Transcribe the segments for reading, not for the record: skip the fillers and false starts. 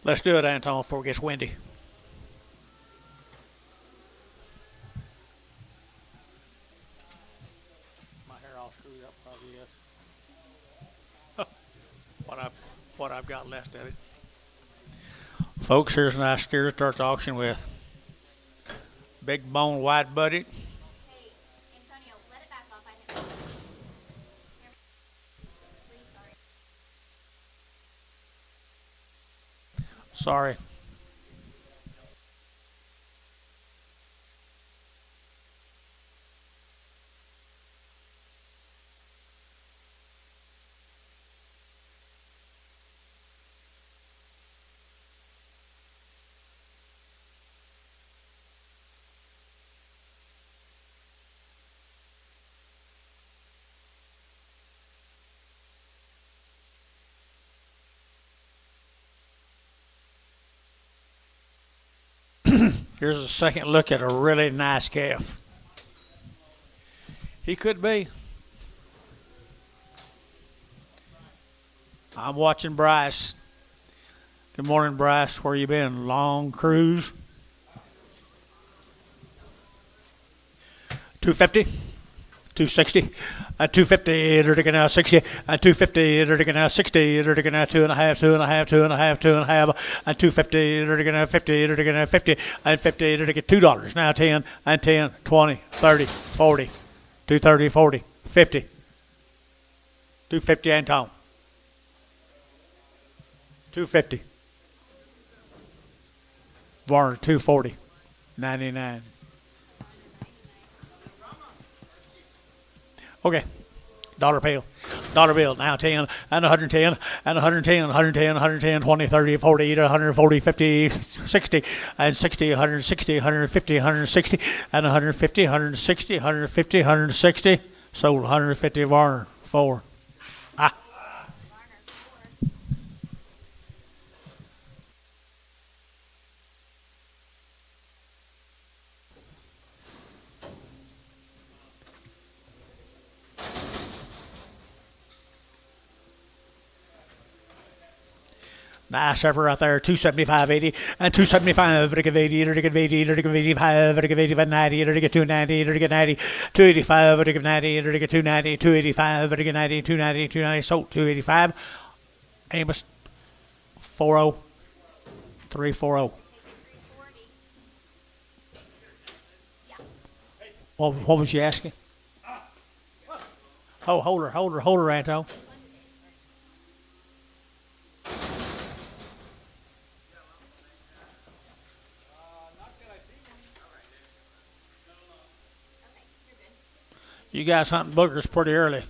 Let's do it, Anton, before it gets windy. My hair all screwed up, probably is. what I've got left of it. Folks, here's a nice steer to start the auction with. Big bone white butted. Hey, Antonio, let it back off. I think. Please, Sorry. Here's a second look at a really nice calf. He could be. I'm watching Bryce. Good morning, Bryce. Where you been? Long cruise? 250, 260, 250, they're taking out 60, 250, they're taking out 60, they're taking out 2.5, 2.5, 2.5, 2.5, 250, they're taking out 50, they're taking out 50, and 50, they're taking $2. Now 10, and 10, 20, 30, 40, 230, 40, 50, 250, Anton. 250. Varner, 240, 99. Okay. Dollar bill. Dollar bill. Now 10 and 110 and 110, 110, 110, 20, 30, 40, 140, 50, 60 and 60, 160, 150, 160 and 150, 160, 150, 160. Sold 150 Varner. 4. Ah. Nice effort right there. 275.80 and 275. To give 80, to give 80, to give 85, to give 85, 90, to get 290, to get 90, 285, to give 90, to get 290, 285, to get 90, 290, 290. Sold 285. Amos 40, 340. What was you asking? Oh, hold her, Anto. You guys hunting boogers pretty early.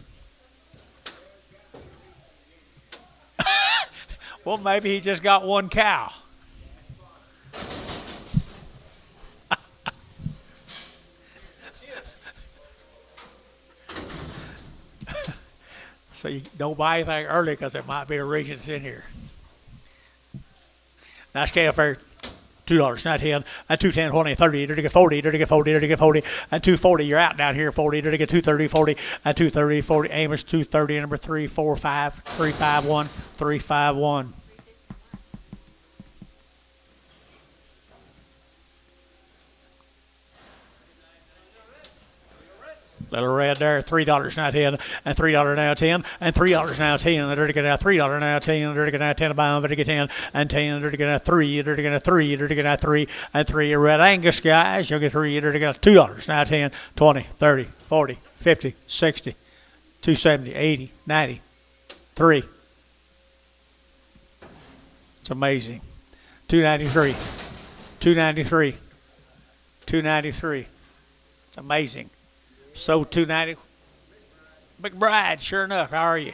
Well, maybe he just got one cow. So you don't buy anything early because there might be a Regents in here. Nice calf there. $2, not 10, and 210, 20, 30, to get 40, to get 40, to get 40, and 240. You're out down here, 40, to get 230, 40, and 230, 40. Amos 230, number 345, 351, 351. Little red there, $3 now 10, and $3 now 10, and $3 now 10. They're to get out $3 now 10. They're to get out 10 a pound. They're to get 10 and 10. They're to get out 3. They're to get out 3. They're to get out 3 and 3. Red Angus guys, you'll get 3. They're to get out $2 now 10, 20, 30, 40, 50, 60, 270, 80, 90, 3. It's amazing. 293, 293, 293. It's amazing. So 290. McBride, sure enough. How are you?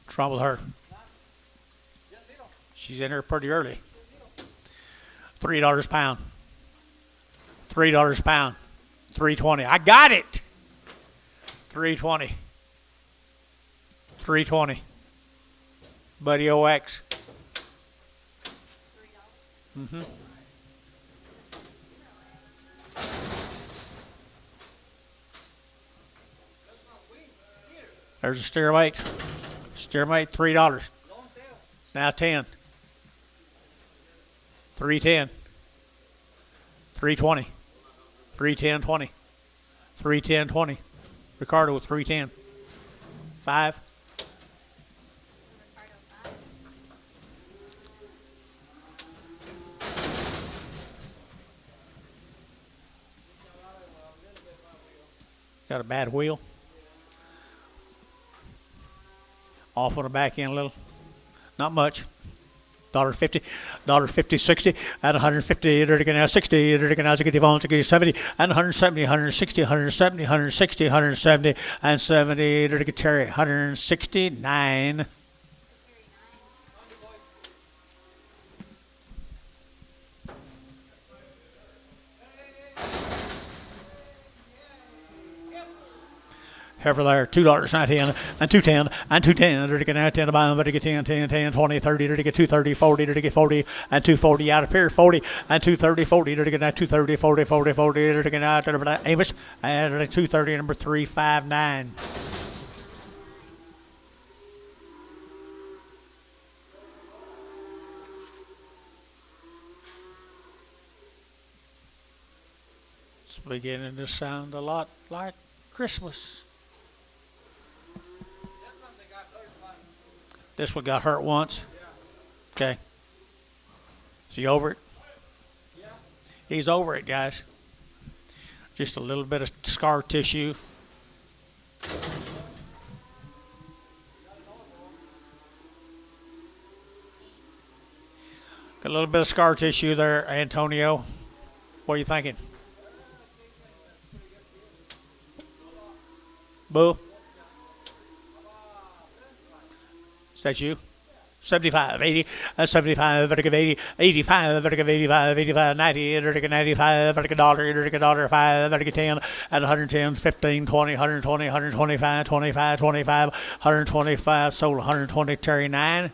Trouble her. She's in here pretty early. $3 a pound. $3 a pound. 320. I got it. 320. 320. Buddy OX. Mm-hmm. There's a steer mate. Steer mate, $3. Now 10. 310. 320. 310, 20. 310, 20. Ricardo with 310. 5. Got a bad wheel. Off on the back end a little. Not much. $1.50, $1.50, 60, and 150, now 60, now 70, and 170, 160, 170, 160, 170, and 70, Terry, 169. Heifer there, $2.19 and 210 and 210. Did get now 10 to buy, but to get 10, 10, 10, 20, 30, did get 230, 40, did get 40 and 240 out of here, 40 and 230, 40, did get now 230, 40, 40, 40, did get now Amos and 230, number 359. It's beginning to sound a lot like Christmas. This one got hurt once. Okay. Is he over it? He's over it, guys. Just a little bit of scar tissue. Got a little bit of scar tissue there, Antonio. What are you thinking? Boo? Is that you? 75, 80, 75, vertical 80, 85, vertical 85, 85, 90, vertical 95, vertical dollar, 5, vertical 10, and 110, 15, 20, 120, 125, 25, 25, 125, sold 120, Terry 9.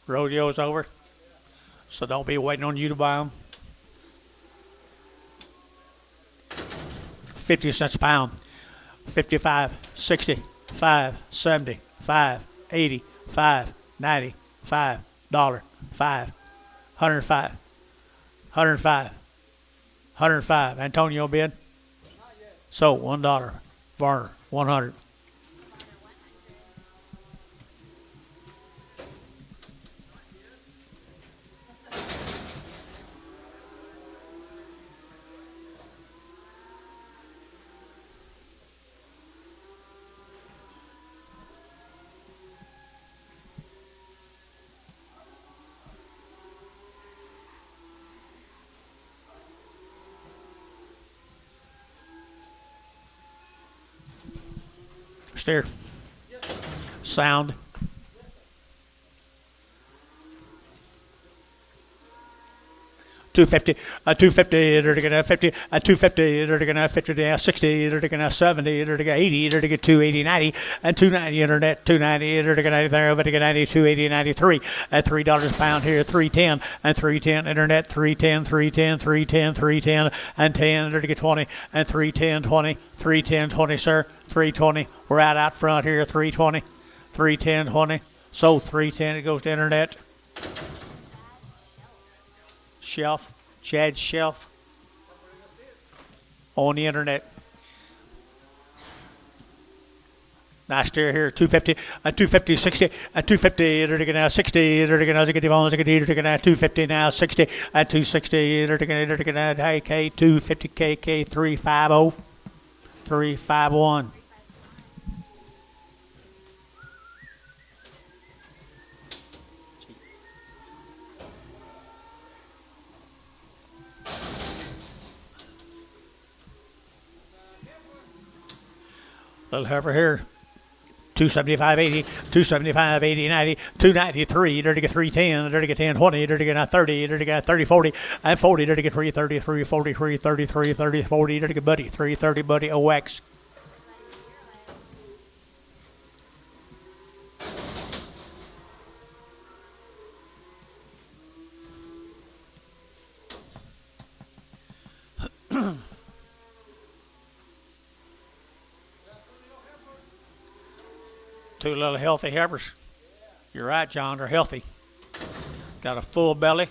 Rodeo's over. So don't be waiting on you to buy them. 50 cents a pound. 55, 60, 5, 70, 5, 80, 5, 90, $5, 5, 105, 105, 105. Antonio bid? So $1. Varner, 100. Steer. Sound. $250, $250, they're gonna 50, $250, they're gonna 50, now 60, they're gonna 70, they're gonna 80, they're gonna 280, 90, and 290 internet, 290, they're gonna there, but 90, 280, 93, at $3 a pound here, 310, and 310 internet, 310, 310, 310, 310, and 10, they're gonna 20, and 310, 20, 310, 20, sir, 320. We're out front here, 320, 310, 20. So 310, it goes to internet. Shelf, Chad's shelf on the internet. Nice steer here, 250, 250, 60, 250, they're now 60, they're now 250 now, 60, 260, they're now K, 250, KK, 350, 351. Little heifer here. 275, 80, 275, 80, 90, 293, dirty get 310, dirty get 10, 20, dirty get 30, dirty get 30, 40, and 40, dirty get 330, 340, 333, 30, 40, dirty get buddy, 330 buddy OX. Two little healthy heifers. You're right, John. They're healthy. Got a full belly.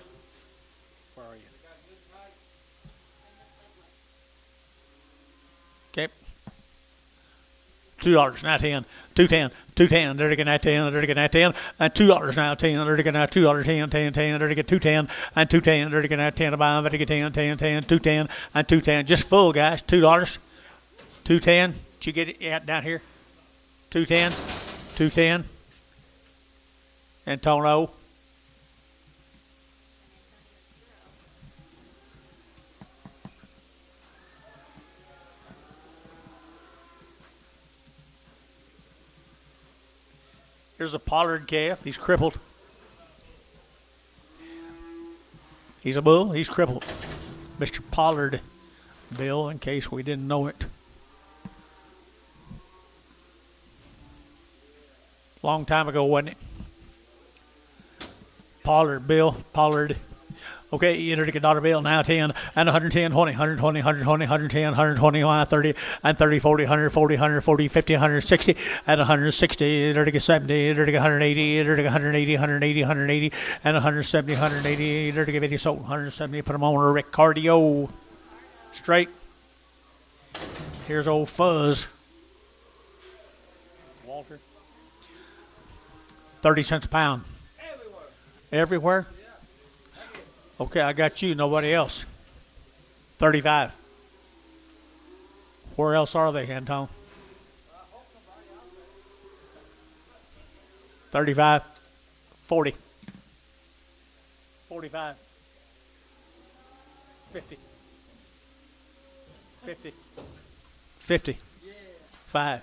Where are you? Okay. $2 now 10, 210, 210. There to get that 10, there to get that 10, and $2 now 10, there to get that $2 10, 10, 10, there to get 210, and 210, there to get that 10 to buy, there to get 10, 10, 10, 210, and 210. Just full, guys. $2, 210. Did you get it? Yeah, down here. 210, 210, and Tono. Here's a Pollard calf. He's crippled. He's a bull. He's crippled. Mr. Pollard, Bill, in case we didn't know it. Long time ago, wasn't it? Pollard, Bill, Pollard. Okay, you enter the dollar bill now 10 and 110, 20, 120, 120, 110, 120, 130, and 30, 40, 140, 140, 50, 160, and 160, enter the 70, enter the 180, enter the 180, 180, 180, and 170, 180, enter the 50, so 170. Put them on a cardio. Straight. Here's old Fuzz. Walter. 30 cents a pound. Everywhere? Okay, I got you. Nobody else. 35. Where else are they, Anton? 35. 40. 45. 50. 50. 50. 5.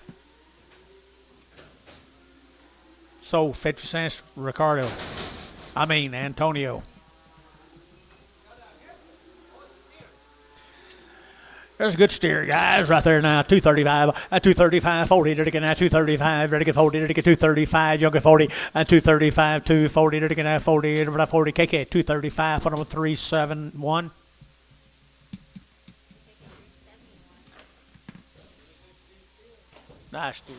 So 50 cents, Ricardo. I mean, Antonio. There's a good steer, guys, right there now. 235, at 235, 40, ready to get at 235, ready to get 40, ready to get 235, you'll get 40, at 235, 240, ready to get at 40, ready to 40, KK, 235, put on 371. Nice steer.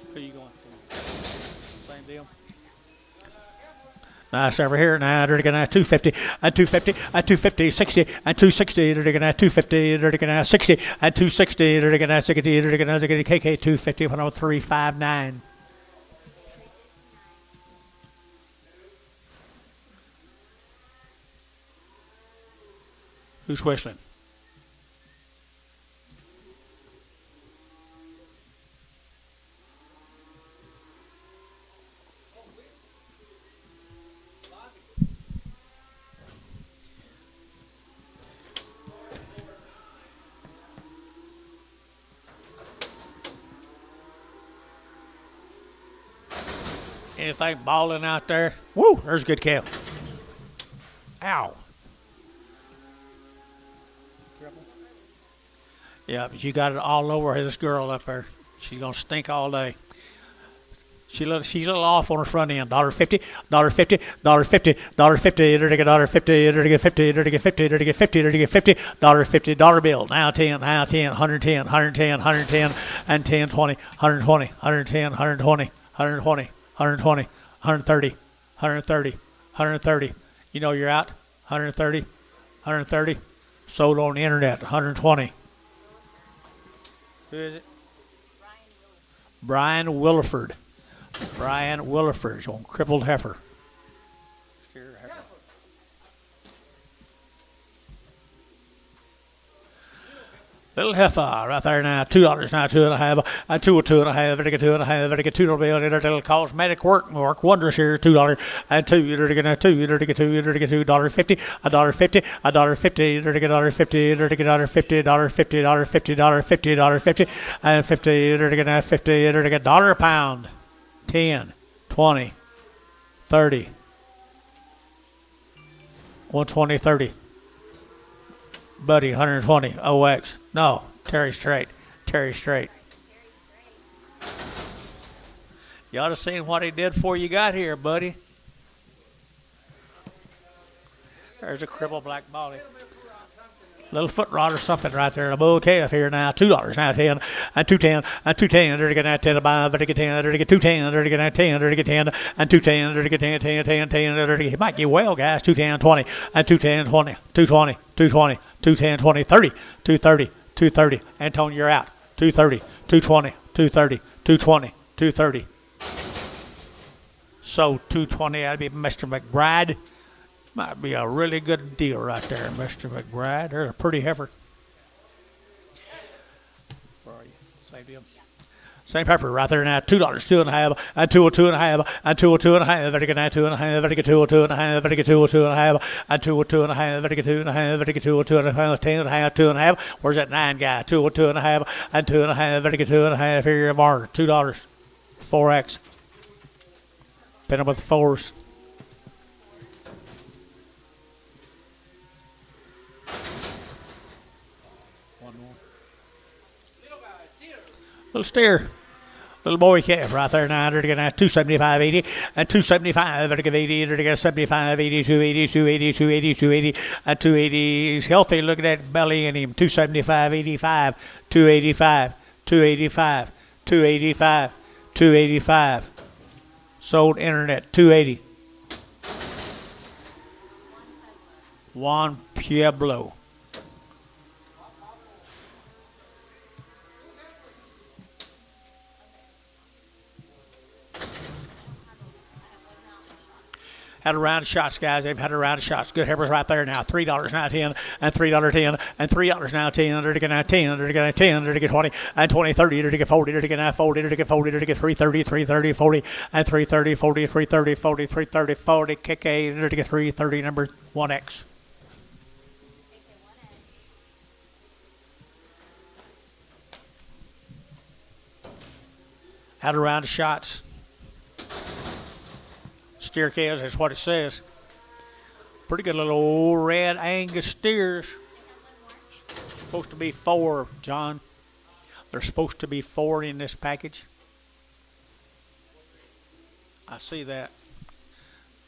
Who are you going to? Same deal. Nice over here. Now they're going to 250, at 250, at 250, 60, at 260, they're going to 250, they're going to 60, at 260, they're going to 60, they're going to KK 250, 359. Who's whistling? Anything balling out there? Woo, there's a good calf. Ow. Yeah, but you got it all over this girl up there. She's going to stink all day. She's a little off on her front end. $1.50, $1.50, $1.50, $1.50, $1.50, $1.50, $1.50, $1.50, $1.50, $1.50, $1.50, dollar bill. Now 10, 110, 110, 110, and 10, 20, 120, 110, 120, 120. 120, 130, 130, 130. You know you're out. 130, 130. Sold on the internet. 120. Who is it? Brian Williford. Brian Williford on crippled heifer. Little heifer right there now. $2 now, 2.5, and 2.5, very good 2.5, very good $2 bill. It'll cosmetic work wonders here. $2 and 2. You're to get a 2. You're to get 2. You're to get $2.50, $1.50, $1.50. You're to get $1.50. You're to get $1.50, $1.50, $1.50, $1.50, $1.50, and 50. You're to get 50. You're to get $1 a pound. 10, 20, 30, 120, 30. Buddy, 120, OX. No, Terry Straight. Terry Straight. You ought to seen what he did before you got here, buddy. There's a crippled black body. Little foot rod or something right there. A bull calf here now. $2 now 10 and 210 and 210. There to get that 10 to buy. There to get 10. There to get 210. There to get that 10. There to get 10 and 210. There to get 10 10 10 10. There to get, he might get well, guys. 210 20 and 210 20 220 220 210 20 30 230 230. Antonio, you're out. 230 220 230 220 230. So 220. That'd be Mr. McBride. Might be a really good deal right there, Mr. McBride. There's a pretty heifer. Where are you? Same deal. Same heifer right there now. $2, 2.5, and 202.5, and 202.5. Better get that 2.5. Better get 202.5. Better get 202.5, and 202.5. Better get 2.5. Better get 202.5. 10.5, 2.5. Where's that 9 guy? 202.5, and 2.5. Better get 2.5 here, Mark. $2. 4X. Pin them with 4s. Little steer. Little boy calf right there now. They're going to 275.80 and 275. They're going to 80. They're going to 75, 80, 280, 280, 280, 280, and 280. He's healthy. Look at that belly in him. 275, 85, 285, 285, 285, 285. Sold internet 280. Juan Pueblo. Had a round of shots, guys. They've had a round of shots. Good heifers right there now. $3 now 10 and $3.10 and $3 now 10. They're to get now 10. They're to get 10. They're to get 20 and 20, 30. They're to get 40. They're to get now 40. They're to get 40. They're to get 330, 330, 40 and 330, 40, 330, 40, 330, 40. KK. They're to get 330. Number 1X. Had a round of shots. Steer calves, that's what it says. Pretty good little old red Angus steers. Supposed to be 4, John. There's supposed to be 4 in this package. I see that.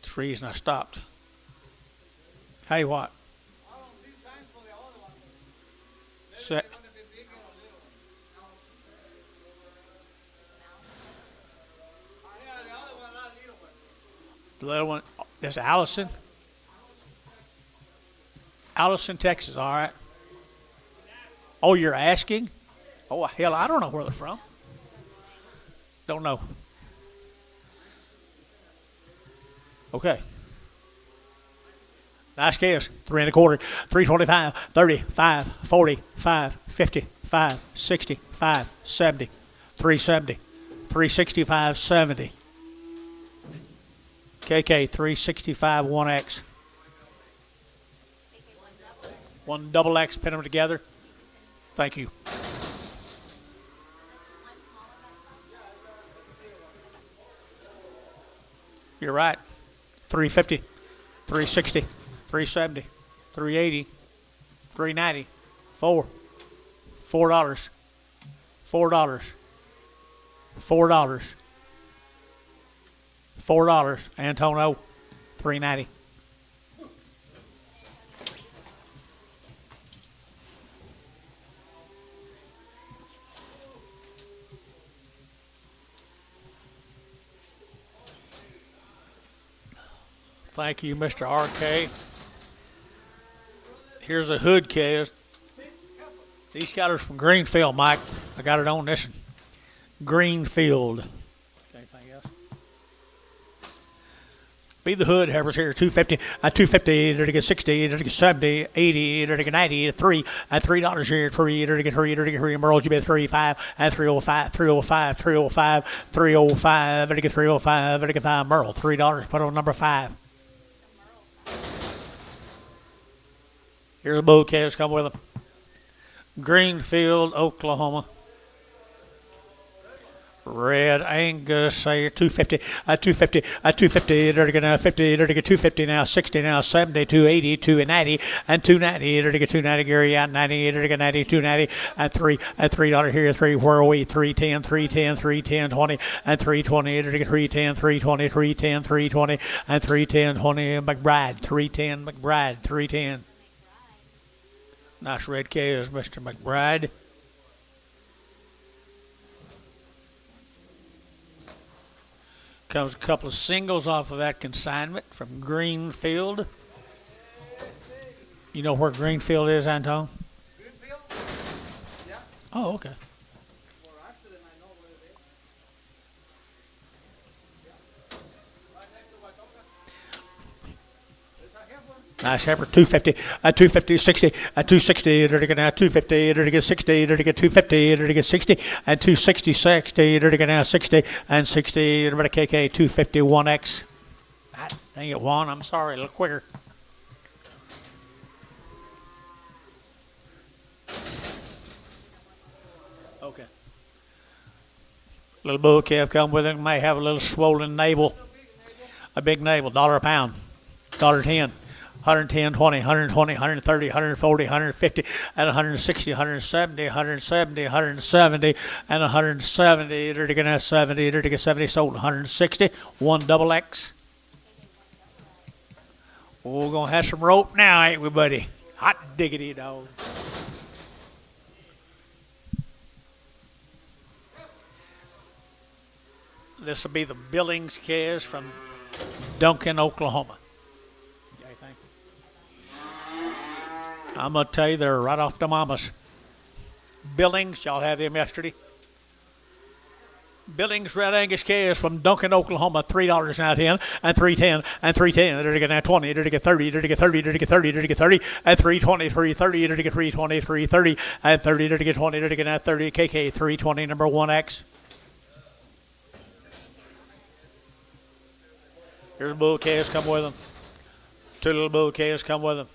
That's the reason I stopped. Hey, what? I don't see signs for the other one. Set. The little one, there's Allison. Allison, Texas, all right. Oh, you're asking? Oh, hell, I don't know where they're from. Don't know. Okay. Nice calves. 3 1/4, 325, 35, 45, 55, 65, 70, 370, 365, 70. KK 365 1X. One double X, pin them together. Thank you. You're right. 350, 360, 370, 380, 390, $4. $4. $4. $4. $4. Antonio, $3.90. Thank you, Mr. RK. Here's a hood cast. These cattle's from Greenfield, Mike. I got it on this one. Greenfield. Anything else? Be the hood heifers here. 250, 250, they're to get 60, they're to get 70, 80, they're to get 90, 3, and $3 here, 3, they're to get 3, they're to get 3, Merles, you bet 3, 5, and 305, 305, 305, 305, they're to get 305, they're to get 5, Merle, $3, put on number 5. Here's the bull calves, come with them. Greenfield, Oklahoma. Red Angus, say 250, 250, 250, they're to get 50, they're to get 250 now, 60 now, 70, 280, 290, and 290, they're to get 290, Gary out, 90, they're to get 90, 290, and $3 here, 3, where are we, 310, 310, 310, 20, and 320, they're to get 310, 320, 310, 320, and 310, 20, McBride, 310, McBride, 310. Nice red cows, Mr. McBride. Comes a couple of singles off of that consignment from Greenfield. You know where Greenfield is, Anton? Greenfield? Yeah. Oh, okay. For accident, I know where it is. Yeah. Right next to Watoka. There's a heifer. Nice heifer, 250, 250, 60, 260, there to get now 250, there to get 60, there to get 250, there to get 60, and 260, 60, there to get now 60, and 60, there to KK 251X. Dang it, Juan, I'm sorry, a little quicker. Okay. Little bull calf come with it, may have a little swollen navel, a big navel, $1 a pound, $1.10. 110, 20, 120, 130, 140, 150, and 160, 170, 170, 170, and 170. They're to get 70, they're to get 70, sold 160, one double X. We're going to have some rope now, ain't we, buddy? Hot diggity dog. This will be the Billings calves from Duncan, Oklahoma. I'm going to tell you, they're right off the mamas. Billings, y'all had them yesterday. Billings Red Angus calves from Duncan, Oklahoma, $3 now 10, and 310, and 310. They're to get now 20, they're to get 30, they're to get 30, they're to get 30, they're to get 30, and 320, 330, they're to get 320, 330, and 30, they're to get 20, they're to get now 30, KK 320, number 1X. Here's a bull calves come with them. Two little bull calves come with them.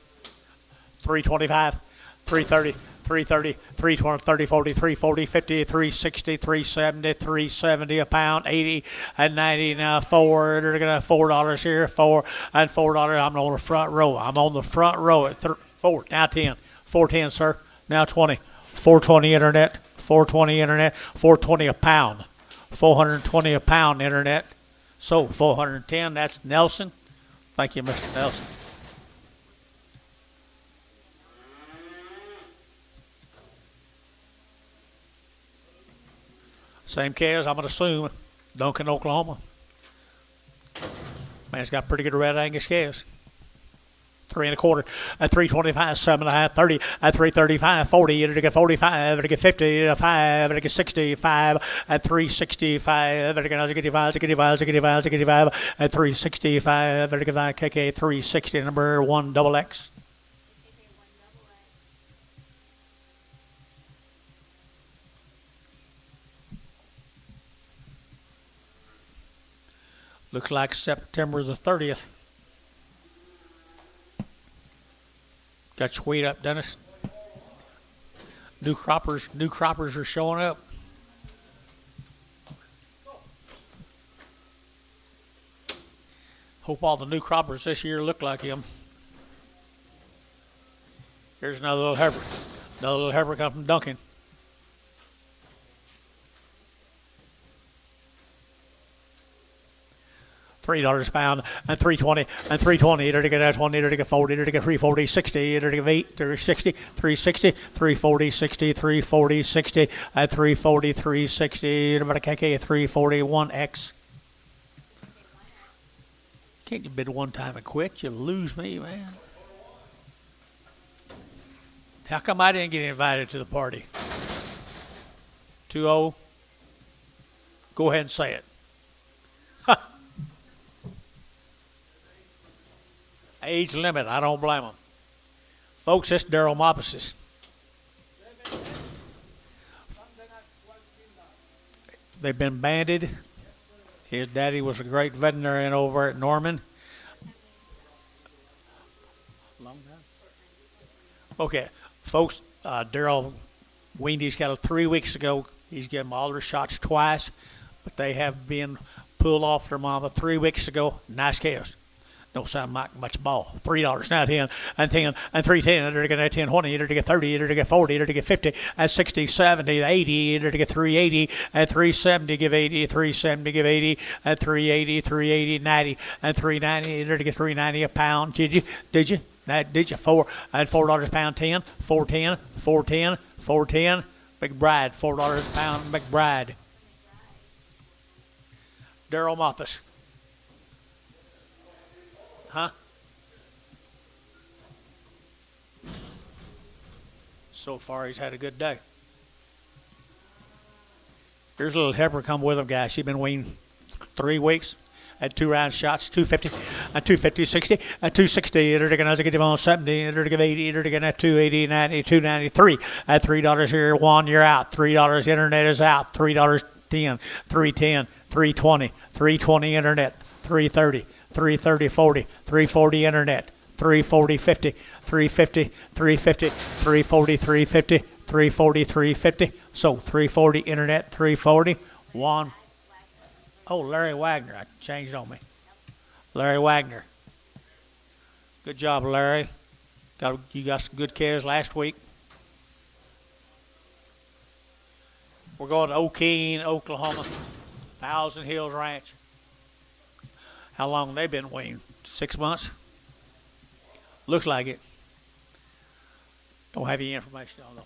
325, 330, 330, 320, 30, 40, 340, 50, 360, 370, 370 a pound, 80 and 90. Now $4. They're gonna have $4 here, $4 and $4. I'm on the front row. I'm on the front row at 4. Now 10, 410, sir. Now 20, 420 internet, 420 internet, 420 a pound, 420 a pound internet. So 410. That's Nelson. Thank you, Mr. Nelson. Same calves, I'm going to assume, Duncan, Oklahoma. Man's got pretty good Red Angus calves. 3 1/4, at 325, 7 1/2, 30, at 335, 40, you're to get 45, you're to get 50, 5, you're to get 65, at 365, you're to get 85, 85, 85, 85, at 365, you're to get KK 360, number 1 double X. Looks like September the 30th. Got your weight up, Dennis. New croppers are showing up. Hope all the new croppers this year look like him. Here's another little heifer. Another little heifer come from Duncan. $3 a pound, and 320, and 320, they're to get 20, they're to get 40, they're to get 340, 60, they're to get 8, they're 60, 360, 340, 60, 340, 60, at 340, 360, about a KK 341X. Can't you bid one time and quit? You lose me, man. How come I didn't get invited to the party? 2-0. Go ahead and say it. Age limit, I don't blame them. Folks, it's Daryl Mopsis. They've been banded. His daddy was a great veterinarian over at Norman. Long time? Okay, folks, Daryl weaned these cattle 3 weeks ago. He's given them all their shots twice, but they have been pulled off their mama 3 weeks ago. Nice cows. Don't sound like much ball. $3 now 10 and 10 and 310. They're to get 10, 20. They're to get 30. They're to get 40. They're to get 50 and 60, 70, 80. They're to get 380 and 370. Give 80. 370. Give 80 and 380. 380, 90 and 390. They're to get 390 a pound. Did you? That did you $4 a pound 10, 410, 410, 410. McBride, $4 a pound McBride. Daryl Moppus. Huh? So far, he's had a good day. Here's a little heifer come with him, guys. She's been weaned 3 weeks. At 2 round shots, 250, at 250, 60, at 260, at 70, at 80, at 280, 90, 293, at $3 here, 1, you're out. $3 internet is out. $3 10, 310, 320, 320 internet, 330, 330, 40, 340 internet, 340, 50, 350, 350, 340, 350, 340, 350. So 340 internet, 340, 1. Oh, Larry Wagner. I changed on me. Larry Wagner. Good job, Larry. You got some good calves last week. We're going to O'Keene, Oklahoma. Thousand Hills Ranch. How long have they been weaned? 6 months? Looks like it. Don't have any information on them.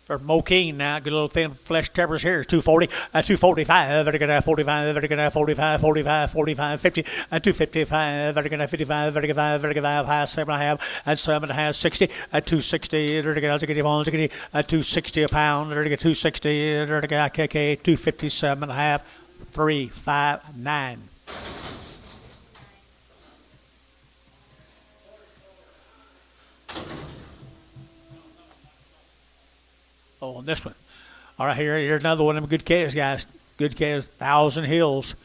From O'Keene now, good little thin flesh tempers here. 240, 245, very good at 45, very good at 45, 45, 45, 50, at 255, very good at 55, very good at 55, high 7.5, at 7.5, 60, at 260, very good at 260 a pound, very good 260, very good at KK, 257.5, 359. Oh, on this one. All right, here's another one of them good calves, guys. Good calves, Thousand Hills.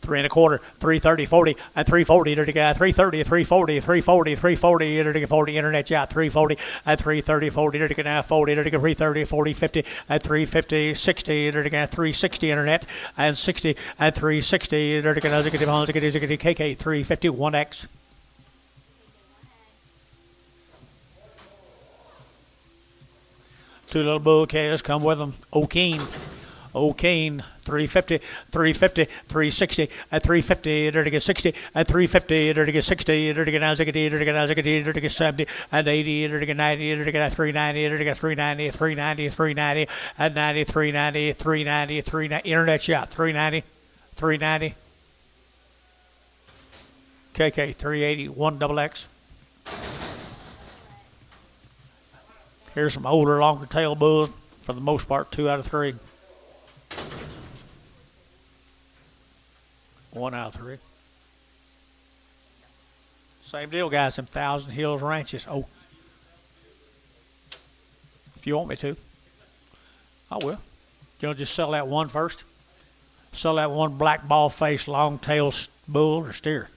3 1/4, 330, 40, at 340, dirty guy, 330, 340, 340, 340, dirty 40, internet out, 340, at 330, 40, dirty guy, 40, dirty 330, 40, 50, at 350, 60, dirty guy, 360 internet, and 60, at 360, dirty guy, KK, 350, 1X. Two little bull calves come with them. O'Keene, 350, 350, 360, at 350, dirty 60, at 350, dirty 60, dirty 90, 70, at 80, dirty 90, dirty 390, dirty 390, 390, 390, at 90, 390, 390, 390, internet shot, 390, 390, KK, 380, 1XX. Here's some older, longer tail bulls. For the most part, 2 out of 3. 1 out of 3. Same deal, guys. Them Thousand Hills ranches. Oh, if you want me to, I will. You'll just sell that one first. Sell that one black ball face, long tail bull or steer.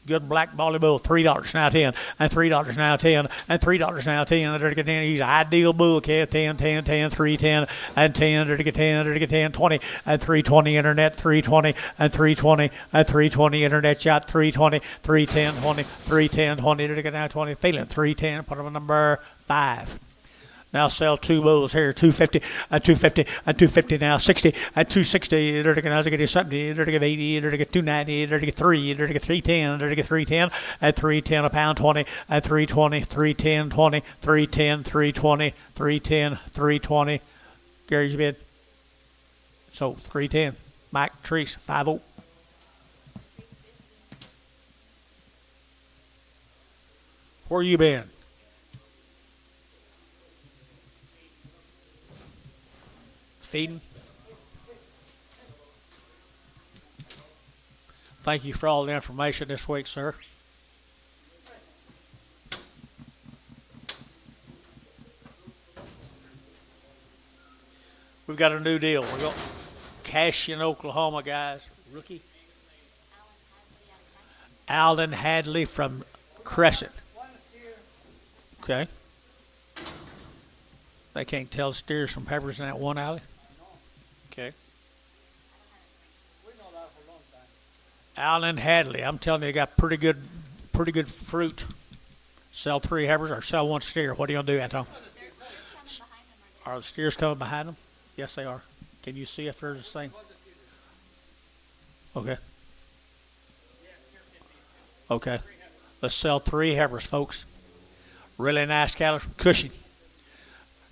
Good black bally bull, $3 now 10, and $3 now 10, and $3 now 10. He's ideal bull calf, 10, 10, 10, 310, and 10, 10, 20, and 320 internet, 320, and 320, and 320 internet shot, 320, 310, 20, 310, 20, now 20, feeling 310, put him on number 5. Now sell 2 bulls here, 250, at 250, at 250 now, 60, at 260, now 70, 80, 290, 3, 310, 310, at 310 a pound 20, at 320, 310, 20, 310, 320, 310, 320. Gary's bid. So 310. Mike Treese, 5-0. Where you been? Feeding. Thank you for all the information this week, sir. We've got a new deal. We're going Cashion, Oklahoma, guys. Rookie. Alden Hadley from Crescent. Okay. They can't tell steers from peppers in that one alley? Okay. Allen Hadley, I'm telling you, they got pretty good fruit. Sell 3 heifers or sell 1 steer. What are you gonna do, Anton? Are the steers coming behind them? Yes, they are. Can you see if they're the same? Okay. Okay. Let's sell 3 heifers, folks. Really nice cattle from Cushing.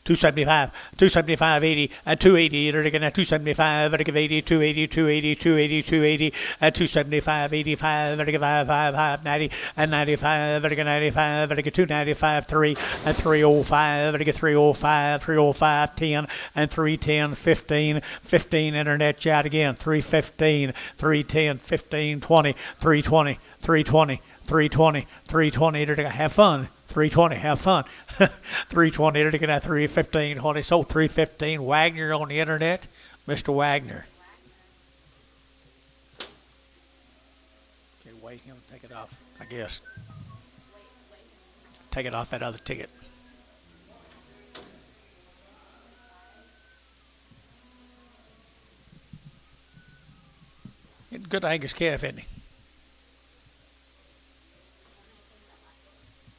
275, 275.80, and 280. They're taking at 275. They're give 80, 280, 280, 280, 280, and 275, 85. They're give 5, 90, and 95. They're get 95. They're get 295, 3, and 305. They're get 305, 305, 10, and 310, 15, 15. Internet chat again. 315, 310, 15, 20, 320, 320, 320, 320. They're gonna have fun. 320, have fun. 320, they're looking at 315, 20, so 315. Wagner on the internet, Mr. Wagner. Okay, wait him, take it off, I guess. Take it off that other ticket. It's good Angus calf, isn't he?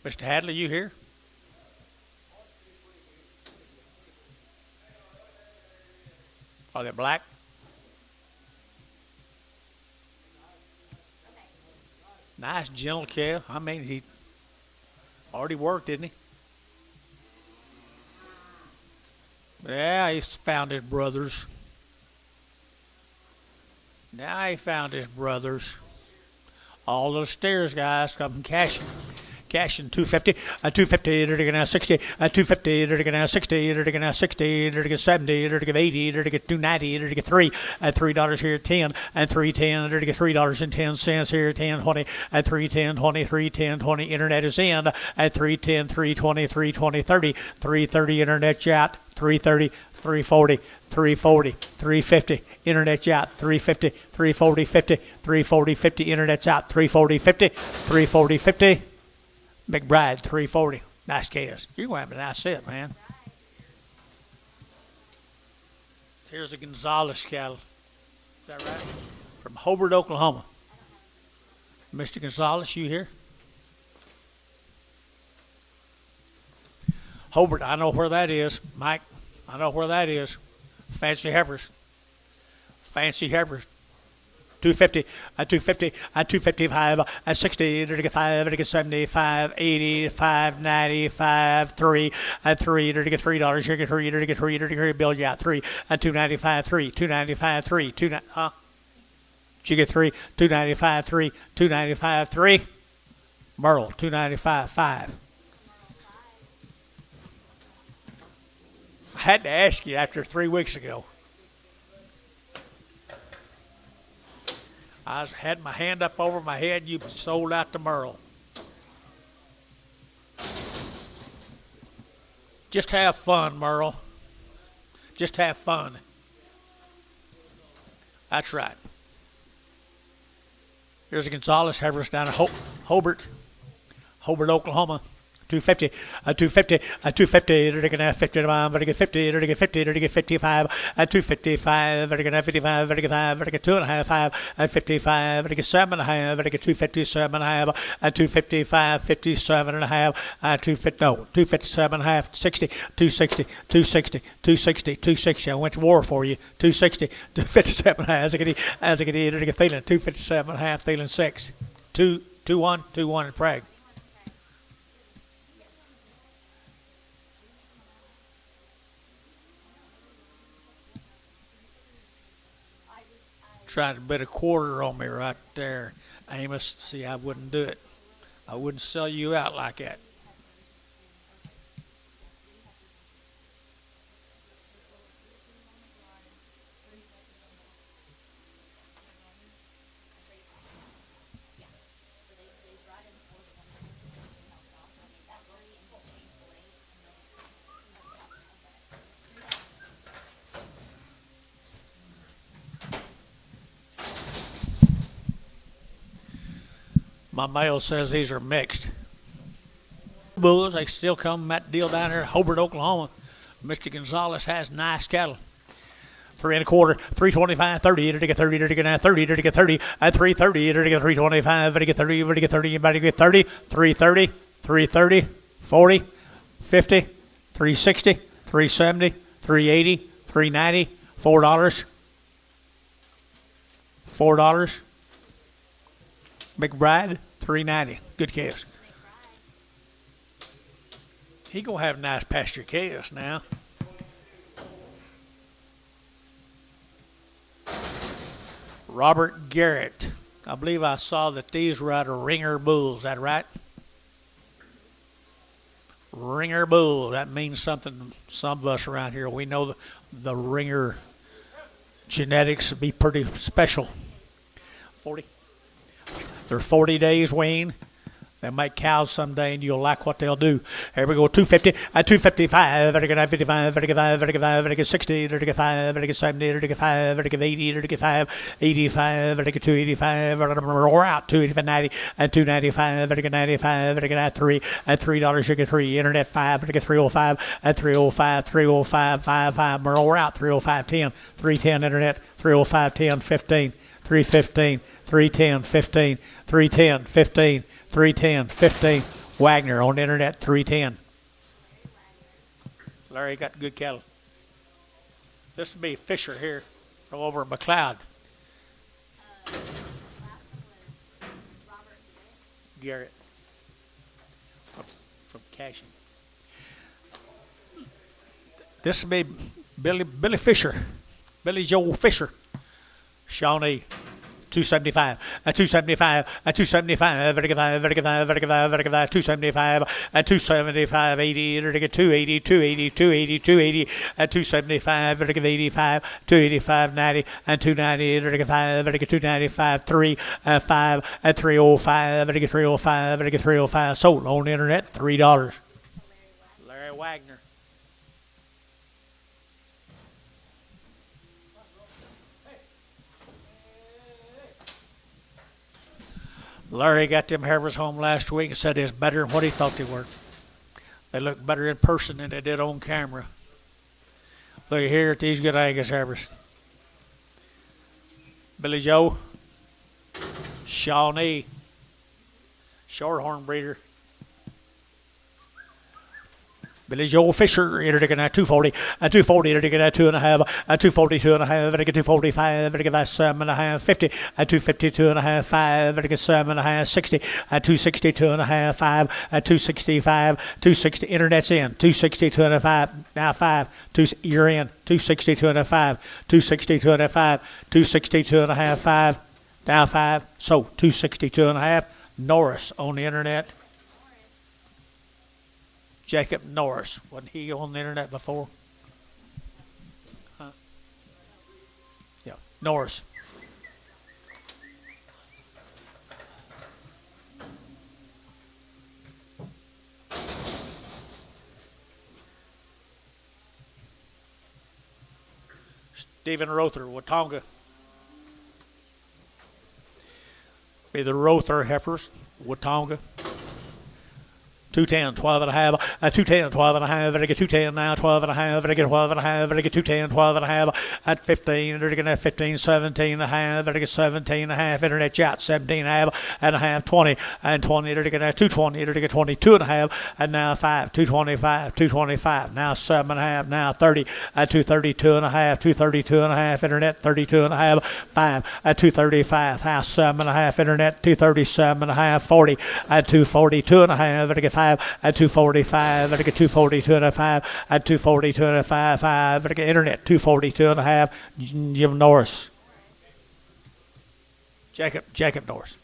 Mr. Hadley, you here? Are they black? Nice, gentle calf. I mean, he already worked, didn't he? Yeah, he's found his brothers. Now he found his brothers. All those stairs guys come from cashing. Cashing 250, 250, they're going to 60, 250, they're going to 60, they're going to 60, they're going to 70, they're going to 80, they're going to get 290, they're going to get 3, at $3 here, 10, and 310, they're going to get $3.10 here, 10, 20, at 310, 20, 310, 20, internet is in, at 310, 320, 320, 30, 330, internet chat, 330, 340, 340, 350, internet chat, 350, 340, 50, 340, 50, internet chat, 340, 50, 340, 50. McBride, 340. Nice cast. You're going to have a nice set, man. Here's a Gonzalez cattle. Is that right? From Hobart, Oklahoma. Mr. Gonzalez, you here? Hobart, I know where that is. Mike, I know where that is. Fancy heifers. Fancy heifers. 250, 250, 255, 60, 35, 75, 80, 5, 90, 5, 3, 3, $3, you get 3, you get 3, you get bill, yeah, 3, 295, 3, 295, 3, 2, huh? You get 3, 295, 3, 295, 3. Merle, 295, 5. I had to ask you after 3 weeks ago. I had my hand up over my head. You sold out to Merle. Just have fun, Merle. Just have fun. That's right. Here's a Gonzalez heifers down at Hobart, Oklahoma. 250, 250, 250, they're going to have 50 to buy, they're going to get 50, they're going to get 50, they're going to get 55, 255, they're going to have 55, they're going to get 5, they're going to get 2.5, 5, 55, they're going to get 7.5, they're going to get 257.5, 255, 57.5, 257.5, 60, 260, 260, 260, 260. I went to war for you. 260, 257.5, as I get they're going to get Thielen, 257.5, Thielen 6, 2-1 in Prague. Trying to bet a quarter on me right there, Amos. See, I wouldn't do it. I wouldn't sell you out like that. My mail says these are mixed. Bulls, they still come that deal down there, Hobart, Oklahoma. Mr. Gonzalez has nice cattle. 3 1/4, 325, 30, to get 30, to get 30, to get 30, at 330, to get 325, to get 30, to get 30, anybody get 30, 330, 330, 40, 50, 360, 370, 380, 390, $4. $4. McBride, $3.90. Good calves. They cry. He gonna have nice pasture calves now. Robert Garrett. I believe I saw that these were out of Ringer Bulls. Is that right? Ringer Bull. That means something. Some of us around here, we know the Ringer genetics would be pretty special. 40. They're 40 days wean. They'll make cows someday, and you'll like what they'll do. Here we go, 250, 255, 55, 55, 55, 60, 5, 70, 5, 80, 5, 85, 285, roar out, 285, 90, and 295, 95, 3, and $3, you get 3, internet 5, 305, and 305, 305, 55, roar out, 305, 10, 310, internet, 305, 10, 15, 315, 310, 15, 310, 15, 310, 15. Wagner on the internet, 310. Larry got good cattle. This would be Fisher here from over at McLeod. Last one was Robert Garrett from Cashin. This would be Billy Fisher. Billy Joe Fisher. Shawnee. 275, 275, 275, 275, 275, 80, 280, 280, 280, 280, 275, 85, 285, 90, and 290, 5, 295, 3, 5, 305, 305, 305. Sold on the internet, $3. Larry Wagner. Larry got them heifers home last week and said it's better than what he thought they were. They look better in person than they did on camera. Look here at these good Angus heifers. Billy Joe, Shawnee, Shorthorn breeder. Billy Joe Fisher, you're taking at 240, at 240, you're taking at 2.5, at 240, 2.5, at 245, at 7.5, 50, at 250, 2.5, 5, at 7.5, 60, at 260, 2.5, 5, at 265, 260, internet's in, 260, 2.5, now 5, you're in, 260, 2.5, 260, 2.5, 260, 2.5, 5, now 5, so 260, 2.5, Norris on the internet. Jacob Norris. Wasn't he on the internet before? Huh? Yeah, Norris. Stephen Rother, Watonga. Be the Rother heifers, Watonga. 210, 12 and a half, 210, 12 and a half, I get 210 now, 12 and a half, I get 12 and a half, I get 210, 12 and a half, at 15, I get 15, 17 and a half, I get 17 and a half, internet chat, 17 and a half, 20, and 20, I get 220, I get 22 and a half, and now 5, 225, 225, now 7 and a half, now 30, at 232 and a half, 232 and a half, internet, 32 and a half, 5, at 235, house 7 and a half, internet, 237 and a half, 40, at 242 and a half, I get 5, at 245, I get 242 and a 5, at 242 and a 5, I get internet, 242 and a half, Jim Norris. Jacob Norris.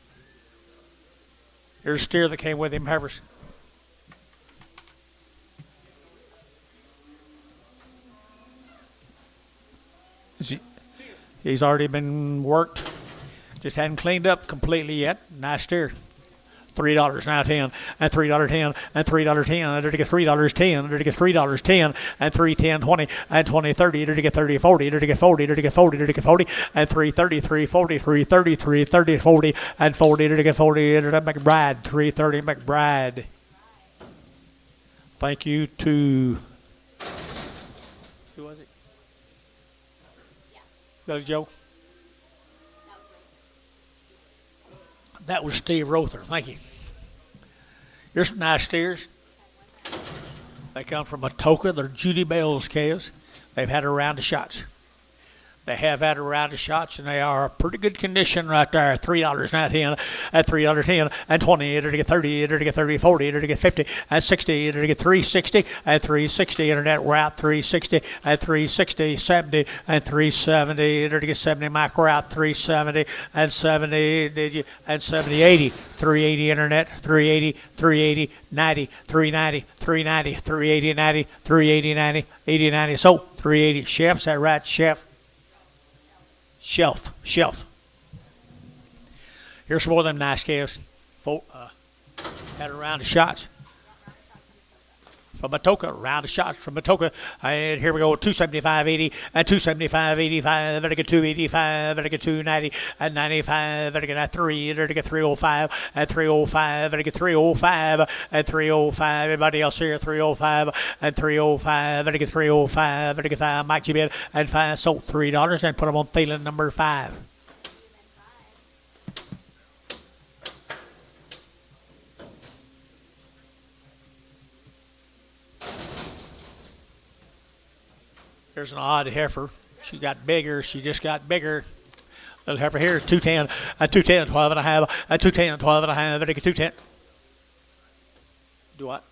Here's a steer that came with him, heifers. He's already been worked. Just hadn't cleaned up completely yet. Nice steer. $3 now 10 and $3.10 and $3.10 and to get $3.10 and to get $3.10 and $3.10 20 and 20 30 to get 30 40 to get 40 to get 40 to get 40 and 3.30 3.40 3.30 3.30 40 and 40 to get 40 to McBride 3.30 McBride. Thank you to who was it? Yeah. Billy Joe. That was That was Steve Rother. Thank you. Here's some nice steers. They come from Atoka. They're Judy Bell's calves. They've had a round of shots. They have had around the shots, and they are a pretty good condition right there. $3 now 10, at $3.10, and 20, it'll get 30, it'll get 30, 40, it'll get 50, and 60, it'll get 360, and 360, internet route 360, and 360, 70, and 370, it'll get 70, micro route 370, and 70, and 70, 80, 380 internet, 380, 380, 90, 390, 390, 380, 90, 380, 90, 80, 90. So 380 chefs, that right, chef? Shelf. Here's some more of them nice calves. Had around the shots. From Matoka, round of shots from Matoka. And here we go, 275.80 and 275.85. Better get 285. Better get 290 and 95. Better get 3. Better get 305 and 305. Better get 305 and 305. Everybody else here, 305 and 305. Better get 305. Better get 5. Mike, you bid and 5. Sold $3 and put them on feeling number 5. Here's an odd heifer. She got bigger. She just got bigger. Little heifer here is 210, and 210, 12 and a half, and 210, 12 and a half, and 210. Do what?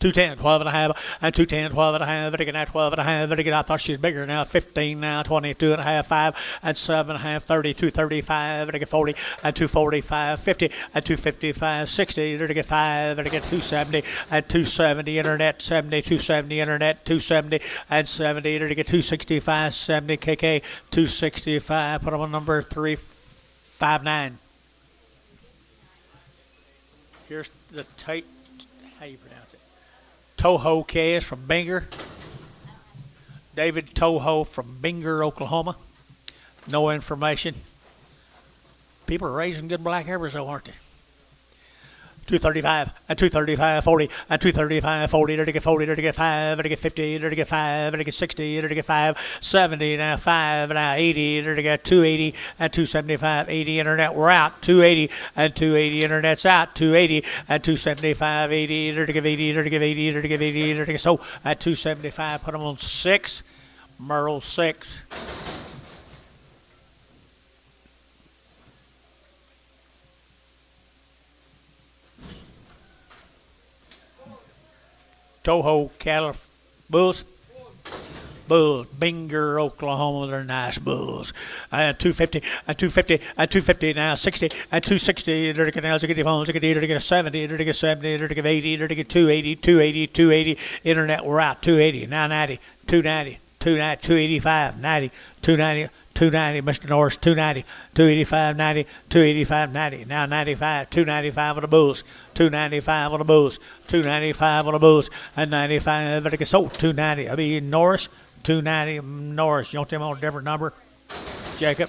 210, 12 and a half, and 210, 12 and a half, and again 12 and a half, and again I thought she was bigger now, 15 now, 22 and a half, 5, and 7 and a half, 30, 235, and again 40, and 245, 50, and 255, 60, and again 5, and again 270, and 270, internet, 70, 270, internet, 270, and 70, and again 265, 70, KK, 265, put them on number 359. Here's the tape, how you pronounce it? Toho Cash from Binger. David Toho from Binger, Oklahoma. No information. People are raising good black heifers, though, aren't they? 235, and 235, 40, and 235, 40, to get 40, to get 5, to get 50, to get 5, to get 60, to get 5, 70, now 5, now 80, to get 280, and 275, 80, internet, we're out, 280, and 280, internet's out, 280, and 275, 80, to give 80, to give 80, to give 80, to get, so at 275, put them on 6, Merle 6. Toho cattle, bulls, Binger, Oklahoma, they're nice bulls. And 250, and 250, and 250, now 60, and 260, they're going to get phones, they're going to get 70, they're going to get 70, they're going to get 80, they're going to get 280, 280, 280, internet, we're out, 280, now 90, 290, 290, 285, 90, 290, 290, Mr. Norris, 290, 285, 90, 285, 90, now 95, 295 on the bulls, 295 on the bulls, 295 on the bulls, and 95, I think it's sold, 290. I mean, Norris, 290, Norris. You want them on a different number? Jacob?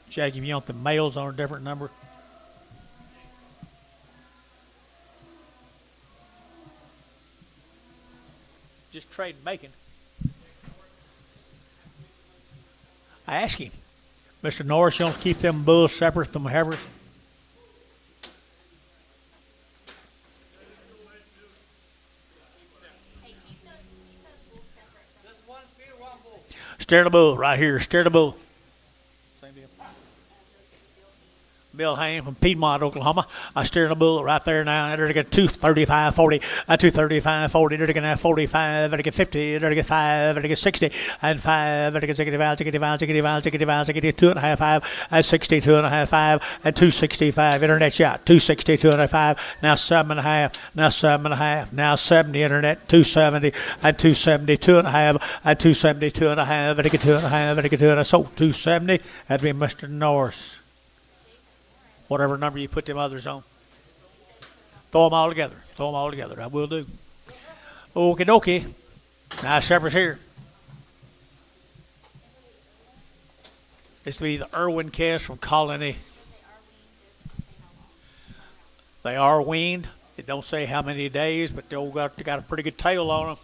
Jacob, you want the males on a different number? Just trading bacon. I asked him, Mr. Norris, you want to keep them bulls separate from the heifers? Hey, keep those bulls separate. Just one feeder, one bull. Steer the bull right here. Steer the bull. Same deal. Bill Hain from Piedmont, Oklahoma. I steer the bull right there now. They're to get 235, 40, 235, 40. They're to get 45. They're to get 50. They're to get 5. They're to get 60 and 5. They're to get 65, 65, 65, 65, 62 and a half, 5 and 62 and a half, 5 and 265. Internet shot 262 and a half. Now 7 and a half. Now 7 and a half. Now 70 internet 270 and 272 and a half and 272 and a half. They're to get 2 and a half. They're to get 2 and a half. So 270. That'd be Mr. Norris. Whatever number you put them others on. Throw them all together. Throw them all together. I will do. Okie dokie. Nice heifers here. This will be the Irwin calves from Colony. They are weaned. It don't say how many days, but they got a pretty good tail on them.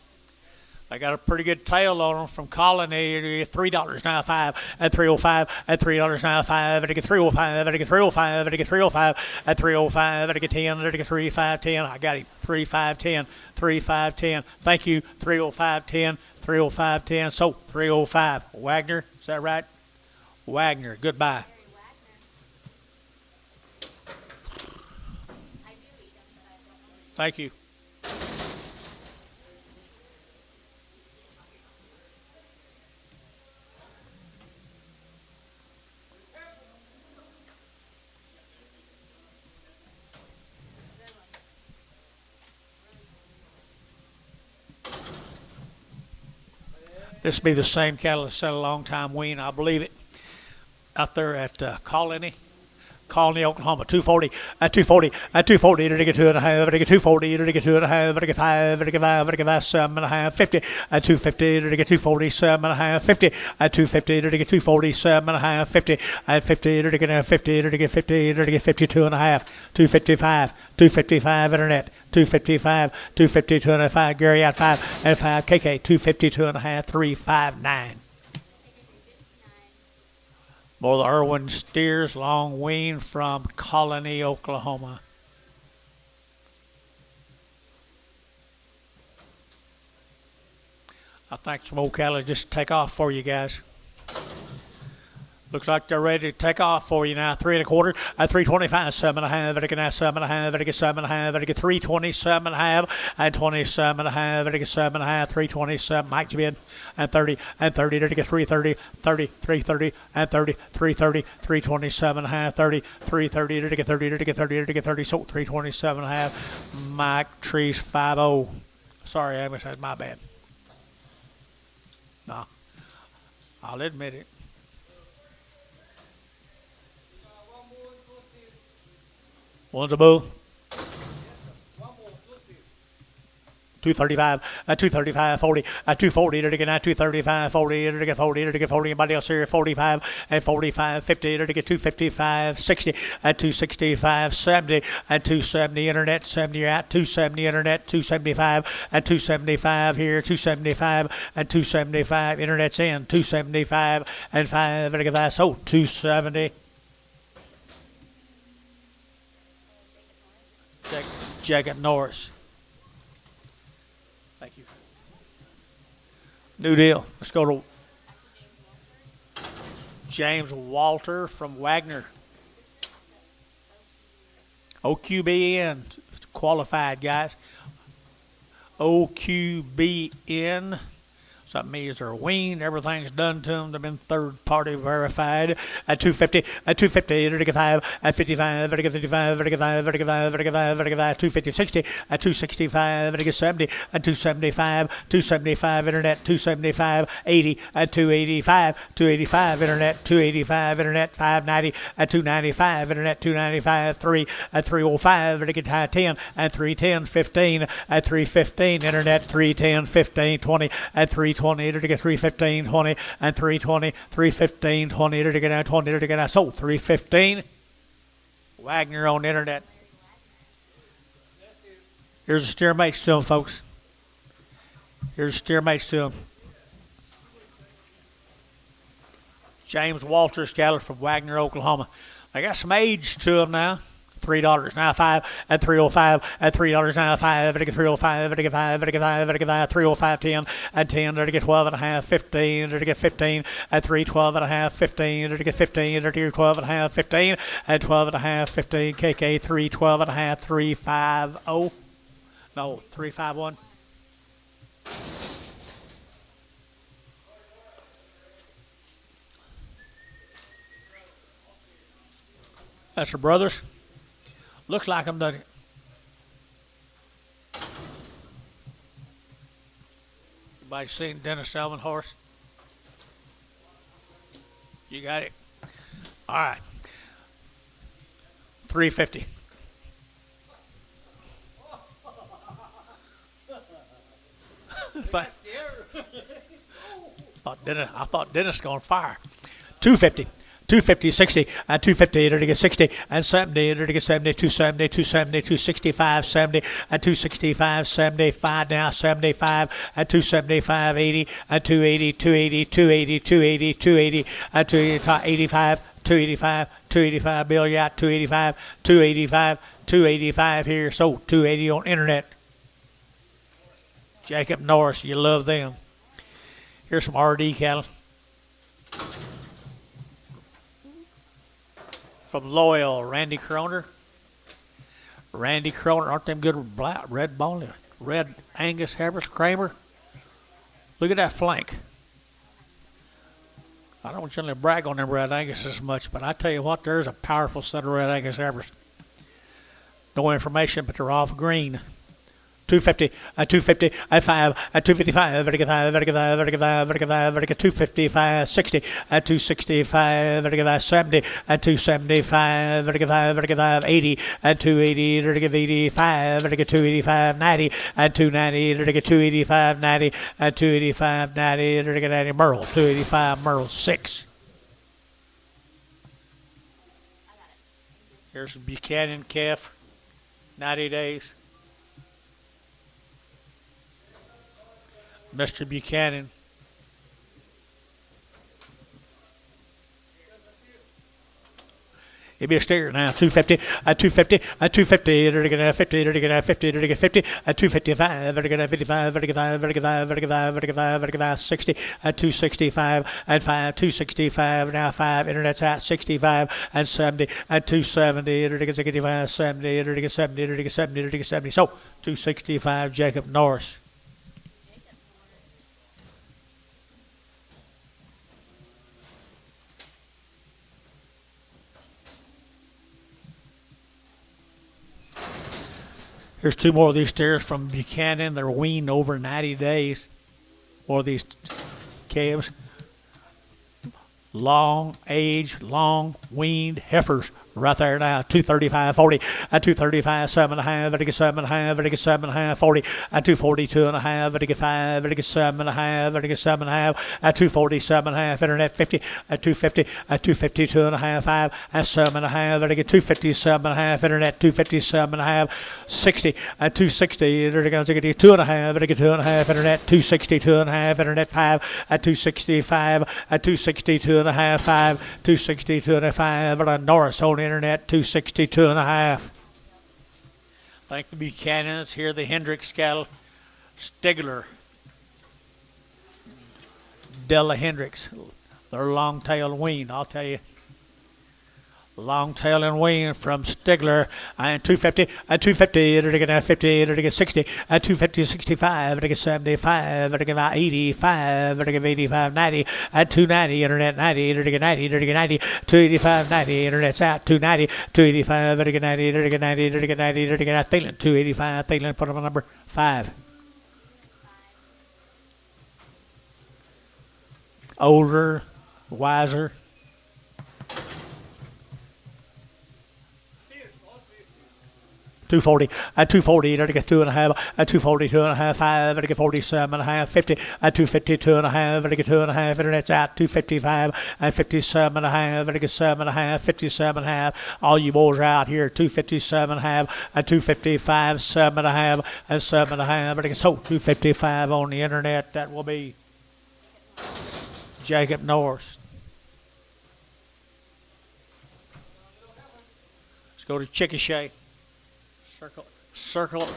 They got a pretty good tail on them from Colony. $3.95 at 305 at $3.95 at 305 at 305 at 305 at 305 at 10 at 3510. I got him. 3510 3510. Thank you. 30510 30510. So 305. Wagner, is that right? Wagner. Goodbye. I do eat them, but I don't know. Thank you. This will be the same cattle that sell a long time wean, I believe it, out there at Colony, Oklahoma. 240 at 240 at 240 to get 2.5 to get 240 to get 2.5 to get 5 to get 5 to get 5 7.5 50 at 250 to get 240 7.5 50 at 250 to get 240 7.5 50 at 50 to get 50 to get 50 to get 52.5 255 255 internet 255 250 2.5 Gary out 5 and 5 KK 252.5 359. More the Irwin steers, long wean from Colony, Oklahoma. I think some old cattle just take off for you guys. Looks like they're ready to take off for you now. 3 1/4 at 325, 7.5, at 7.5, at 7.5, at 327.5, and 27.5, at 7.5, 327. Mike Jim and 30, and 30, at 330, 30, 330, and 30, 330, 327.5, 30, 330, at 30, at 30, at 30, so 327.5. Mike Trees 50. Sorry, Amos, that's my bad. No, I'll admit it. One's a bull. 235 at 235 40 at 240 to get 235 40 to get 40 to get 40. Anybody else here? 45 at 45 50 to get 255 60 at 265 70 at 270 internet 70 at 270 internet 275 at 275 here 275 at 275 internet's in 275 and 5 at get so 270. Jacob Norris. Thank you. New deal. Let's go to James Walter from Wagner. OQBN. Qualified, guys. OQBN. So that means they're weaned. Everything's done to them. They've been third-party verified. At 250, at 250, at 55, at 55, at 55, at 55, at 55, at 55, at 55, 250, 60, at 265, at 70, at 275, 275 internet, 275, 80, at 285, 285 internet, 285 internet, 590, at 295 internet, 295, 3, at 305, at 10, at 310, 15, at 315 internet, 310, 15, 20, at 320 to get 315, 20, and 320, 315, 20 to get out 20 to get out. So 315. Wagner on the internet. Here's a steer mates to him, folks. Here's a steer mates to him. James Walters cattle from Wagner, Oklahoma. They got some age to them now. $3.95 at 305 at $3.95 at 305 at 5 at 5 at 5 305 10 at 10 at 12.5 15 at 15 at 312.5 15 at 15 at 12.5 15 at 12.5 15 KK 312.5 350 no 351. That's her brothers. Looks like I'm done. Everybody seen Dennis Selvin horse? You got it? All right. 350. I thought Dennis going to fire. 250. 250, 60, and 250, to get 60, and 70, to get 70, 270, 270, 265, 70, and 265, 75, now 75, and 275, 80, and 280, 280, 280, 280, 280, and 285, 285, 285, Bill, yeah, 285, 285, 285 here, so 280 on internet. Jacob Norris, you love them. Here's some RD cattle. From Loyal, Randy Croner. Randy Croner, aren't them good black, red bone, red Angus heifers, Kramer? Look at that flank. I don't generally brag on them red Angus as much, but I tell you what, there's a powerful set of red Angus heifers. No information, but they're off green. 250, 250, 5, 255, 255, 60, 265, 70, 275, 80, 280, 85, 285, 90, 290, 285, 90, 285, 90, 90, Merle, 285, Merle, 6. Here's a Buchanan calf, 90 days. Mr. Buchanan. It'd be a steer now. 250, 250, 250, 50, 50, 50, 255, 55, 55, 60, 265, and 5, 265, now 5, internet's at 65, and 70, and 270, 65, 70, 70, 70, 70, so 265, Jacob Norris. Here's two more of these steers from Buchanan. They're weaned over 90 days. More of these calves. Long age, long weaned heifers right there now. 235, 40, 235, 7.5, 7.5, 7.5, 40, 240, 2.5, 5, 7.5, 7.5, 240, 7.5, internet 50, 250, 250, 2.5, 5, 7.5, 250, 7.5, internet 250, 7.5, 60, 260, 2.5, 2.5, internet 260, 2.5, internet 5, 265, 260, 2.5, 5, 260, 2.5, Norris on internet 262.5. Thank the Buchanans. Here the Hendricks cattle. Stigler. Della Hendricks. They're long tail weaned, I'll tell you. Long tail and wean from Stigler, and 250, 250, 50, 60, 250, 65, 75, 85, 85, 90, 290, internet 90, 90, 90, 285, 90, internet's out, 290, 285, 90, 90, 90, 90, Thielen, 285, Thielen, put them on number 5. Older, wiser. 240, 240, 2.5, 240, 2.5, 5, 47.5, 50, 250, 2.5, 2.5, internet's out, 255, 57.5, 57.5, 57.5. All you boys are out here, 257.5, 255, 7.5, and 7.5. So 255 on the internet. That will be Jacob Norris. Let's go to Chickasha. Circle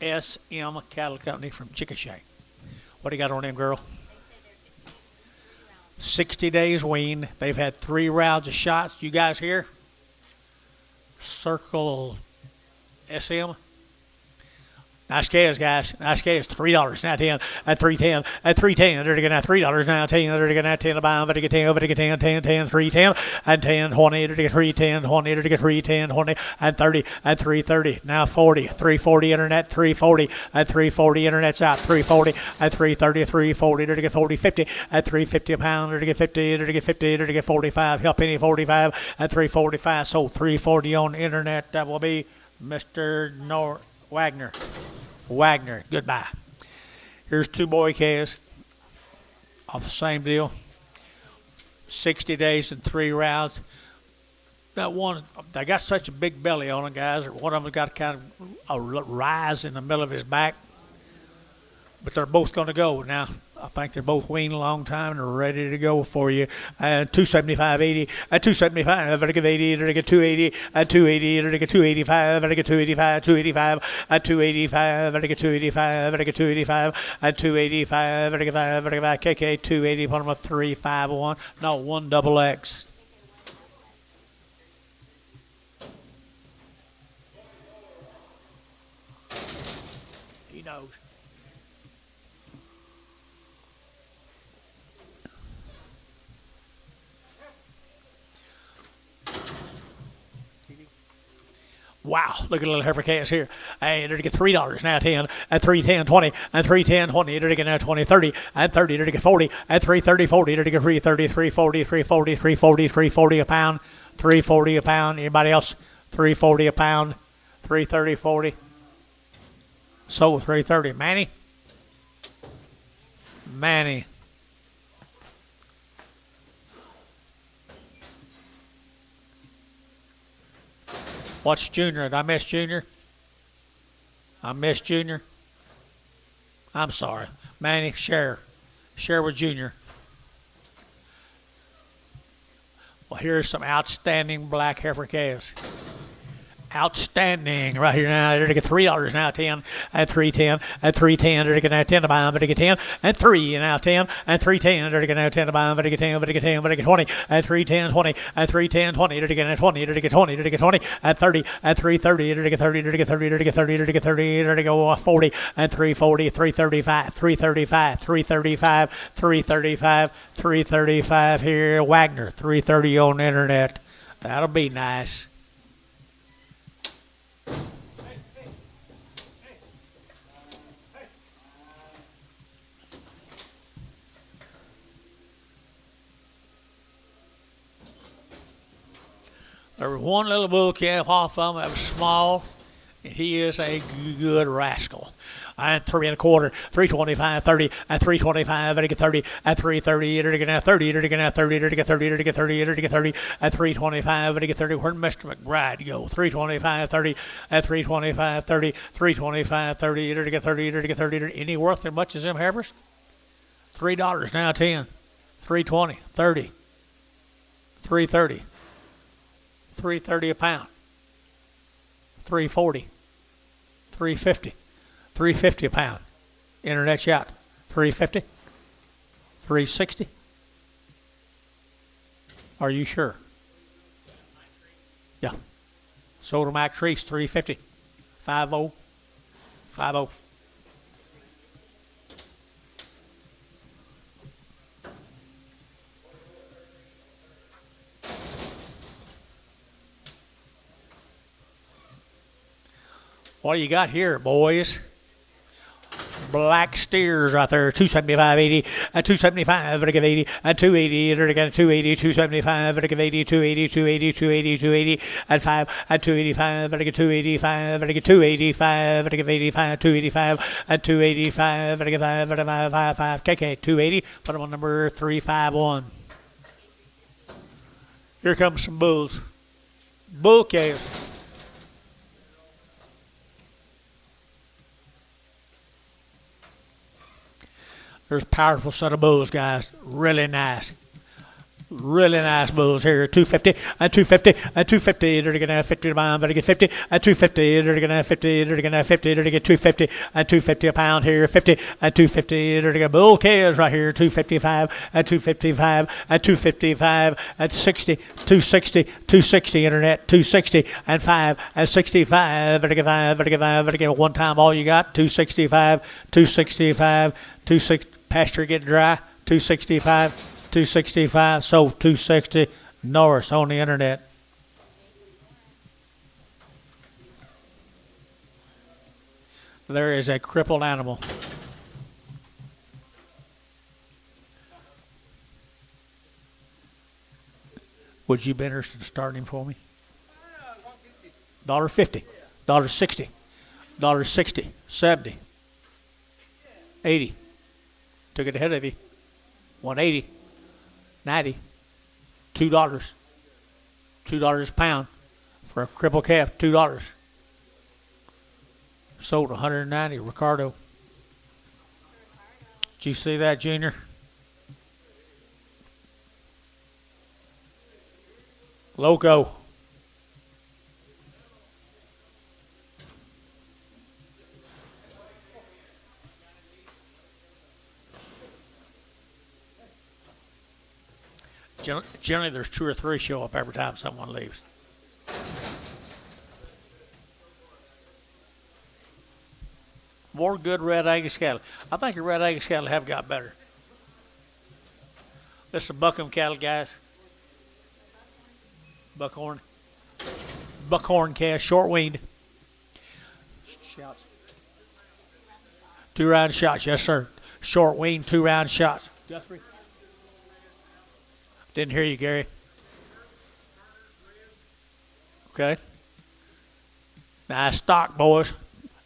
SM Cattle Company from Chickasha. What do you got on them, girl? 60 days weaned. They've had 3 rounds of shots. You guys here? Circle SM. Nice calves, guys. Nice calves. $3 now 10 at 310 at 310. They're gonna $3 now 10. They're gonna 10 to buy them. But get 10, but get 10, 10, 10, 310 and 10, 20. They're gonna 310, 20. They're gonna 310, 20 and 30 and 330. Now 40, 340 internet, 340 at 340 internet's out, 340 at 330, 340. They're gonna 40, 50 at 350 a pound. They're gonna 50. They're gonna 50. They're gonna 45. Help any 45 at 345. So 340 on the internet. That will be Mr. Wagner, goodbye. Here's 2 boy calves off the same deal. 60 days and 3 rounds. That one, they got such a big belly on them, guys. One of them got kind of a rise in the middle of his back. But they're both going to go now. I think they're both weaned a long time and they're ready to go for you. 275.80 at 275. I get 80. I get 280 at 280. I get 285. I get 285. 285 at 285. I get 285. I get 285 at 285. I get 5. I get 5. KK 280. Put them a 351. No, 1 double X. He knows. Wow, look at a little heifer calves here. Hey, they're to get $3 now, 10, at 310, 20, at 310, 20, they're to get now 20, 30, at 30, they're to get 40, at 330, 40, they're to get 330, 340, 340, 340, 340 a pound, 340 a pound. Anybody else? 340 a pound, 330, 40. So 330. Manny. What's Junior? Did I miss Junior? I missed Junior. I'm sorry. Manny, share. Share with Junior. Well, here's some outstanding black heifer calves. Outstanding right here now. They're to get $3 now, 10 at 310 at 310. They're to get now 10 to buy them. They're to get 10 and 3 now 10 and 310. They're to get now 10 to buy them. They're to get 10. They're to get 10. They're to get 20 at 310 20 at 310 20. They're to get now 20. They're to get 20. They're to get 20 at 30 at 330. They're to get 30. They're to get 30. They're to get 30. They're to get 30. They're to go 40 at 340. 335. 335. 335. 335. 335 here. Wagner 330 on the internet. That'll be nice. There was one little bull calf off of him that was small, and he is a good rascal. And 3 1/4, 325, 30, at 325, at 30, at 330, at 30, at 30, at 30, at 30, at 30, at 30, at 30, at 325, at 30. Where'd Mr. McBride go? 325, 30, at 325, 30, 325, 30, at 30, at 30. Any worth as much as them heifers? $3 now, 10, 320, 30, 330. 330 a pound, 340, 350, 350 a pound. Internet shot, 350, 360. Are you sure? Yeah. Sold to Mac Trees, 350, 50, 50. What do you got here, boys? Black steers right there, 275.80 at 275, at 80 at 280, at 280, 275, at 80, 280, 280, 280, 280 at 5 at 285, at 285, at 285, at 85, 285, at 285, at 5 at 555, KK 280. Put them on number 351. Here comes some bulls. Bull calves. There's a powerful set of bulls, guys. Really nice. Really nice bulls here. 250 at 250 at 250. They're going to have 50 to buy them. Better get 50 at 250. They're going to have 50. They're going to have 50. They're going to get 250 at 250 a pound here. 50 at 250. They're going to get bull calves right here. 255 at 255 at 255 at 60. 260. 260 internet. 260 and 5 at 65. Better get 5. Better get 5. Better get one time all you got. 265. 265. 260. Pasture getting dry. 265. 265, so 260 Norris on the internet. There is a crippled animal. Would you be interested in starting him for me? $1.50, $1.60, $1.60, 70, 80. Took it ahead of you. 180. 90, $2. $2 a pound for a crippled calf. $2. Sold 190. Ricardo. Did you see that, Junior? Loco. Generally, there's 2 or 3 show up every time someone leaves. More good red Angus cattle. I think your red Angus cattle have got better. This is the Buckhorn cattle, guys. Buckhorn. Buckhorn calf, short weaned. Shots. 2 round shots, yes sir. Short weaned, 2 round shots. Guthrie. Didn't hear you, Gary. Okay. Nice stock, boys.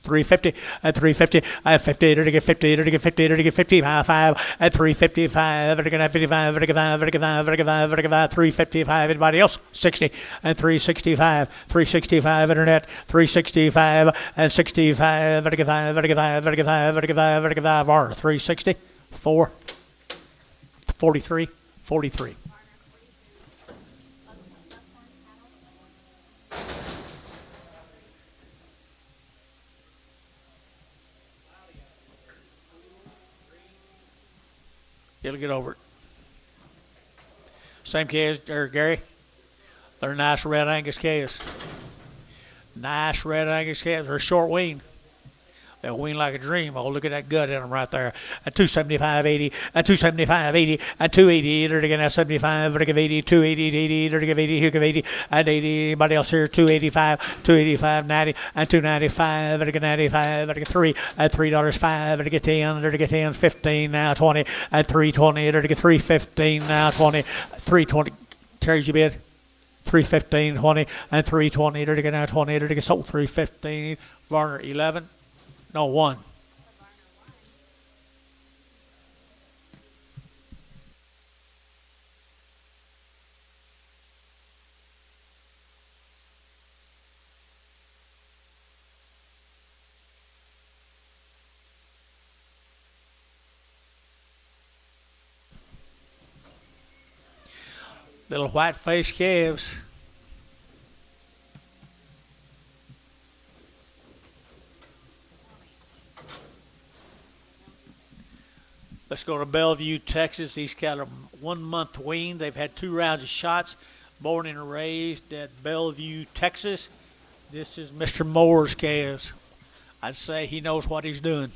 350 at 350 at 50 to get 50 to get 50 to get 55 at 355 to get 55 to get 5 to get 5 to get 5 to get 5 355. Anybody else? 60 and 365 internet 365 and 65 to get 5 to get 5 to get 5 to get 5 to get 5 R 360 4 43 43. It'll get over it. Same calves there, Gary. They're nice red Angus calves. Nice red Angus calves. They're short wean. They'll wean like a dream. Oh, look at that gut in them right there. At 275.80, at 275.80, at 280, they're going to 75, they're going to 80, 280, 80, they're going to 80, who give 80, at 80. Anybody else here? 285, 285, 90, and 295, they're going to 95, they're going to 3, at $3, 5, they're going to 10, they're going to 10, 15, now 20, at 320, they're going to 315, now 20, 320. Terry's your bid. 315, 20, and 320, they're going to now 20, they're going to sold 315, Varner 11. No, 1. Little white-faced calves. Let's go to Bellevue, Texas. These cattle are 1 month weaned. They've had 2 rounds of shots. Born and raised at Bellevue, Texas. This is Mr. Moore's calves. I'd say he knows what he's doing.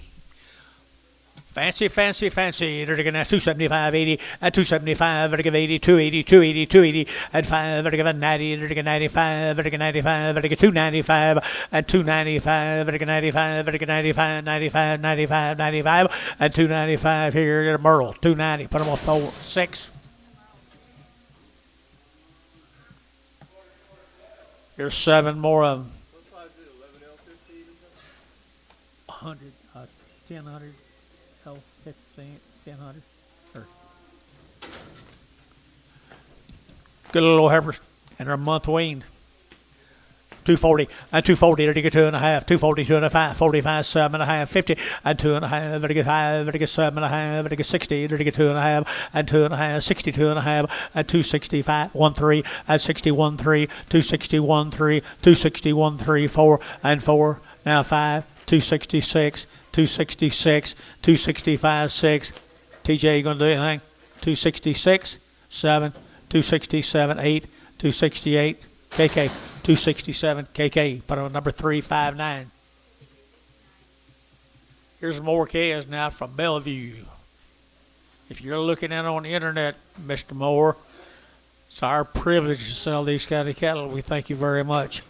Fancy, fancy, fancy. They're going to 275.80 at 275. They're going to 80, 280, 280, 280 at 5. They're going to 90. They're going to 95. They're going to 95. They're going to 295 at 295. They're going to 95. They're going to 95, 95, 95, 95 at 295. Here at Merle, 290. Put them on 4, 6. Here's 7 more of them. 100, 1000. 15, 1000. Good little heifers, and they're a month weaned. 240 and 240, they're to get 2.5, 240, 2.5, 45, 7.5, 50, and 2.5, they're to get 5, they're to get 7.5, they're to get 60, they're to get 2.5, and 2.5, 62.5, and 265, 13, and 61.3, 261.3, 261.3, 4, and 4, now 5, 266. 266, 265, 6. TJ, you going to do anything? 266, 7, 267, 8, 268, KK, 267, KK. Put on number 359. Here's more calves now from Bellevue. If you're looking at it on the internet, Mr. Moore, it's our privilege to sell these kind of cattle. We thank you very much.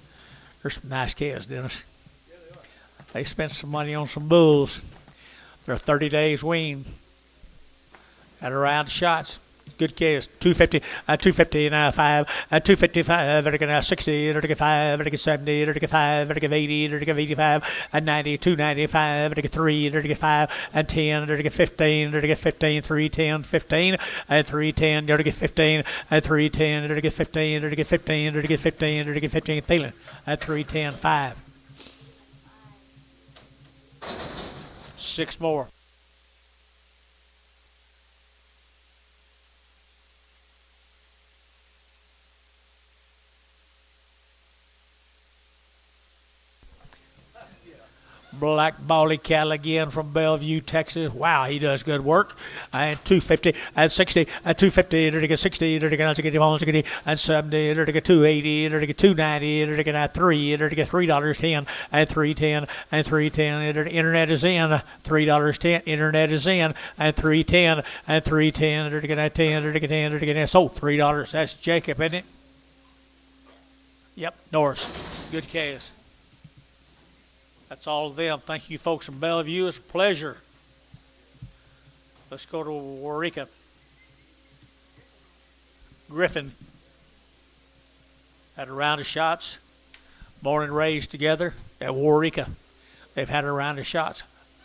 There's some nice calves, Dennis. They spent some money on some bulls. They're 30 days weaned. At around shots. Good case. 250, 250 now 5, 255, vertical now 60, vertical 5, vertical 70, vertical 5, vertical 80, vertical 85, and 90, 295, vertical 3, vertical 5, and 10, vertical 15, vertical 15, 310, 15, and 310, vertical 15, and 310, vertical 15, vertical 15, vertical 15, vertical 15, feeling, at 310, 5. 6 more. Black Bally cattle again from Bellevue, Texas. Wow, he does good work. And 250 and 60 and 250 and 60 and 70 and 280 and 290 and 3 and $3.10 and 310 and 310. Internet is in $3.10. Internet is in and 310 and 310 and 10 and sold $3. That's Jacob, isn't it? Yep, Norris. Good case. That's all of them. Thank you, folks from Bellevue. It's a pleasure. Let's go to Waurika. Griffin had a round of shots. Born and raised together at Waurika. They've had a round of shots.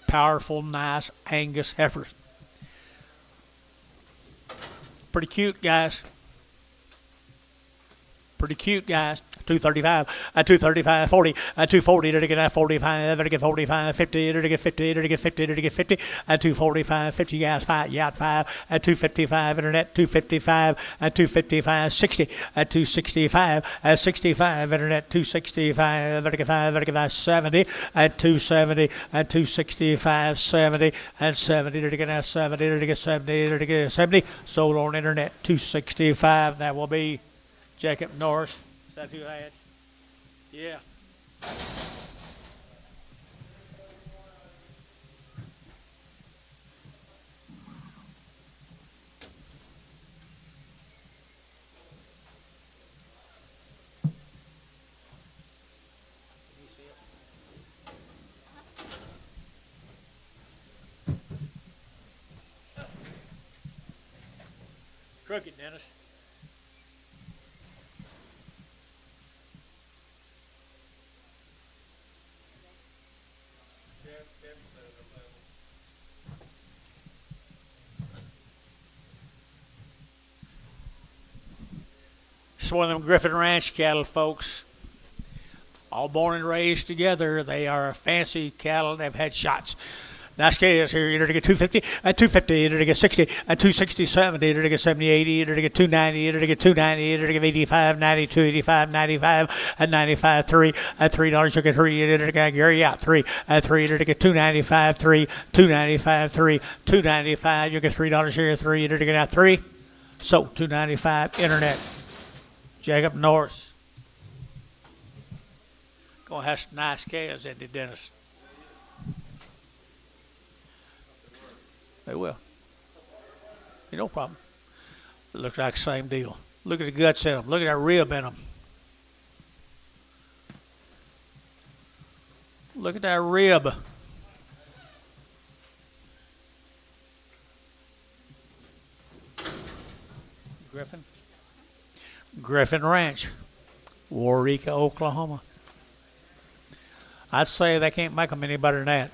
Powerful, nice Angus heifers. Pretty cute, guys. Pretty cute, guys. 235, 235, 40, 240, to get 45, to get 45, 50, to get 50, to get 50, to get 50, 245, 50, guys, 5, yeah, 5, 255, internet, 255, 255, 60, 265, 65, internet, 265, to get 5, to get 5, 70, 270, 265, 70, and 70, to get 70, to get 70, to get 70, sold on internet, 265, that will be Jacob Norris. Is that who I had? Yeah. Crooked, Dennis. It's one of them Griffin Ranch cattle, folks. All born and raised together. They are fancy cattle. They've had shots. Nice case here. You're going to get 250, 250, you're going to get 60, 260, 70, you're going to get 70, 80, you're going to get 290, you're going to get 290, you're going to get 85, 92, 85, 95, and 95, 3, at $3, you'll get 3, you're going to get Gary out, 3, at 3, you're going to get 295, 3, 295, 3, 295, you'll get $3 here, 3, you're going to get out 3. So, 295, internet. Jacob Norris. Gonna have some nice calves in the Dennis. They will. No problem. It looks like the same deal. Look at the guts in them. Look at that rib in them. Look at that rib. Griffin Ranch, Waurika, Oklahoma. I'd say they can't make them any better than that.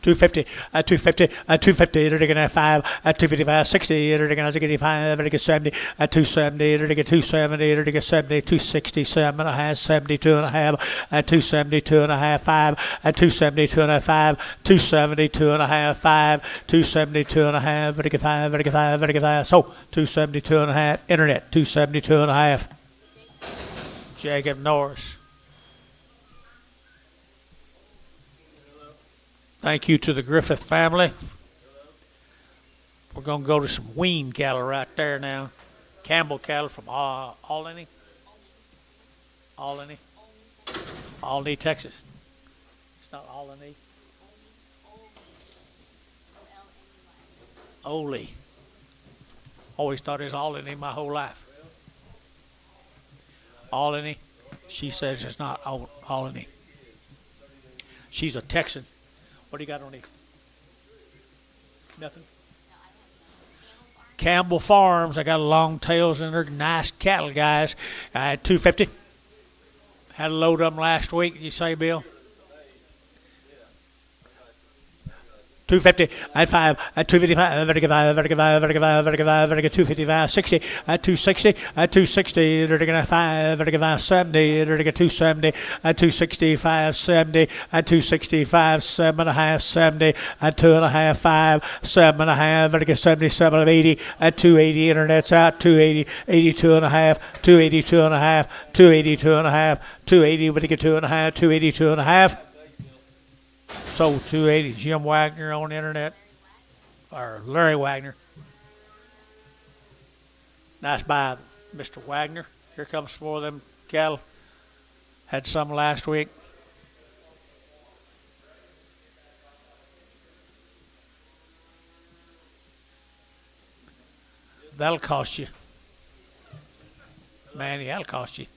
250, 250, 250, they're going to 5, 255, 60, they're going to 85, they're going to 70, 270, they're going to 270, they're going to 70, 267 and a half, 72 and a half, 272 and a half, 5, 272 and a half, 5, 272 and a half, 5, 272 and a half, they're going to 5, they're going to 5, they're going to 5, so 272 and a half, internet, 272 and a half. Jacob Norris. Thank you to the Griffith family. We're going to go to some wean cattle right there now. Campbell cattle from Albany. Albany, Texas. It's not Albany. Ole. Always thought it was Albany my whole life. Albany. She says it's not Albany. She's a Texan. What do you got on it? Nothing? Campbell Farms. I got long tails and they're nice cattle, guys. $250. Had a load of them last week. Did you say, Bill? 250 at 5 at 255 255 60 at 260 at 260 5 at 70 270 at 265 70 at 265 7 and a half 70 at 2 and a half 5 7 and a half 77 of 80 at 280 internet's out 280 82 and a half 282 and a half 282 and a half 280 2 and a half 282 and a half. Sold 280. Jim Wagner on the internet, or Larry Wagner. Nice buy, Mr. Wagner. Here comes some more of them cattle. Had some last week. That'll cost you. Manny, that'll cost you.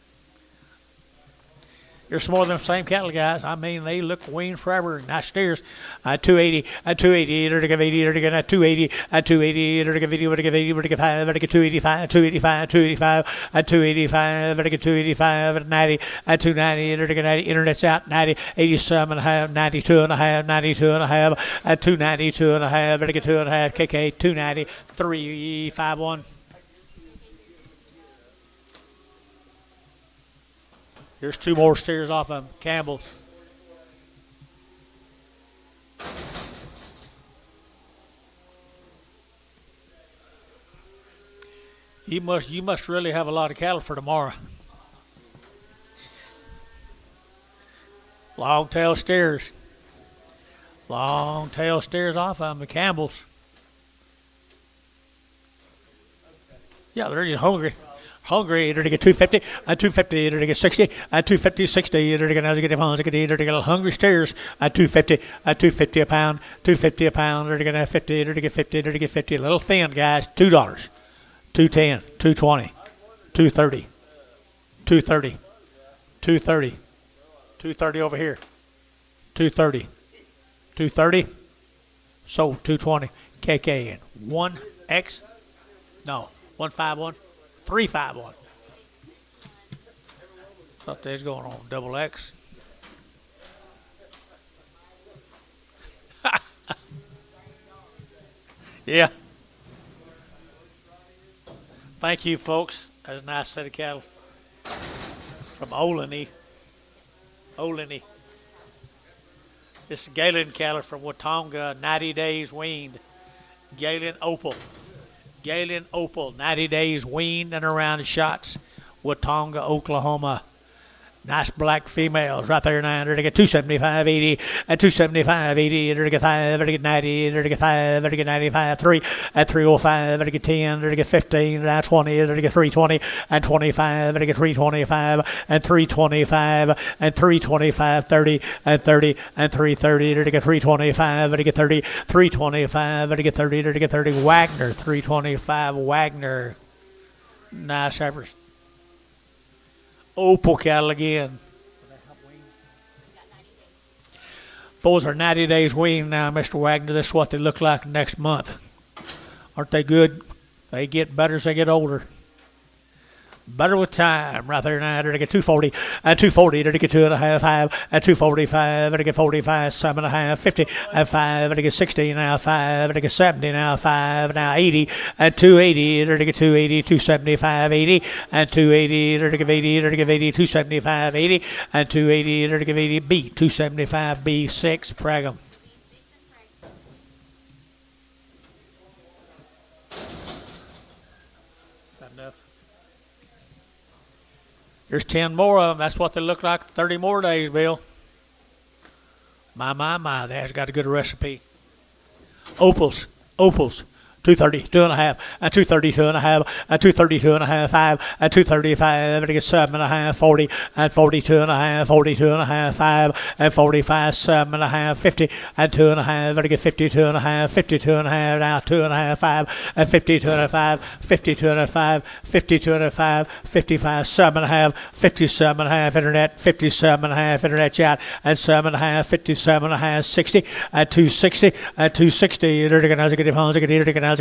Here's some more of them same cattle, guys. I mean, they look weaned forever. Nice steers. 280, 280, 280, 280, 280, 285, 285, 285, 285, 285, 90, 290, 90, internet's out, 90, 87 and a half, 92 and a half, 92 and a half, 292 and a half, 2 and a half, KK, 290, 351. Here's two more steers off of Campbell's. You must really have a lot of cattle for tomorrow. Long tail steers. Long tail steers off of them, Campbell's. Yeah, they're just hungry. Hungry, to get 250, 250, to get 60, 250, 60, to get hungry steers, 250, 250 a pound, 250 a pound, to get 50, to get 50, to get 50. A little thin, guys. $2, 210, 220, 230, 230, 230, 230 over here, 230, 230. Sold 220. KK in 1X, no, 151. 351. Thought they was going on double X. Yeah. Thank you, folks. That's a nice set of cattle from Olney. Olney. This is Galen cattle from Watonga, 90 days weaned. Galen Opal. Galen Opal, 90 days weaned and around shots. Watonga, Oklahoma. Nice black females right there now. They're to get 275, 80, at 275, 80, they're to get 5, they're to get 90, they're to get 5, they're to get 95, 3, at 305, they're to get 10, they're to get 15, they're 20, they're to get 320, and 25, they're to get 325, and 325, and 325, 30, and 30, and 330, they're to get 325, they're to get 30, 325, they're to get 30, they're to get 30. Wagner, 325, Wagner. Nice efforts. Opal cattle again. Those are 90 days weaned now, Mr. Wagner. This is what they look like next month. Aren't they good? They get better as they get older. Better with time. Right there now, they're to get 240, at 240, they're to get 2.5, 5, at 245, they're to get 45, 7.5, 50, at 5, they're to get 60, now 5, they're to get 70, now 5, now 80, at 280, they're to get 280, 275, 80, at 280, they're to get 80, they're to get 80, 275, 80, at 280, they're to get 80, B, 275, B6, Pragum. There's 10 more of them. That's what they look like 30 more days, Bill. My. That's got a good recipe. Opals. 230, 2.5, at 230, 2.5, at 230, 2.5, 5, at 235, at 7.5, 40, at 42 and a half, 42 and a half, 5, at 45, 7.5, 50, at 2.5, at 52 and a half, 52 and a half, now 2.5, 5, at 52 and a 5, 52 and a 5, 52 and a 5, 55, 7.5, 57 and a half, internet, 57 and a half, internet chat, at 7.5, 57 and a half, 60, at 260, at 260,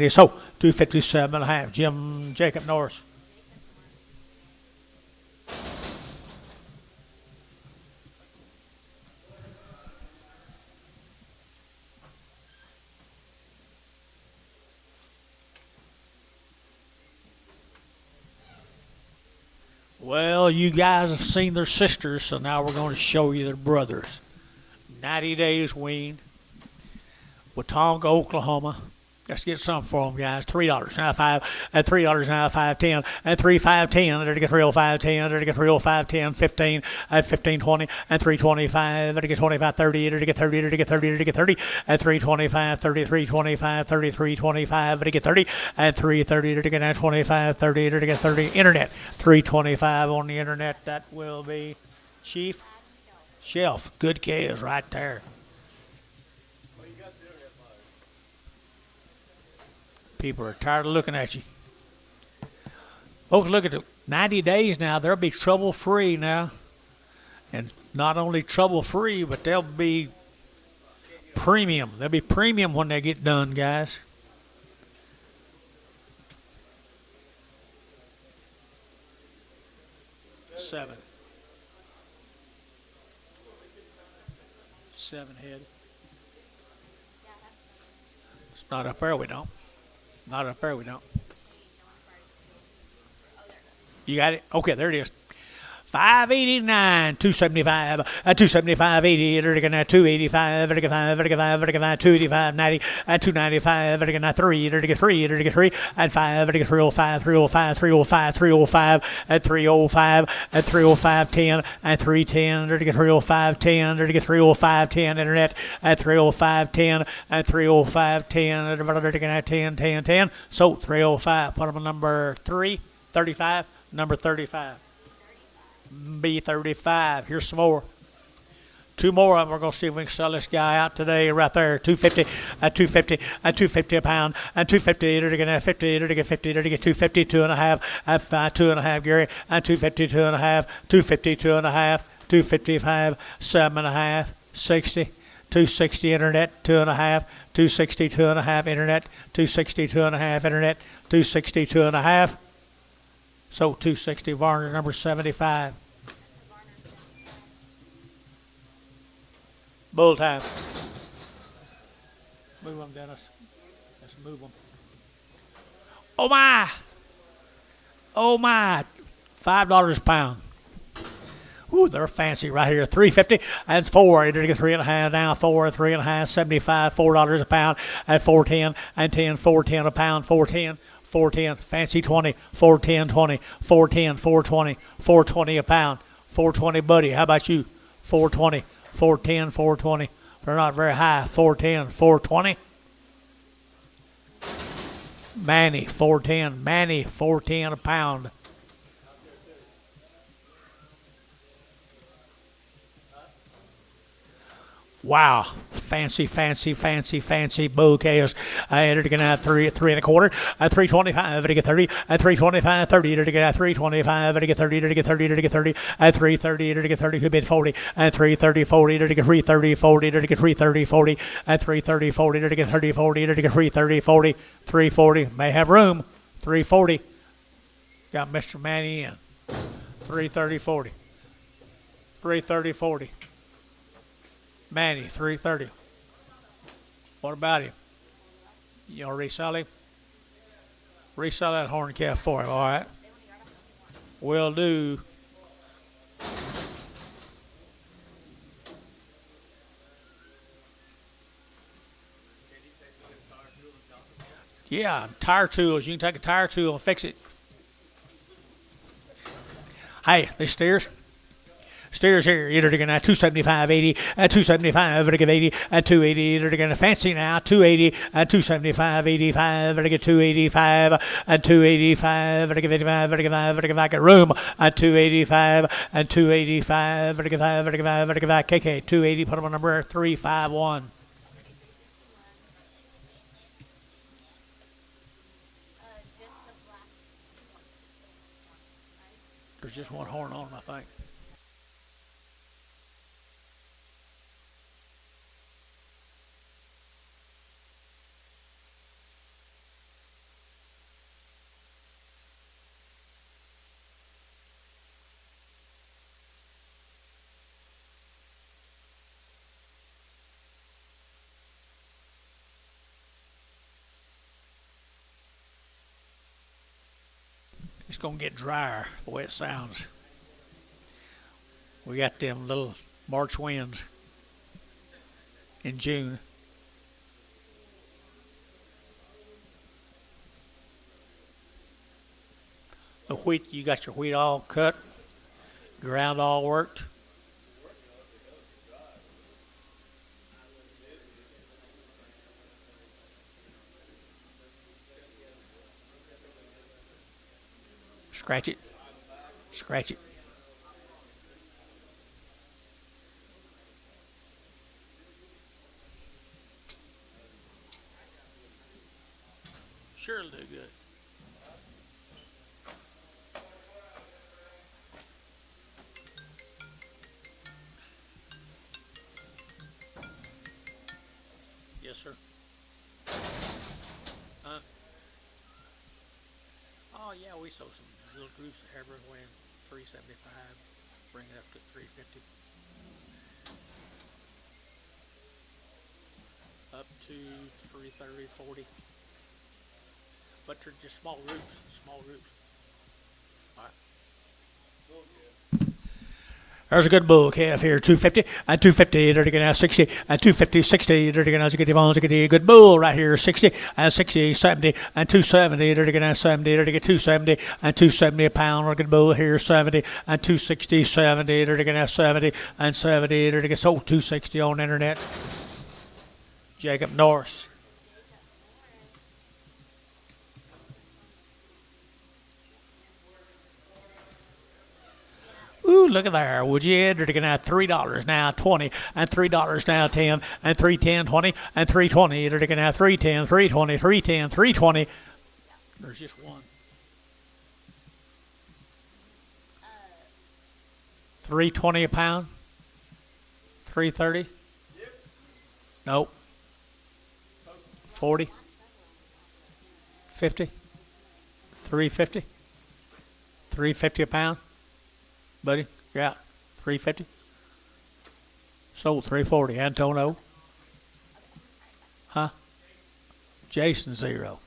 So 257 and a half. Jim Jacob Norris. Well, you guys have seen their sisters, so now we're going to show you their brothers. 90 days weaned. Watonga, Oklahoma. Let's get something for them, guys. $3.95 and $3.95.10 and $3.5.10. There to get $3.05.10. There to get $3.05.10. 15 and 15.20 and $3.25. There to get $25.30. There to get $30. There to get $30. There to get $30 and $3.25. $33.25. $33.25. There to get $30 and $3.30. There to get $25.30. There to get $30. Internet. $3.25 on the internet. That will be Chief Shelf. Good calves right there. People are tired of looking at you. Folks, look at the 90 days now. They'll be trouble-free now. And not only trouble-free, but they'll be premium. They'll be premium when they get done, guys. Seven head. It's not up there, we don't. Not up there, we don't. You got it? Okay, there it is. 589, 275, 275.80, vertical 285, vertical 5, vertical 5, vertical 5, 285, 90, 295, vertical 3, vertical 3, vertical 3, and 5, vertical 305, 305, 305, 305, and 305, and 305, 10, and 310, vertical 305, 10, vertical 305, 10, internet, and 305, 10, and 305, 10, vertical 10, 10, 10. So 305, put them on number 3, 35, number 35. B35. Here's some more. Two more of them. We're going to see if we can sell this guy out today. Right there. 250 at 250 at 250 a pound and 250 to get 50 to get 50 to get 250 2.5 at 2.5 Gary and 250 2.5 250 2.5 255 7.5 60 260 internet 2.5 260 2.5 internet 260 2.5 internet 260 2.5. So 260 Varner number 75. Bull time. Move them, Dennis. Let's move them. Oh my! Oh my! $5 a pound. Ooh, they're fancy right here. $3.50 and $4. You're gonna get 3.5 now. 4, 3.5, 75, $4 a pound at 4.10 and 10, 4.10 a pound, 4.10. 410, fancy 20, 410, 20, 410, 420, 420 a pound, 420 buddy. How about you? 420, 410, 420. They're not very high. 410, 420. Manny, 410, Manny, 410 a pound. Wow, fancy bull calves. They're going to have 3 3.25, 3.25, to get 30, 3.25, 30, to get 3.25, to get 30, to get 30, to get 30, 3.30, to get 30, who bid 40, 3.30, 40, to get 3.30, 40, to get 3.30, 40, 3.30, 40, to get 30, 40, to get 3.30, 40, 3.40, may have room, 3.40. Got Mr. Manny in. 3.30, 40, 3.30, 40. Manny, 3.30. What about him? You want to resell him? Resell that horn calf for him, all right? Will do. Yeah, tire tools. You can take a tire tool and fix it. Hey, these steers. Steers here, you're going to 275.80 at 275, to get 80 at 280, they're going to fancy now 280 at 275.85, to get 285 at 285, to get 55, to get 5, to get back at room at 285 and 285, to get 5, to get 5, to get back KK 280. Put them on number 351. There's just one horn on them, I think. It's gonna get drier the way it sounds. We got them little March winds in June. The wheat, you got your wheat all cut, ground all worked. Scratch it. Scratch it. Sure, it'll do good. Yes, sir. Oh yeah, we sold some little groups of Hebron weighing 375, bring it up to 350, up to 330, 40. But they're just small groups, small groups. All right. There's a good bull calf here, 250 and 250. They're going to 60 and 250, 60. They're going to get a good bull right here, 60 and 60, 70 and 270. They're going to 70. They're going to get 270 and 270 a pound. We're good bull here, 70 and 260, 70. They're going to 70 and 70. They're going to sold 260 on the internet. Jacob Norris. Ooh, look at there, would you? They're going to have $3 now, 20, and $3 now, 10, and 310, 20, and 320. They're going to have 310, 320, 310, 320. There's just one. 320 a pound? 330? Nope. 40? 50? 350? 350 a pound? Buddy, you're out. 350. Sold 340. Antonio. Huh? Jason 0.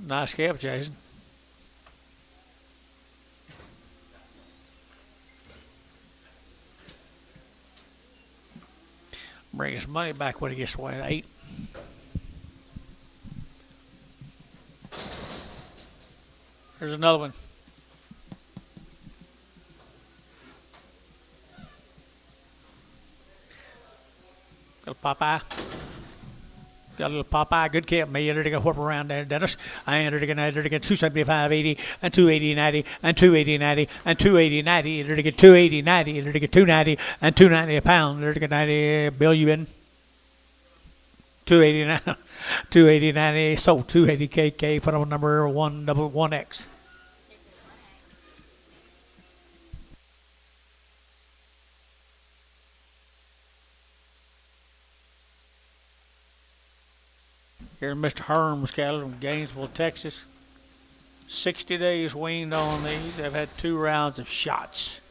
Nice calf, Jason. Bring his money back when he gets to weigh 8. Here's another one. Got a Popeye. Got a little Popeye, good calf me. They're going to whip around there, Dennis. And they're going to get 275, 80, and 280, 90, and 280, 90, and 280, 90. They're going to get 280, 90. They're going to get 290, and 290 a pound. They're going to get 90. Bill, you in? 280, 280, 90. Sold 280 KK. Put on number 111X. Here's Mr. Herm's cattle from Gainesville, Texas. 60 days weaned on these. They've had 2 rounds of shots.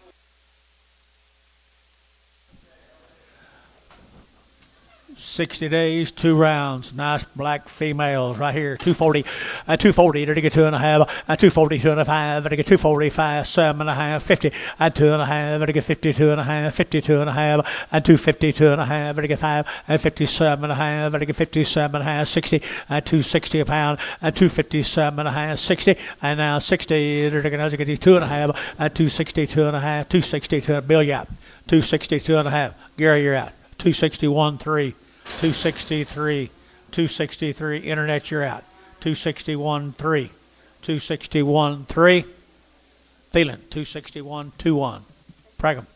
60 days, 2 rounds. Nice black females right here. 240, 240. They're to get 2.5, 240, 2.5. They're to get 245, 7.5, 50, 2.5. They're to get 52.5, 52.5, 250, 2.5. They're to get 5, 57.5. They're to get 57.5, 60, 260 a pound, 257.5, 60, and now 60. They're to get 2.5, 260, 2.5, 260, 2. Bill, you out. 260, 2.5. Gary, you're out. 261.3. 263, 263. Internet, you're out. 261.3, 261.3. Thielen, 261.21. Pragum.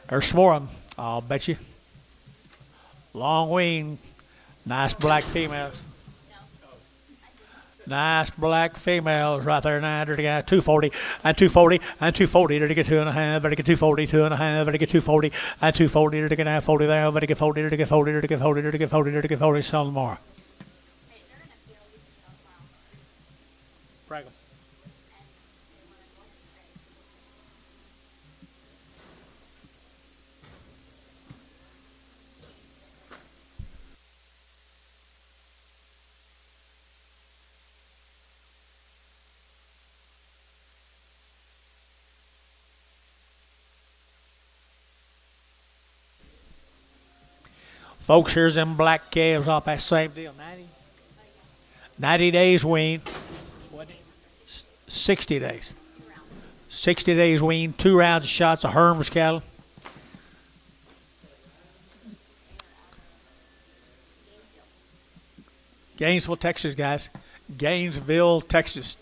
There's some more of them, I'll bet you. Long wean, nice black females. Nice black females right there now. There to get 240 and 240 and 240. There to get 2.5. There to get 240, 2.5. There to get 240 and 240. There to get 40 there. There to get 40. There to get 40. There to get 40. There to get 40. There to get 40. Sell them more. Hey, they're gonna feel you can sell tomorrow. Brag 'em. Folks, here's them black calves off that same deal. 90 days wean. 60 days. 60 days wean. 2 rounds of shots of Herm's cattle. Gainesville, Texas, guys. Gainesville, Texas.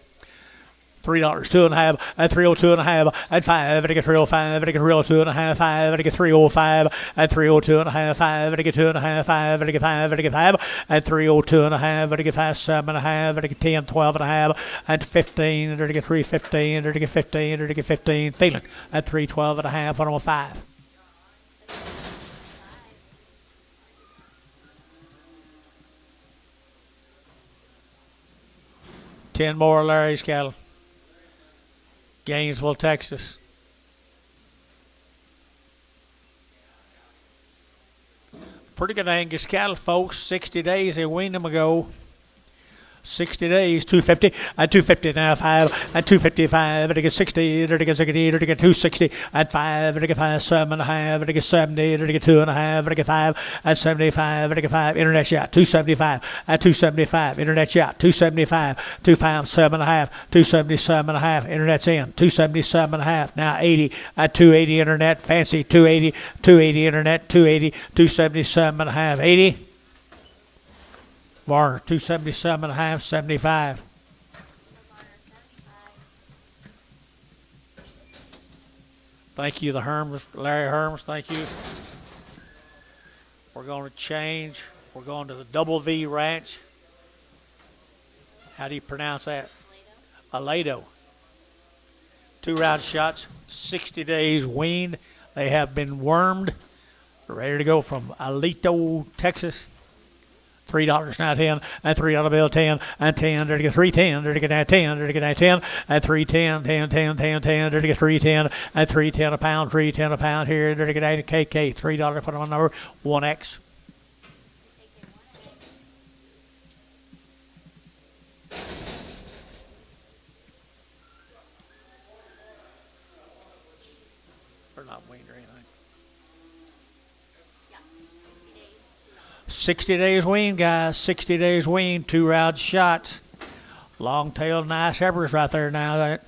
$3, 2.5, and 302.5, and 5, and I get 305, and I get 302.5, 5, and I get 305, and 302.5, 5, and I get 2.5, 5, and I get 5, and I get 5, and 302.5, and I get 5, 7.5, and I get 10, 12.5, and 15, and I get 315, and I get 15, and I get 15, feeling, and 312.5, 105. Ten more Larry's cattle. Gainesville, Texas. Pretty good Angus cattle, folks. 60 days, they weaned them ago. 60 days, 250, and 250 now, 5, and 255, and I get 60, and I get 60, and I get 260, and 5, and I get 5, 7.5, and I get 70, and I get 2.5, and I get 5, and 75, and I get 5, internet shot, 275, and 275, internet shot, 275, 257.5, 277.5, internet's in, 277.5, now 80, and 280 internet, fancy, 280, 280 internet, 280, 277.5, 80. Varner, 277.5, 75. Thank you, the Herms, Larry Herms, thank you. We're going to change. We're going to the Double V Ranch. How do you pronounce that? Aledo. 2 round shots, 60 days weaned. They have been wormed. They're ready to go from Aledo, Texas. $3 now 10, and $3 bill 10, and 10, there to get 310, there to get that 10, there to get that 10, and 310, 10, 10, 10, 10, there to get 310, and 310 a pound, 310 a pound here, there to get 8 KK, $3, put on number 1X. They're not weaned or anything. 60 days wean, guys. 60 days wean. 2 round shots. Long-tailed, nice heifers right there now.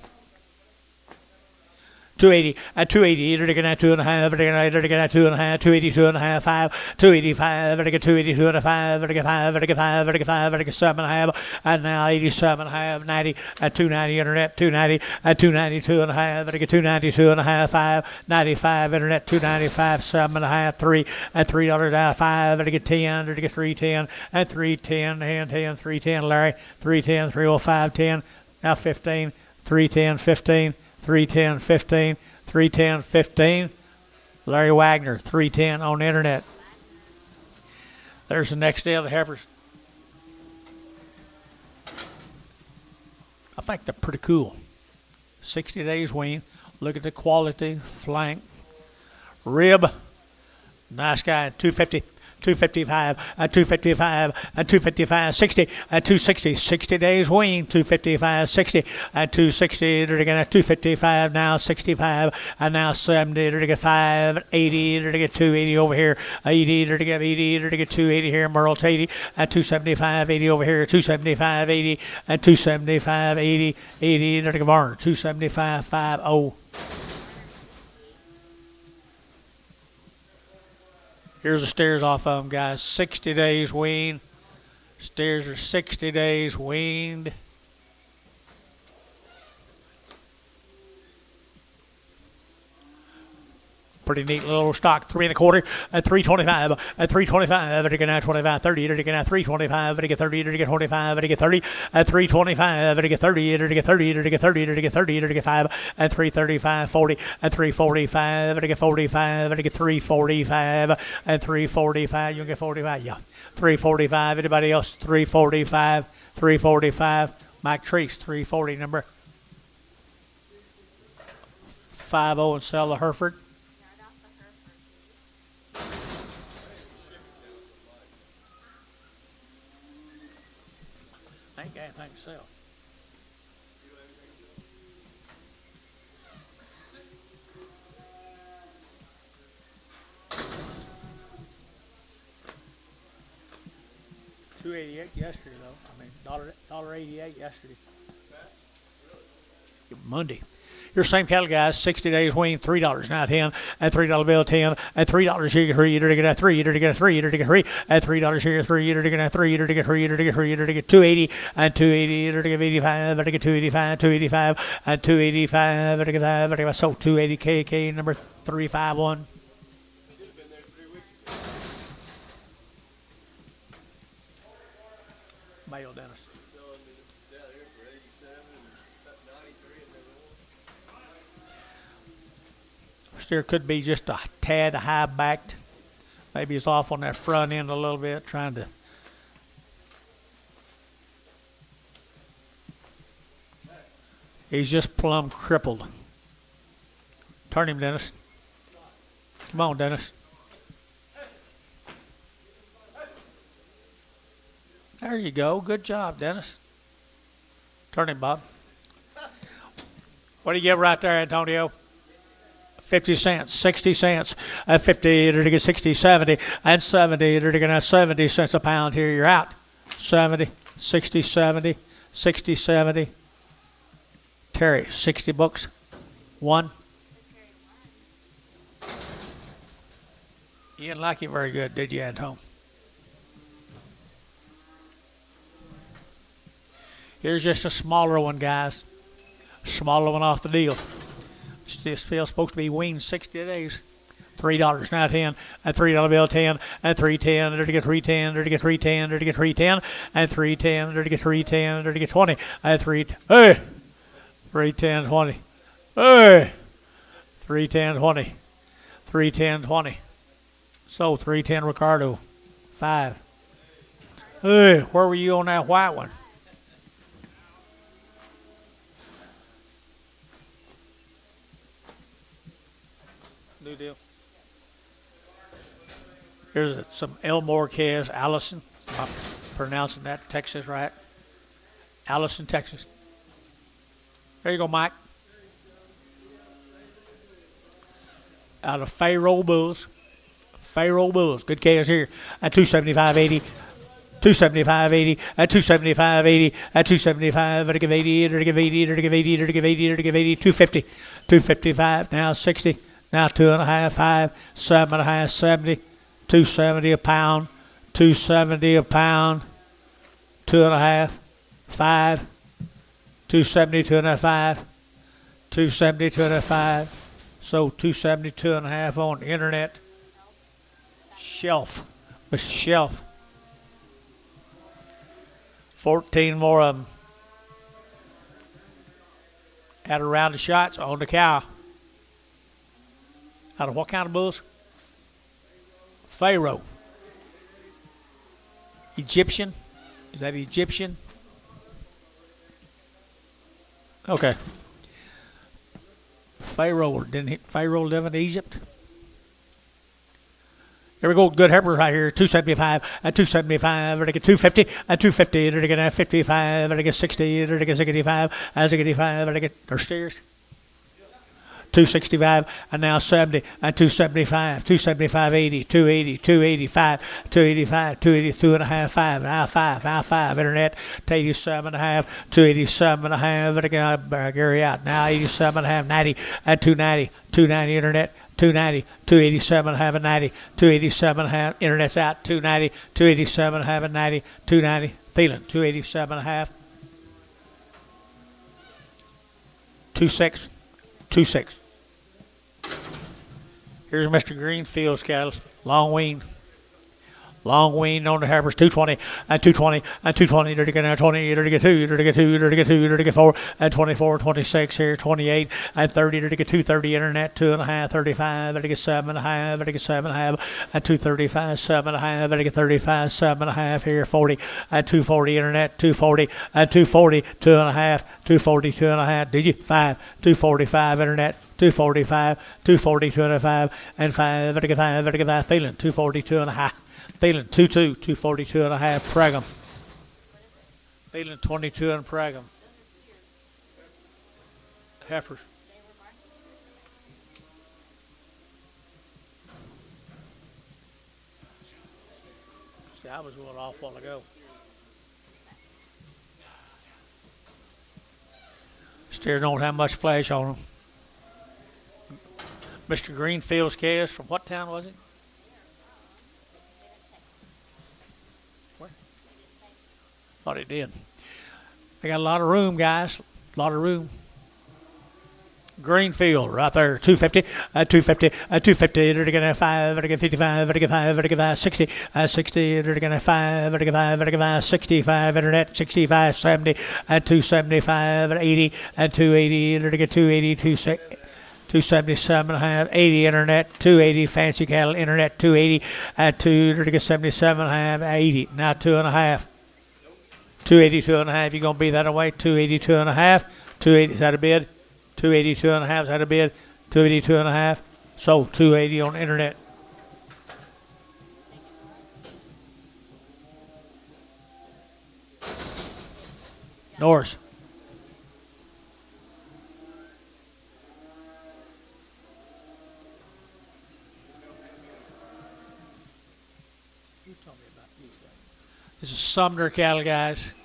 280 at 280. They're getting at 2.5. They're getting at 2.5. 280, 2.5, 5. 285. They're getting 280, 2.5. They're getting 5. They're getting 5. They're getting 5. They're getting 7.5. And now 87.5. 90 at 290 internet. 290 at 290, 2.5. They're getting 290, 2.5, 5. 95 internet. 295, 7.5, 3 at $3 down 5. They're getting 10. They're getting 310 and 310 and 10. 310 Larry. 310, 305, 10. Now 15. 310, 15. 310, 15, 310, 15. Larry Wagner, 310 on the internet. There's the next day of the heifers. I think they're pretty cool. 60 days wean. Look at the quality, flank, rib. Nice guy, 250. 255 and 255 and 255 60 and 260 60 days wean 255 60 and 260 they're getting at 255 now 65 and now 70 they're get 5 80 they're get 280 over here 80 they're get 80 they're get 280 here Merle's 80 and 275 80 over here 275 80 and 275 80 80 they're get Varner 275 50. Here's the steers off of them, guys. 60 days weaned. Steers are 60 days weaned. Pretty neat little stock. 3 1/4 at 325. At 325. At get 25, 30. At get 325. At get 30. At get 25. At get 30. At 325. At get 30. At get 30. At get 30. At get 30. At get 5. At 335. 40. At 345. At get 45. At get 345. At 345. You get 45. Yeah. 345. Anybody else? 345. 345. Mike Treese. 340 number. 50 and sell the Hereford. Start off the Hereford, please. I ain't got anything to sell. $2.88 yesterday though. I mean $1.88 yesterday. Monday. Your same cattle guys, 60 days wean, $3 now 10, at $3 bill 10, at $3 here 3, you're to get a 3, you're to get a 3, you're to get 3, at $3 here 3, you're to get a 3, you're to get 3, you're to get 3, you're to get 280, and 280, you're to get 85, you're to get 285, 285, and 285, you're to get 5, you're to get so 280 KK number 351. Mail Dennis. Steer could be just a tad high backed. Maybe he's off on that front end a little bit, trying to. He's just plumb crippled. Turn him, Dennis. Come on, Dennis. There you go. Good job, Dennis. Turn him, Bob. What do you give right there, Antonio? 50 cents, 60 cents, at 50, to get 60, 70, and 70, to get 70 cents a pound. Here you're out. 70, 60, 70, 60, 70. Terry, 60 books. 1. You didn't like it very good, did you, Anton? Here's just a smaller one, guys. Smaller one off the deal. This field's supposed to be weaned 60 days. $3 now 10, and $3 bill 10, and 310, to get 310, to get 310, to get 310, and 310, to get 310, to get 20, and 310, 20, hey, 310, 20, 310, 20. So 310 Ricardo, 5. Hey, where were you on that white one? New deal. Here's some Elmore calves, Allison. I'm pronouncing that Texas right. Allison, Texas. There you go, Mike. Out of Pharaoh Bulls. Pharaoh Bulls. Good calves here. At 275.80. 275.80 at 275.80 at 275 at give 80 at give 80 at give 80 at give 80 at give 80 250 255 now 60 now 2.5 5 7.5 70 270 a pound 270 a pound 2.5 5 270 2.5 5 270 2.5 so 270 2.5 on the internet shelf a shelf 14 more of them. Had a round of shots on the cow. Out of what kind of bulls? Pharaoh. Egyptian? Is that Egyptian? Okay. Pharaoh, didn't Pharaoh live in Egypt? Here we go, good heifers right here, 275 at 275, at 250 at 250, at 55, at 60, at 65, as 85, at their steers. 265 and now 70 and 275, 275, 80, 280, 285, 285, 282 and a half, 5, now 5, internet, to 87 and a half, 287 and a half, at Gary out, now 87 and a half, 90 at 290, 290 internet. 290, 287, have a 90, 287, have internet's out, 290, 287, have a 90, 290, Thielen, 287 and a half, 26, 26. Here's Mr. Greenfield's cattle. Long wean. Long wean on the Harvest, 220 and 220 and 220. Dirty get now 20. Dirty get 2. Dirty get 2. Dirty get 2. Dirty get 4 and 24, 26 here, 28 and 30. Dirty get 230. Internet 2.5, 35. Dirty get 7.5. Dirty get 7.5 and 235, 7.5. Dirty get 35, 7.5 here, 40 and 240. Internet 240 and 240, 2.5, 240, 2.5. Did you 5, 245 internet. 245, 240, 2.5 and 5. Dirty get 5. Dirty get 5. Feeling 240, 2.5. Feeling 22, 242 and a half, Pregum. Feeling 22 and Pregum. Heifers. See, I was going off a while ago. Steers don't have much flash on them. Mr. Greenfield's calves, from what town was it? Thought it did. They got a lot of room, guys. A lot of room. Greenfield right there, 250, 250, 250. They're going to 5, they're going to 55, they're going to 5, they're going to 60, 60. They're going to 5, they're going to 5, they're going to 65. Internet 65, 70, 275, 80, 280. They're going to 280, 277 and a half, 80 internet, 280 fancy cattle, internet 280, 2, they're going to 77 and a half, 80. Now 2.5. 282 and a half, you're going to be that away. 282 and a half. 280, is that a bid? 282 and a half, is that a bid? 282 and a half. So 280 on the internet. Norris. You tell me about these guys. This is Sumner cattle, guys.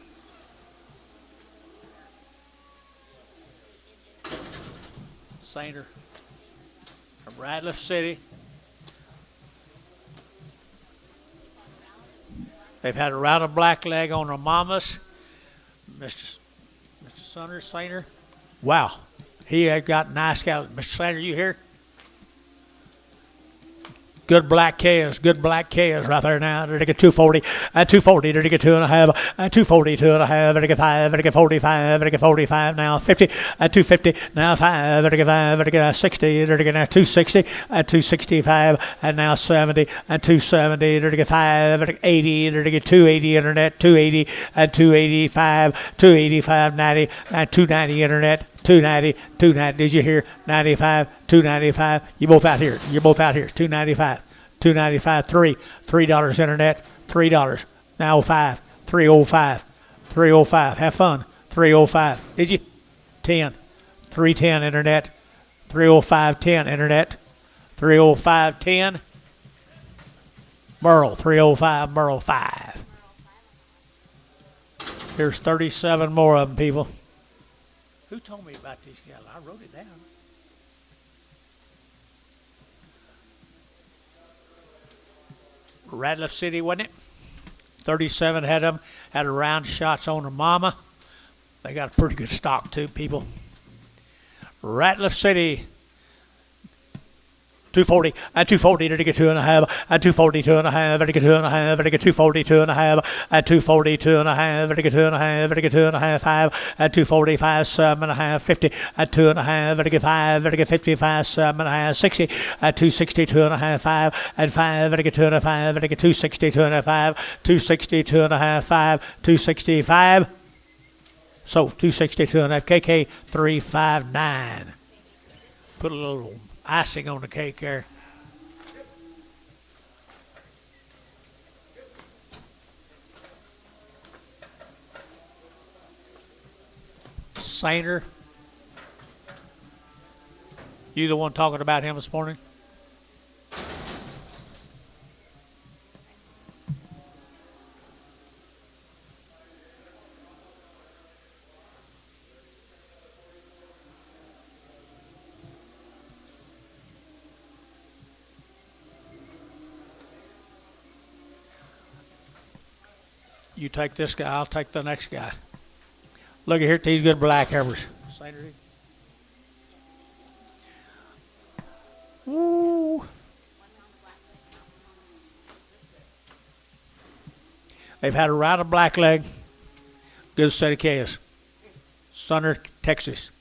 Sainer from Radcliffe City. They've had a round of black leg on their mamas. Mr. Sumner, Sainer. Wow. He had got nice cattle. Mr. Sainer, you here? Good black calves right there now. They're to get 240, 240. They're to get 2.5, 240, 2.5. They're to get 5, they're to get 45, they're to get 45 now. 50, 250 now. 5, they're to get 5, they're to get 60. They're to get now 260, 265, and now 70, 270. They're to get 5, they're to get 80. They're to get 280 internet, 280, 285, 285, 90, 290 internet. 290, 290. Did you hear? 95, 295. You both out here. You're both out here. 295, 295. $3 internet. $3. Now 5, 305, 305. Have fun. 305. Did you? 10, 310 internet. 305, 10 internet. 305, 10. Merle. 305, Merle 5. Here's 37 more of them, people. Who told me about this cattle? I wrote it down. Radcliffe City, wasn't it? 37 had them. Had a round shots on their mama. They got a pretty good stock too, people. Radcliffe City. 240, 240, to get 2.5, 240, 2.5, to get 2.5, to get 240, 2.5, 240, 2.5, to get 2.5, to get 2.5, 5, 245, 7.5, 50, 2.5, to get 5, to get 55, 7.5, 60, 260, 2.5, 5, and 5, to get 2.5, to get 260, 2.5, 260, 2.5, 5, 265. So 260, 2.5, KK 359. Put a little icing on the cake there. Sainer. You the one talking about him this morning? You take this guy, I'll take the next guy. Look at here, these good black heifers. Woo. They've had a round of black leg. Good set of calves. Sumner, Texas.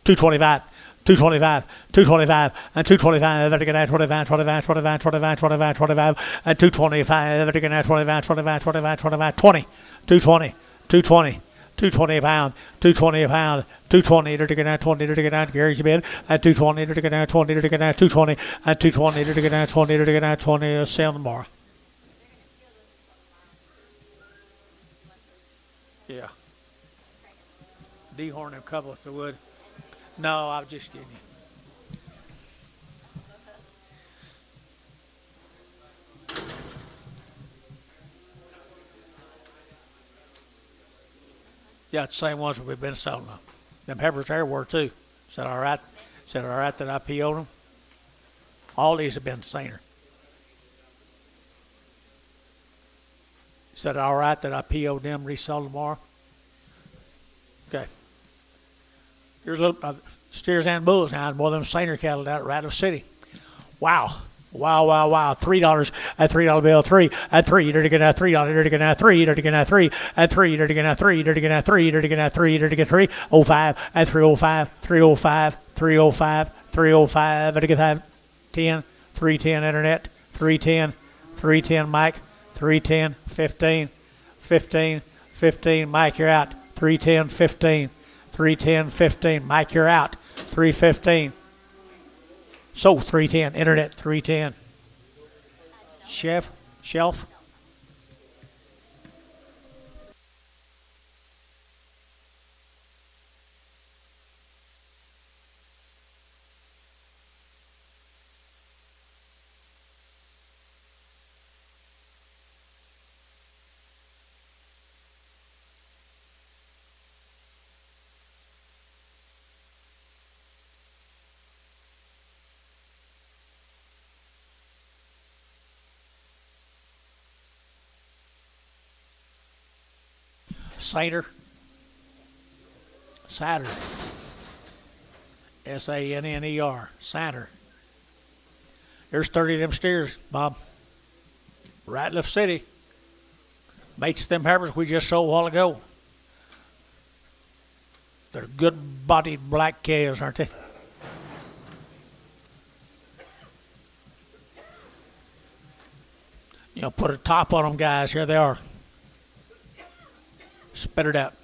225. 225, 225, and 225, vertical at 25, 25, 25, 25, 25, 25, and 225, vertical at 25, 25, 25, 25, 20, 220, 220, 220 a pound, 220 a pound, 220, vertical at 20, vertical at Gary's bid, at 220, vertical at 20, vertical at 220, at 220, vertical at 20, vertical at 20, sell tomorrow. Yeah. Dehorn and cover with the wood. No, I was just kidding you. Yeah, it's the same ones that we've been selling them. Them heifers there were too. Said all right. Said all right that I PO'd them. All these have been saner. Said all right that I PO'd them, resell tomorrow. Okay. Here's a little steers and bulls now. More of them saner cattle down at Rattle City. Wow. Wow, wow, wow. $3 at $3 bill. 3 at 3. Dirty get at $3. Dirty get at 3. Dirty get at 3 at 3. Dirty get at 3. Dirty get at 3. Dirty get at 3. Dirty get 3. 05 at 305. 305. 305. 305. Dirty get at 10. 310 internet. 310. 310 Mike. 310. 15. 15. 15 Mike, you're out. 310. 15. 310, 15. Mike, you're out. 315. So 310. Internet, 310. Shelf. Saner. Saturn. S-A-N-N-E-R. Saturn. There's 30 of them steers, Bob. Ratliff City. Mates of them heifers we just sold a while ago. They're good-bodied black calves, aren't they? You know, put a top on them, guys. Here they are. Spit it out.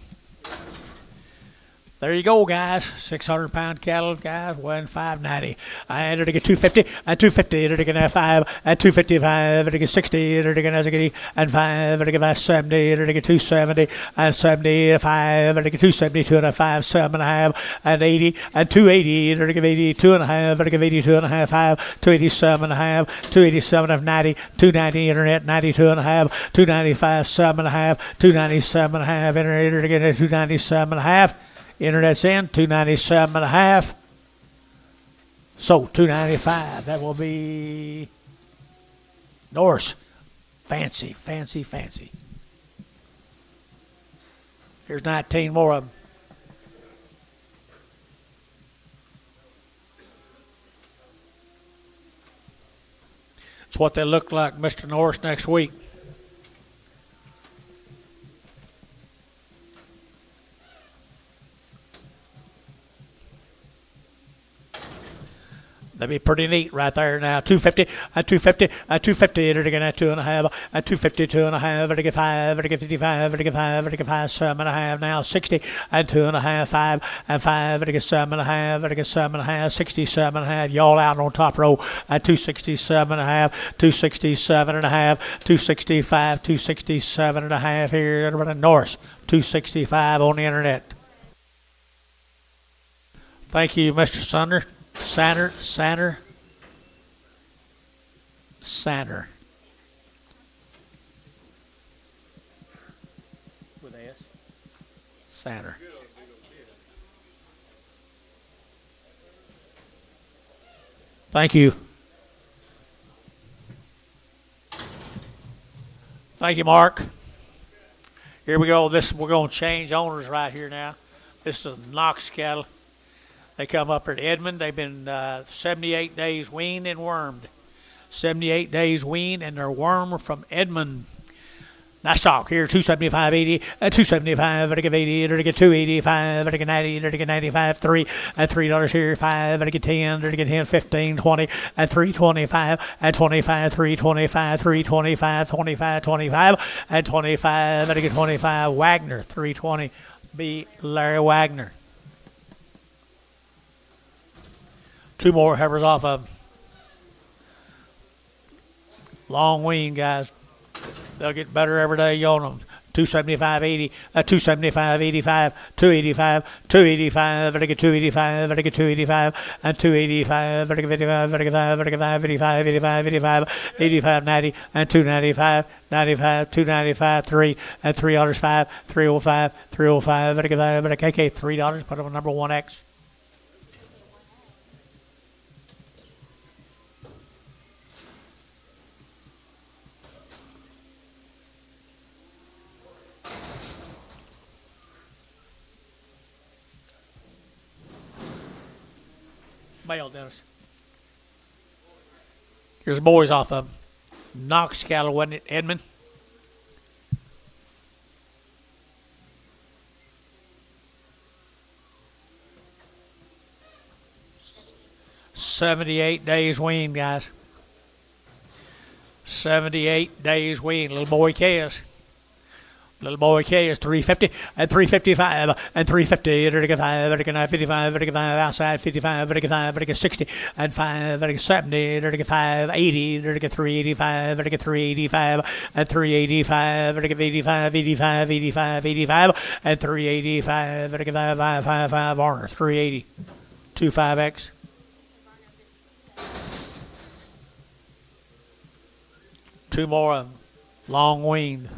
There you go, guys. 600-pound cattle, guys, weighing 590. I entered to get 250 and 250. Entered to get 5 and 255. Entered to get 60. Entered to get 80 and 5. Entered to get 70. Entered to get 270 and 75. Entered to get 270, 2.5, 7.5 and 80 and 280. Entered to get 82 and a half. Entered to get 82 and a half, 5, 287 and a half, 287 of 90, 290 internet, 92 and a half, 295, 7.5, 297 and a half. Entered to get 297 and a half. Internet's in, 297 and a half. So 295. That will be Norse. Fancy. Here's 19 more of them. It's what they look like, Mr. Norris, next week. That'd be pretty neat right there now. 250, at 250, at 250, it'll get at 2.5, at 250, 2.5, it'll get 5, it'll get 55, it'll get 5, it'll get 5, 7.5 now, 60, at 2.5, 5, and 5, it'll get 7.5, it'll get 7.5, 67.5, y'all out on top row at 267.5, 267.5, 265, 267.5 here, everybody Norris, 265 on the internet. Thank you, Mr. Sander. Sander. With S. Sander. Thank you. Thank you, Mark. Here we go. We're going to change owners right here now. This is Knox cattle. They come up here to Edmond. They've been 78 days weaned and wormed. 78 days wean, and they're warm from Edmond. Nice talk here, 275.80, 275, I get 80, I get 285, I get 90, I get 95, 3, and $3 here, 5, I get 10, I get 10, 15, 20, and 325, and 25, 325, 325, 25, 25, and 25, I get 25, Wagner, 320, B. Larry Wagner. Two more heifers off of long wean, guys. They'll get better every day. You own them. 275.80, 275.85, 285, 285, I get 285, I get 285, and 285, I get 55, I get 55, I get 55, 85, 85, 85, 85, 90, and 295, 95, 295, 3, and $3, 5, 305, 305, I get 5, I get $3, put them on number 1X. Male, Dennis. Here's boys off of Knox cattle, wasn't it, Edmund? $78 days wean, guys. 78 days wean. Little boy Cass. Little boy K is 350 and 355 and 350. 55, 55 outside 55, 55, 60 and 5, 70, 5, 80, 385, 385 and 385, 85, 85, 85, 85 and 385, 555 Varner 380, 25X. Two more long weaned.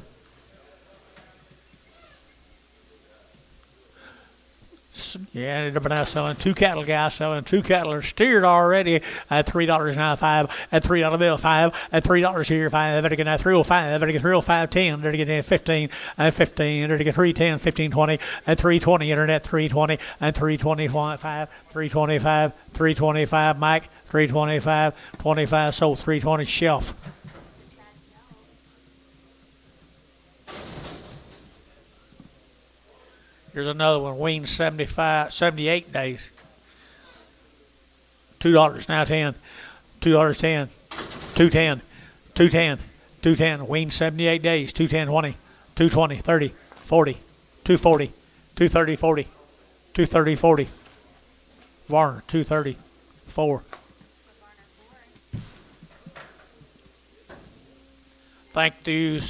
Yeah, they're now selling two cattle, guys. Selling two cattle are steered already at $3 now, 5 at $3 bill, 5 at $3 here, 5 at get 305, at get 305, 10, at get 15 at 15, at get 310, 15, 20 at 320, internet 320 and 325, 325, 325, Mike 325, 25 sold, 320 shelf. Here's another one, weaned 78 days. $2 now 10, $2 10, 210, 210, 210, weaned 78 days, 210, 20, 220, 30, 40, 240, 230, 40, 230, 40. Varner 230, 4. Thank you,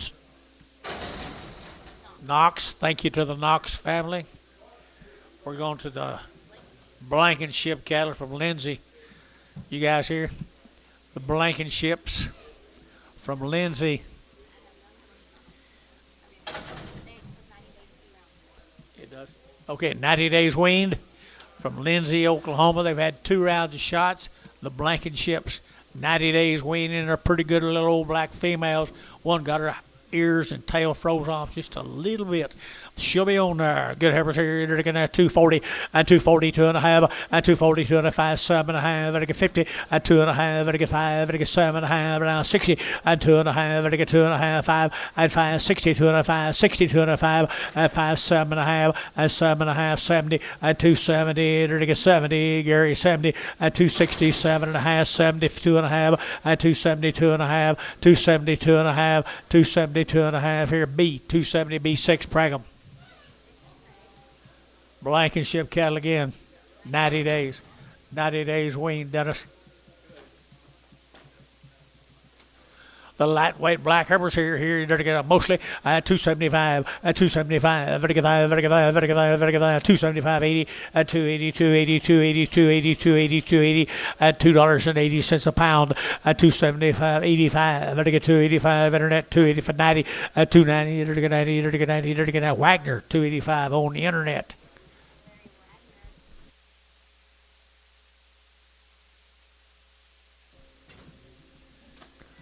Knox. Thank you to the Knox family. We're going to the Blankenship cattle from Lindsay. You guys here? The Blankenships from Lindsay. It does. Okay, 90 days weaned from Lindsay, Oklahoma. They've had 2 rounds of shots. The Blankenships, 90 days weaned, and they're pretty good little old black females. One got her ears and tail froze off just a little bit. She'll be on there. Good heifers here. They're looking at 240 and 240, 2.5 and 240, 2.5, 7.5. They get 50 and 2.5. They get 5. They get 7.5. Now 60 and 2.5. They get 2.5, 5 and 5, 60, 2.5, 60, 2.5 and 5, 7.5 and 7.5, 70 and 270. They get 70. Gary 70 and 260, 7.5, 72.5 and 270, 2.5, 270, 2.5, 270, 2.5. Here B 270, B6 Pragum. Blankenship cattle again, 90 days. 90 days weaned, Dennis. The lightweight black heifers here, you're going to get mostly 275, 275, 275, 80, 280, 280, 280, 280, 280, 280, at $2.80 a pound, 275, 85, get 285, internet 285, 90, 290, 90, 90, 90, Wagner 285 on the internet.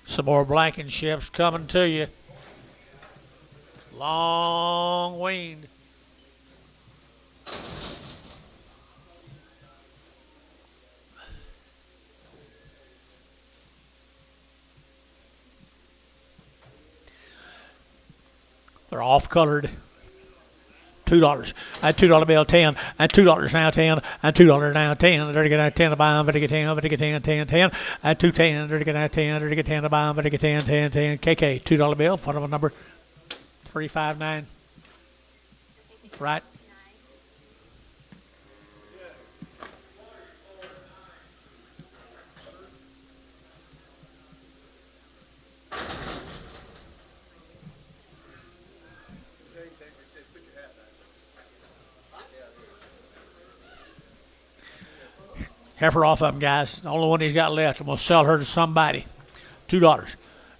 Some more Blankenships coming to you. Long weaned. They're off colored. $2. And $2 bill 10. And $2 now 10. And $2 now 10. They're getting 10 to buy them. They're getting 10. They're getting 10. 10. 10. And 210. They're getting 10. They're getting 10 to buy them. They're getting 10. 10. 10. KK $2 bill. Put them a number 359. Right. Heifer off of them, guys. The only one he's got left. I'm going to sell her to somebody. $2.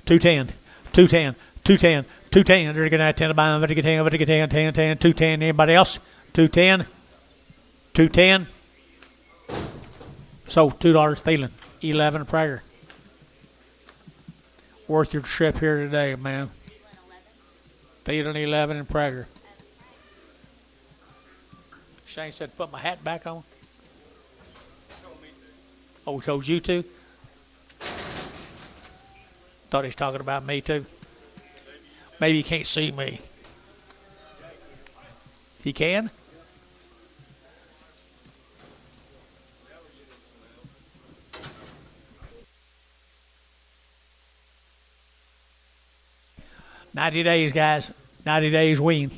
210. 210. 210. 210. They're going to 10 to buy them. They're going to get 10. 10. 10. 10. 210. Anybody else? 210. 210. So $2 feeling. 11 Prager. Worth your trip here today, man. Feeling 11 in Prager. Shane said, put my hat back on. Oh, he told you to? Thought he was talking about me too. Maybe he can't see me. He can? $90, guys. 90 days wean.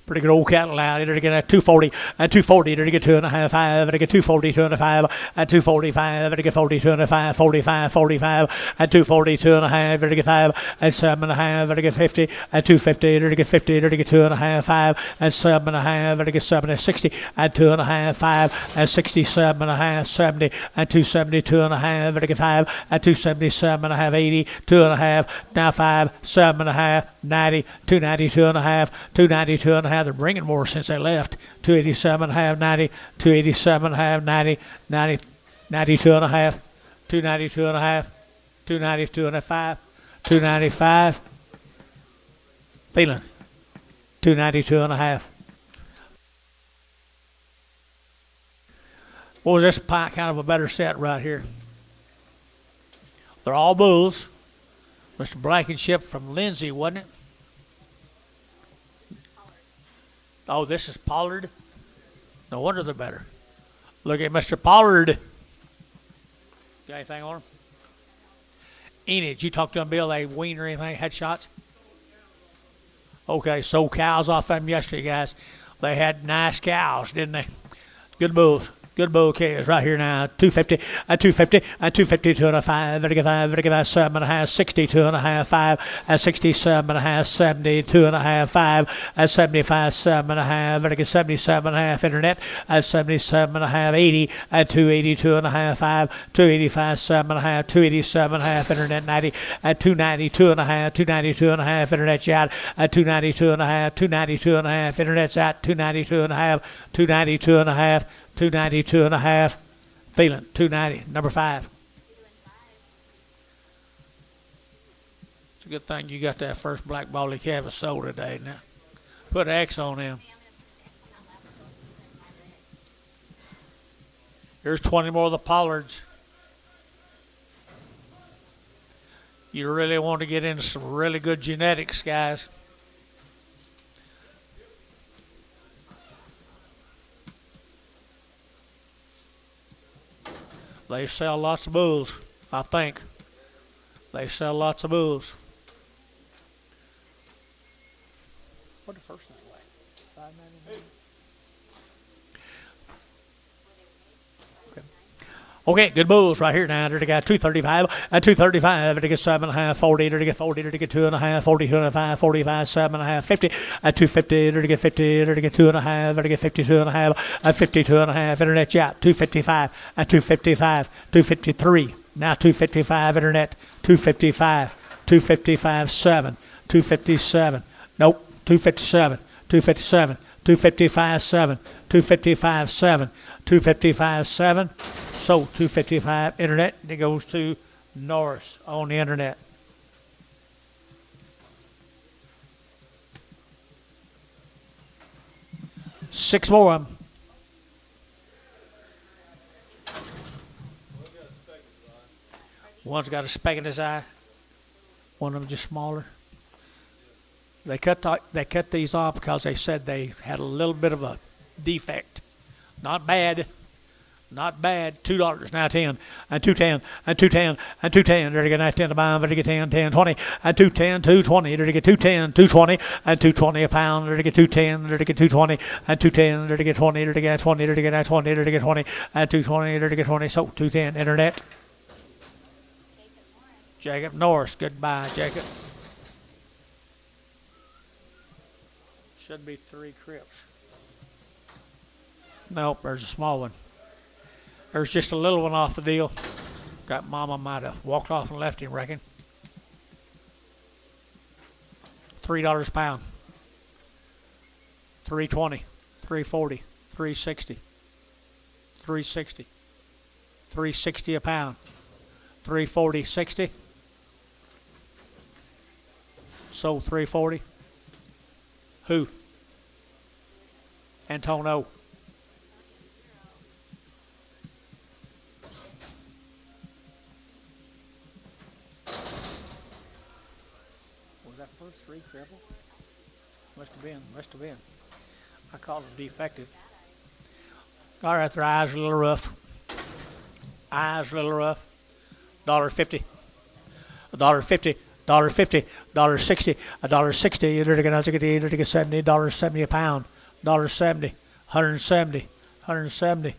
Pretty good old cattle out. They're getting a 240 and 240. They're getting 2.5. 5. They get 240, 2.5 and 245. They get 40, 2.5, 45, 45 and 240, 2.5. They get 5 and 7.5. They get 50 and 250. They get 50. They get 2.5, 5 and 7.5. They get 70, 60 and 2.5, 5 and 67.5, 70 and 270, 2.5. They get 5 and 277.5, 80, 2.5. Now 5, 7.5, 90, 290, 2.5, 290, 2.5. They're bringing more since they left. 287.5, 90, 287.5, 90, 90, 92.5, 292.5, 292.5, 295. Feeling 292.5. What was this pie? Kind of a better set right here. They're all bulls. Mr. Blankenship from Lindsay, wasn't it? Oh, this is Pollard. No wonder they're better. Look at Mr. Pollard. Got anything on him? Enid, you talked to him, Bill? They weaned or anything? Had shots? Okay, sold cows off them yesterday, guys. They had nice cows, didn't they? Good bulls. Good bull calves right here now. 250 and 250 and 250, 2.5, 5, 7.5, 60, 2.5, 5 and 67.5, 70, 2.5, 5 and 75, 7.5, 77.5 internet and 77.5, 80 and 280, 2.5, 5, 285, 7.5, 287.5 internet 90 and 290, 2.5, 290, 2.5 internet's out at 290, 2.5, 290, 2.5 internet's out 290, 2.5, 290, 2.5. 292.5, feeling 290, number 5. It's a good thing you got that first black baldy calf sold today. Now, put an X on him. Here's 20 more of the Pollards. You really want to get into some really good genetics, guys. They sell lots of bulls, I think. They sell lots of bulls. What the first one's like? $5.99. Okay, good bulls right here now. They got 235 and 235. They get 7.5, 40. They get 40. They get 2.5, 40, 2.5, 45, 7.5, 50 and 250. They get 50. They get 2.5. They get 52.5 and 52.5. Internet out 255 and 255, 253. Now 255 internet 255, 255 7, 257. Nope, 257, 257, 255 7, 255 7, 255 7. So 255 internet, and it goes to Norris on the internet. Six more of them. One's got a speck in his eye. One of them just smaller. They cut these off because they said they had a little bit of a defect. Not bad. Not bad. $2 now 10 and 210 and 210 and 210. There to get 10 to buy. There to get 10, 10, 20 and 210, 220. There to get 210, 220 and 220 a pound. There to get 210. There to get 220 and 210. There to get 20. There to get 20. There to get 20. There to get 20 and 220. There to get 20. So 210. Internet. Jacob Norris. Goodbye, Jacob. Should be 3 crips. Nope, there's a small one. There's just a little one off the deal. Got Mama might have walked off and left him, reckon. $3 a pound. 320, 340, 360, 360, 360 a pound. 340, 60. Sold 340. Who? Antono. Was that first 3 triple? Must have been. I called them defective. All right, their eyes are a little rough. $1.50. $1.50. $1.50. $1.60. $1.60. You're going to get $70. $1.70 a pound. $1.70. $170. $170.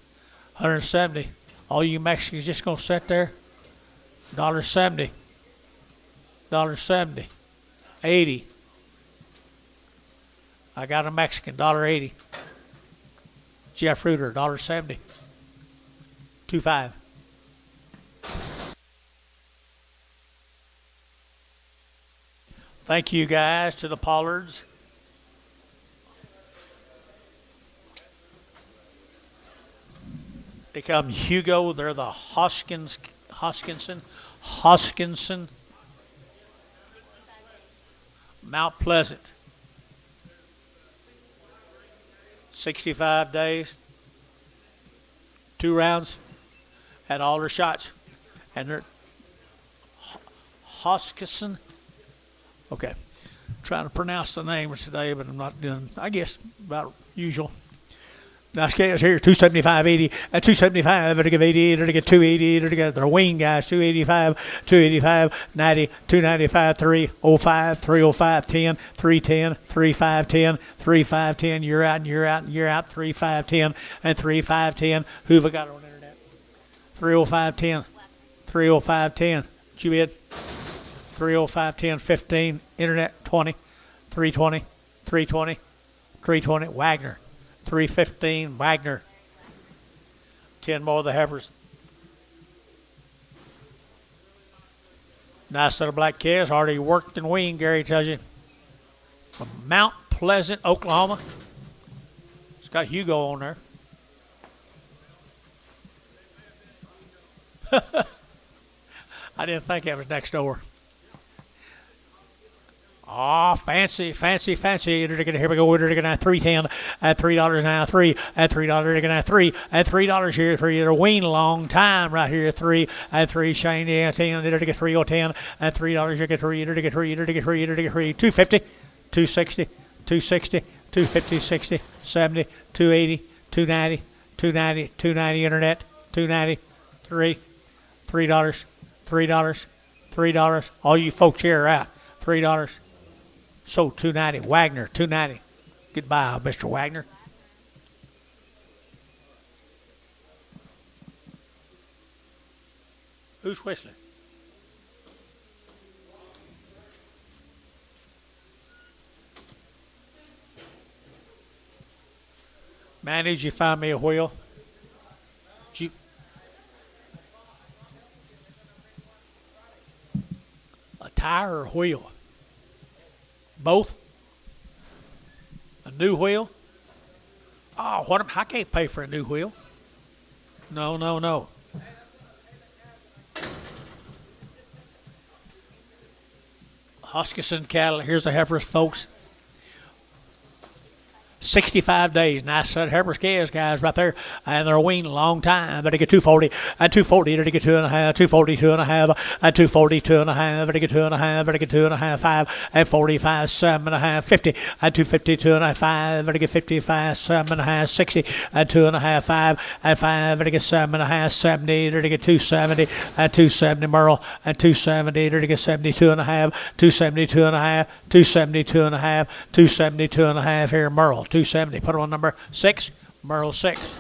$170. All you Mexicans just gonna sit there. $1.70. $1.70. 80. I got a Mexican. $1.80. Jeff Reuter. $1.70. 2.5. Thank you guys to the Pollards. They come Hugo. They're the Hoskinson. Mount Pleasant. 65 days. 2 rounds. Had all their shots. And they're Hoskinson. Okay. Trying to pronounce the names today, but I'm not doing, I guess, about usual. Now, scales here, 275, 80, and 275, to give 80, to get 280, to get their wing guys, 285, 285, 90, 295, 305, 305, 10, 310, 35, 10, 35, 10, you're out, 35, 10, and 35, 10. Who have I got on internet? 305, 10, 305, 10. Did you bid? 305, 10, 15, internet, 20, 320, 320, 320, Wagner. 315, Wagner. 10 more of the heifers. Nice little black calves. Already worked and weaned, Gary tells you. From Mount Pleasant, Oklahoma. It's got Hugo on there. I didn't think that was next door. Oh, fancy. Here we go. We're going to have 310 at $3 now, 3 at $3. They're going to have 3 at $3 here. 3 at a wean long time right here. 3 at 3. Shane, yeah, 10. They're going to get 3 or 10 at $3. You get 3. They're going to get 3. They're going to get 3. They're going to get 3. 250, 260, 260, 250, 60, 70, 280, 290, 290, 290 internet, 290, 3, $3, $3, $3. All you folks here are out. $3. So 290. Wagner, 290. Goodbye, Mr. Wagner. Who's whistling? Manny, did you find me a wheel? A tire or wheel? Both? A new wheel? Oh, I can't pay for a new wheel. No. Hoskinson cattle. Here's the heifers, folks. 65 days. Nice set of Herbert's calves, guys, right there. And they're weaned a long time. Better get 240 and 240. Better get 2.5, 240, 2.5, and 240, 2.5. Better get 2.5. Better get 2.5, 5 and 45, 7.5, 50 and 250, 2.5. Better get 55, 7.5, 60 and 2.5, 5 and 5. Better get 7.5, 70. Better get 270 and 270 Merle and 270. Better get 72.5, 272.5, 272.5, 272.5 here Merle. 270. Put on number 6. Merle 6.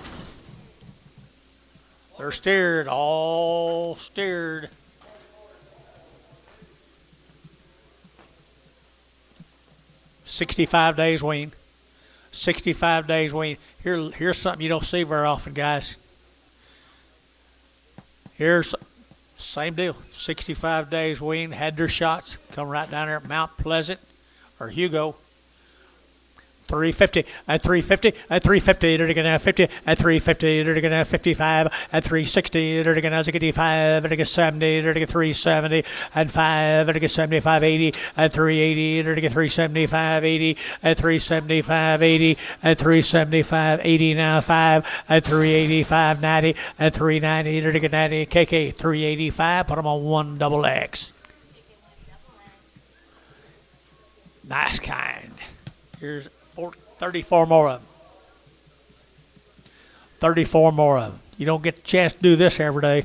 They're steered. All steered. $65 days wean. 65 days wean. Here's something you don't see very often, guys. Here's same deal. 65 days wean. Had their shots. Come right down there at Mount Pleasant or Hugo. 350 and 350 and 350. They're gonna have 50 and 350. They're gonna have 55 and 360. They're gonna have 85. They're gonna get 70. They're gonna get 370 and 5. They're gonna get 75, 80 and 380. They're gonna get 375, 80 and 375, 80 and 375, 80 now 5 and 385, 90 and 390. They're gonna get 90. KK 385. Put them on 1 double X. Nice kind. Here's 34 more of them. 34 more of them. You don't get the chance to do this every day.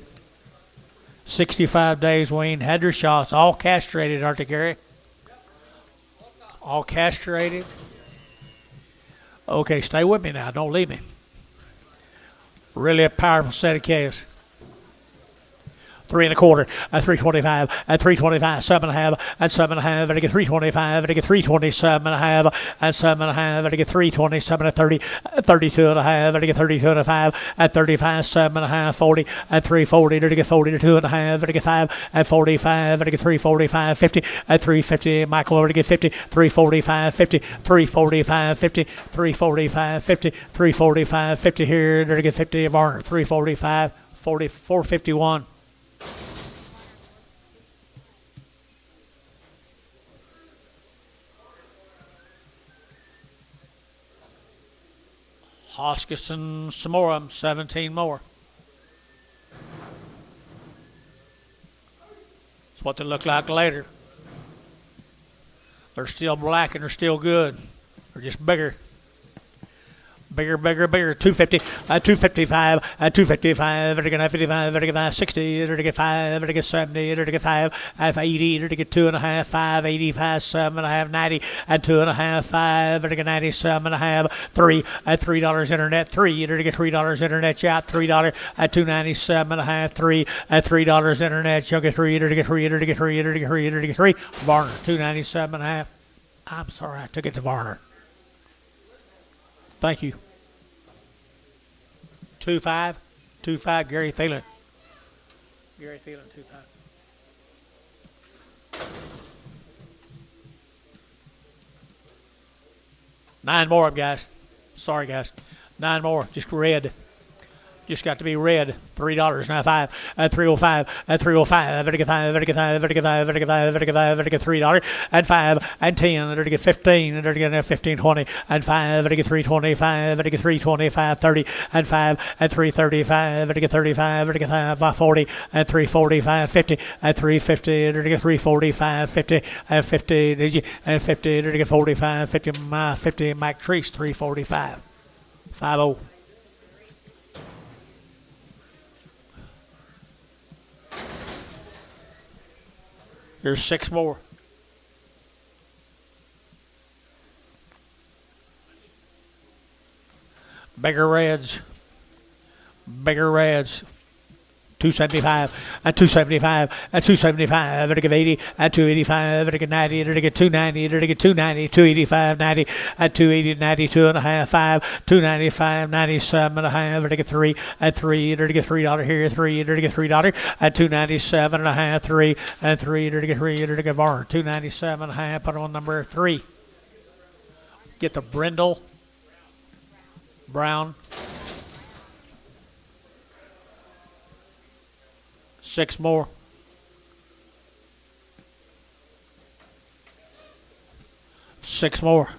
65 days wean. Had their shots. All castrated, aren't they, Gary? All castrated. Okay, stay with me now. Don't leave me. Really a powerful set of calves. 3 1/4 and 325 and 325, 7.5 and 7.5. Better get 325. Better get 327.5 and 7.5. Better get 327 and 30, 32.5. Better get 32.5 and 35, 7.5, 40 and 340. Better get 40 to 2.5. Better get 5 and 45. Better get 345, 50 and 350. Michael, better get 50, 345, 50, 345, 50, 345, 50, 345, 50 here. Better get 50 of Varner, 345, 40, 451. Hoskinson, some more of them, 17 more. That's what they look like later. They're still black and they're still good. They're just bigger. Bigger, bigger, bigger. 250, 255, 255. They're going to have 55. They're going to get 60. They're going to get 5. They're going to get 70. They're going to get 5. 80. They're going to get 2.5. 5. 85. 7.5. 90. And 2.5. 5. They're going to get 97.5. 3. At $3 internet. 3. They're going to get $3 internet. Out. $3 at 297.5. 3. At $3 internet. You'll get 3. They're going to get 3. They're going to get 3. They're going to get 3. They're going to get 3. Varner. 297.5. I'm sorry, I took it to Varner. Thank you. 2.5, 2.5. Gary Thielen. Gary Thielen, 2.5. 9 more of them, guys. Sorry, guys. 9 more. Just red. Just got to be red. $3 now 5 at 305 at 305. Better get 5. Better get 5. Better get 5. Better get 5. Better get 5. Better get $3 and 5 and 10. Better get 15. Better get 15, 20 and 5. Better get 325. Better get 325, 30 and 5 at 335. Better get 35. Better get 5 by 40 and 345, 50 at 350. Better get 345, 50 and 50. Did you and 50? Better get 45, 50. 50. Mike Treese 345, 50. There's 6 more. Bigger reds. Bigger reds. 275 and 275 and 275. Better get 80 and 285. Better get 90. Better get 290. Better get 290. 285, 90 and 280, 92 and a half. 5, 295, 97 and a half. Better get 3 and 3. Better get $3 here. 3. Better get $3 and 297 and a half. 3 and 3. Better get 3. Better get Varner 297 and a half. Put on number 3. Get the Brindle Brown. 6 more. 6 more.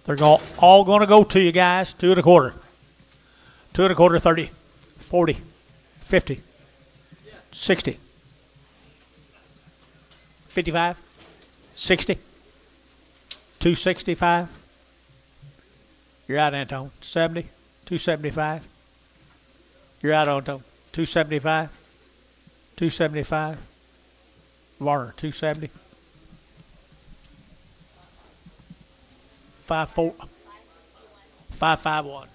They're all going to go to you guys. 2 1/4. 2 1/4, 30, 40, 50, 60, 55, 60, 265. You're out, Antone. 70, 275. You're out, Antone. 275, 275. Varner, 270. 54, 551.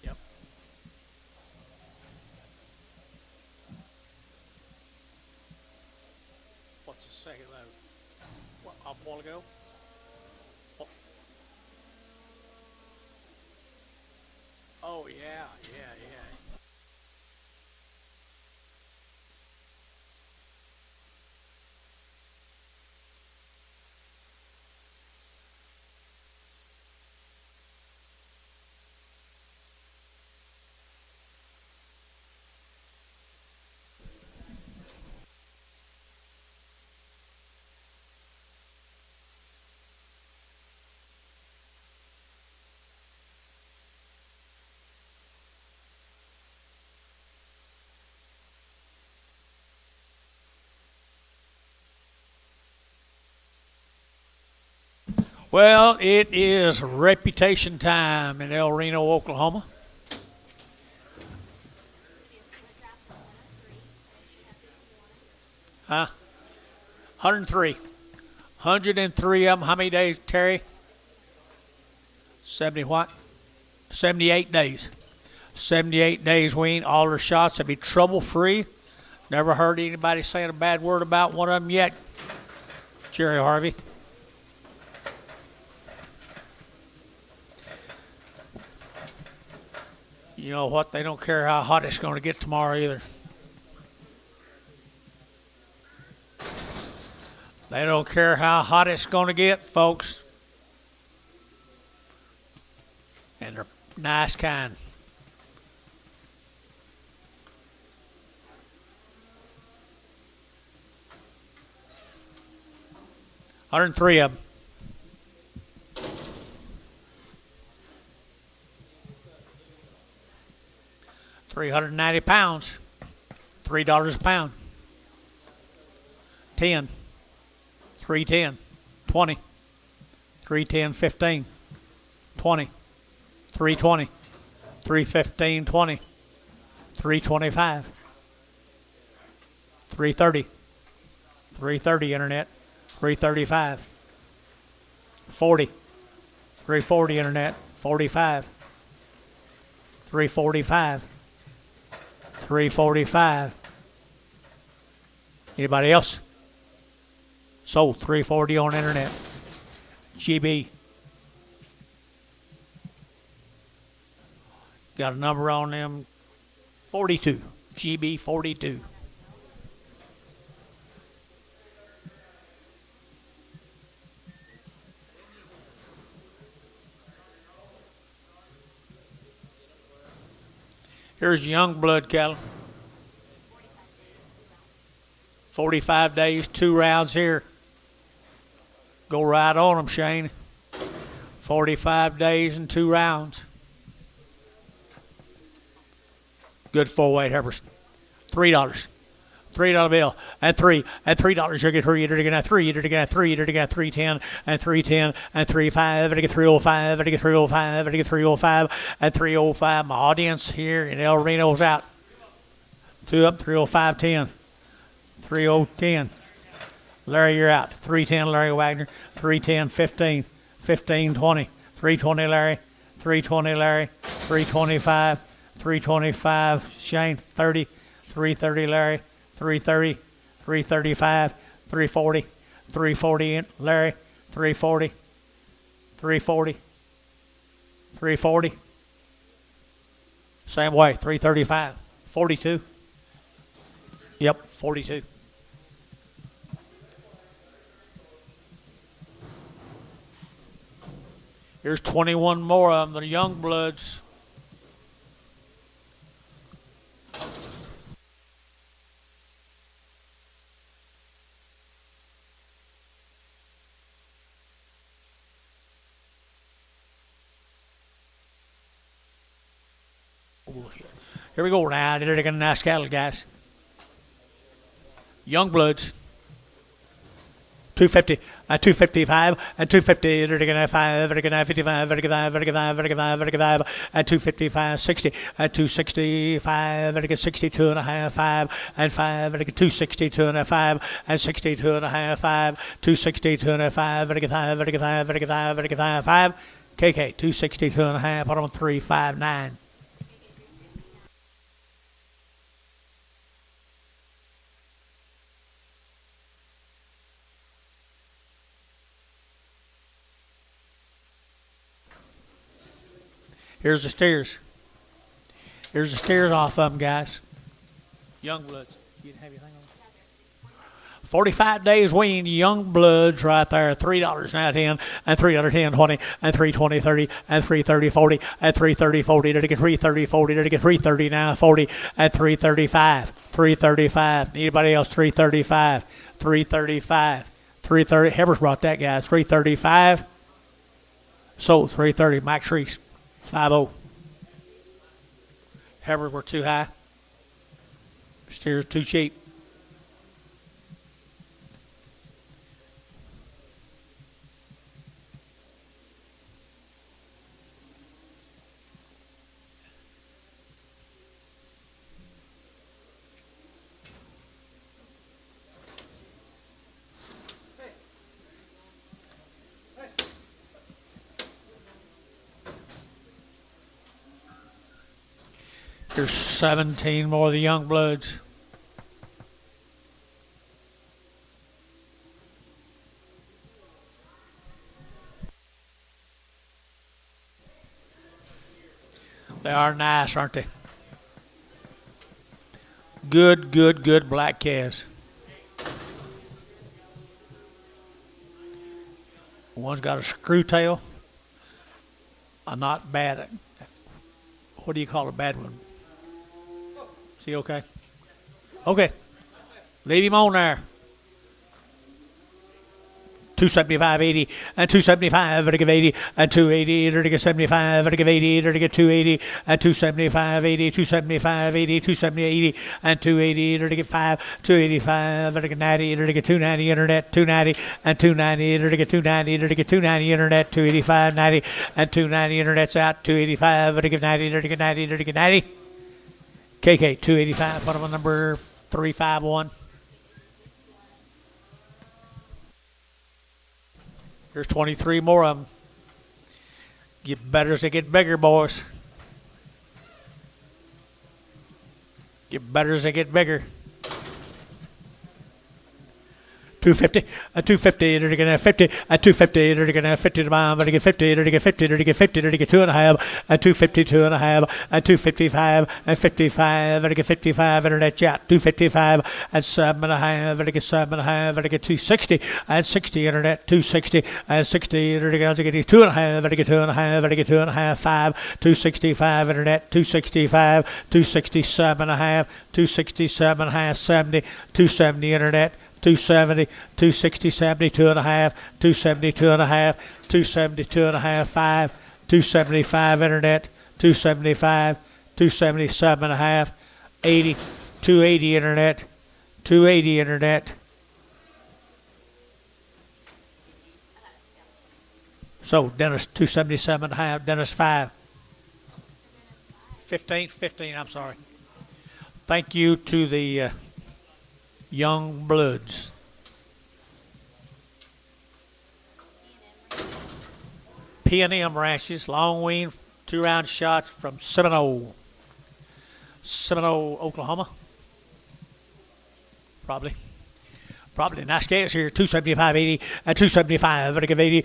Yep. What's the second load? What, a while ago? What? Oh, yeah, yeah. Well, it is reputation time in El Reno, Oklahoma. Huh? 103. 103 of them. How many days, Terry? 70 what? 78 days. 78 days wean. All their shots will be trouble-free. Never heard anybody saying a bad word about one of them yet. Jerry Harvey. You know what? They don't care how hot it's going to get tomorrow either. They don't care how hot it's going to get, folks. And they're nice kind. $103 of them. 390 pounds. $3 a pound. 10. 310. 20. 310, 15. 20. 320. 315, 20. 325. 330. 330 internet. 335. 40. 340 internet. 45. 345. 345. Anybody else? Sold 340 on internet. GB. Got a number on them. 42. GB 42. Here's young blood cattle. 45 days, 2 rounds here. Go right on them, Shane. 45 days and 2 rounds. Good full-weight heifers. $3. $3 bill. And $3. And $3. You get 3. You're going to 3. You're going to 3. You're going to 310 and 310 and 35. And get 305. And get 305. And get 305 and 305. My audience here in El Reno's out. 2 up. 305 10. 3010. Larry, you're out. 310 Larry Wagner. 310 15. 15 20. 320 Larry. 320 Larry. 325. 325 Shane. 30. 330 Larry. 330, 335, 340, 340 Larry, 340, 340, 340. Same way, 335. 42. Yep, 42. Here's 21 more of them, the young bloods. Here we go now. They're taking nice cattle, guys. Young bloods. 250, 255, and 250, they're taking 5, they're taking 55, they're taking 5, they're taking 5, they're taking 5, they're taking 5, and 255, 60, and 265, they're taking 62 and a half, 5, and 5, they're taking 262 and a 5, and 62 and a half, 5, 262 and a 5, they're taking 5, they're taking 5, they're taking 5, they're taking 5, 5, KK, 262 and a half, put on 359. Here's the steers. Here's the steers off of them, guys. Young bloods. You have your thing on? 45 days weaned young bloods right there. $3 now 10, and $3.10 20, and $3.20 30, and $3.30 40, and $3.30 40. Did it get $3.30 40? Did it get $3.30 now 40, and $3.35 $3.35. Anybody else? $3.35 $3.35 $3.30. Heber's brought that, guys. $3.35. Sold $3.30. Max Reese. 5-0. Heifers were too high. Steers too cheap. There's 17 more of the young bloods. They are nice, aren't they? Good black calves. One's got a screw tail. A not bad. What do you call a bad one? Is he okay? Okay. Leave him on there. 275.80 and 275 to give 80 and 280 to get 75 to give 80 to get 280 and 275.80 275.80 270.80 and 280 to get 5 285 to get 90 to get 290 internet 290 and 290 to get 290 to get 290 internet 285 90 and 290 internet's out 285 to get 90 to get 90 to get 90. KK 285. Put him on number 351. Here's 23 more of them. Get better as they get bigger, boys. Get better as they get bigger. 250, a 250, they're going to 50, a 250, they're going to 50 to mile, they're going to get 50, they're going to get 50, they're going to get 50, they're going to get 2.5, a 252 and a half, a 255, and 55, they're going to get 55, internet chat, 255, and 7.5, they're going to get 7.5, they're going to get 260, and 60 internet, 260, and 60, they're going to get 2.5, they're going to get 2.5, they're going to get 2.5, 5, 265 internet, 265, 267.5, 267.5, 70, 270 internet, 270, 260, 72 and a half, 272 and a half, 272 and a half, 5, 275 internet, 275, 277 and a half, 80, 280 internet, 280 internet. So Dennis 277 and a half, Dennis 5. 15, I'm sorry. Thank you to the young bloods. P&M ranches, long wean, 2-round shots from Seminole, Oklahoma. Probably. Probably nice gas here, 275.80 and 275. Better give 80,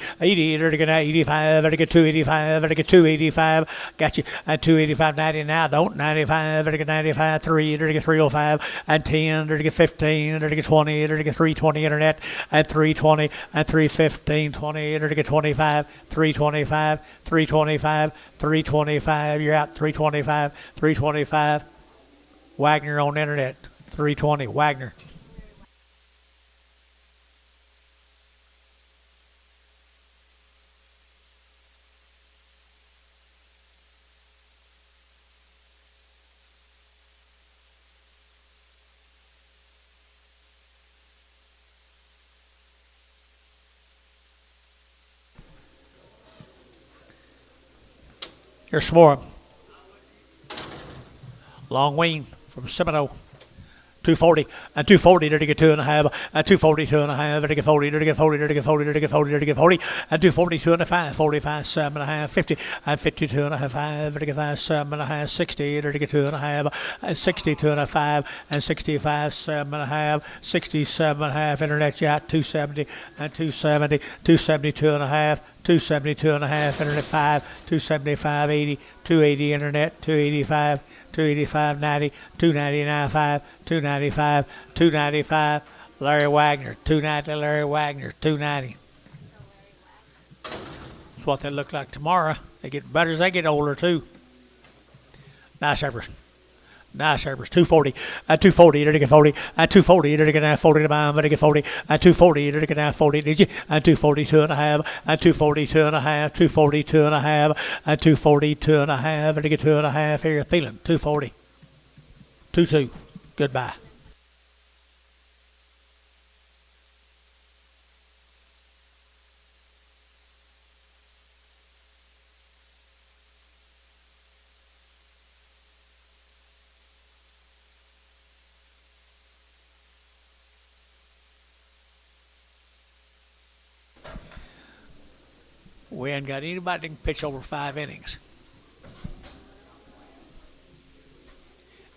better get 85, better get 285, better get 285. Got you at 285.90 now. Don't 95, better get 95, 3, better get 305 and 10, better get 15, better get 20, better get 320 internet at 320 and 315, 20, better get 25, 325, 325, 325. You're out 325, 325. Wagner on internet, 320. Wagner. Here's some more. Long Wing from Seminole. 240 and 240 there to get 2.5 and 240 2.5 there to get 40 there to get 40 there to get 40 there to get 40 there to get 40 and 240 2.5 45 7.5 50 and 52.5 there to get 5 7.5 60 there to get 2.5 and 60 2.5 and 65 7.5 67.5 internet yacht 270 and 270 272.5 272.5 internet 5 275 80 280 internet 285 285 90 299 5 295 295 Larry Wagner 290 Larry Wagner 290. That's what they look like tomorrow. They get better as they get older too. Nice Herbers. Nice Herbers. 240 at 240 to get 40 at 240 to get 40 to buy them to get 40 at 240 to get 40 did you at 242 and a half at 242 and a half 242 and a half at 242 and a half to get 2.5 here Thielen 240 2-2 goodbye. We ain't got anybody that can pitch over 5 innings.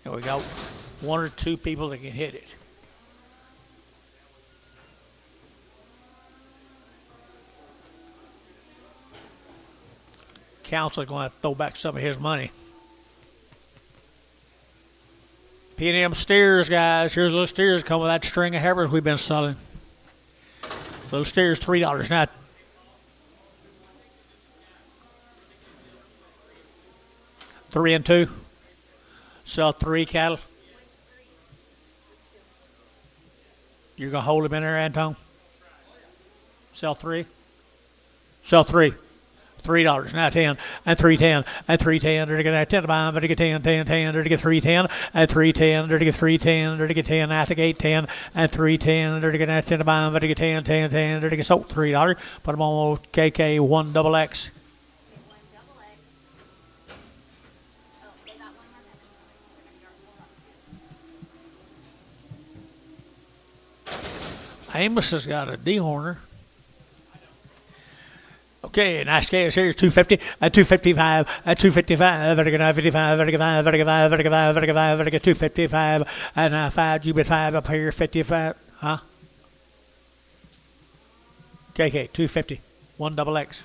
And we got 1 or 2 people that can hit it. Council's going to have to throw back some of his money. P&M steers, guys. Here's little steers come with that string of heifers we've been selling. Little steers, $3 now. Three and 2. Sell 3 cattle. You're going to hold them in there, Anton? Sell 3? Sell 3. $3 now 10 and 310 and 310 to get 10 to buy to get 10 10 10 to get 310 and 310 to get 310 to get 10 out to gate 10 and 310 to get 10 to buy to get 10 10 10 to get sold $3. Put them on KK 1XX. Amos has got a dehorner. Okay, nice gas here. 250 at 255 at 255. Better get 55. Better get 5. Better get 5. Better get 5. Better get 5. Better get 255 and 5. You bet 5 up here. 55. Huh? KK 250 1XX.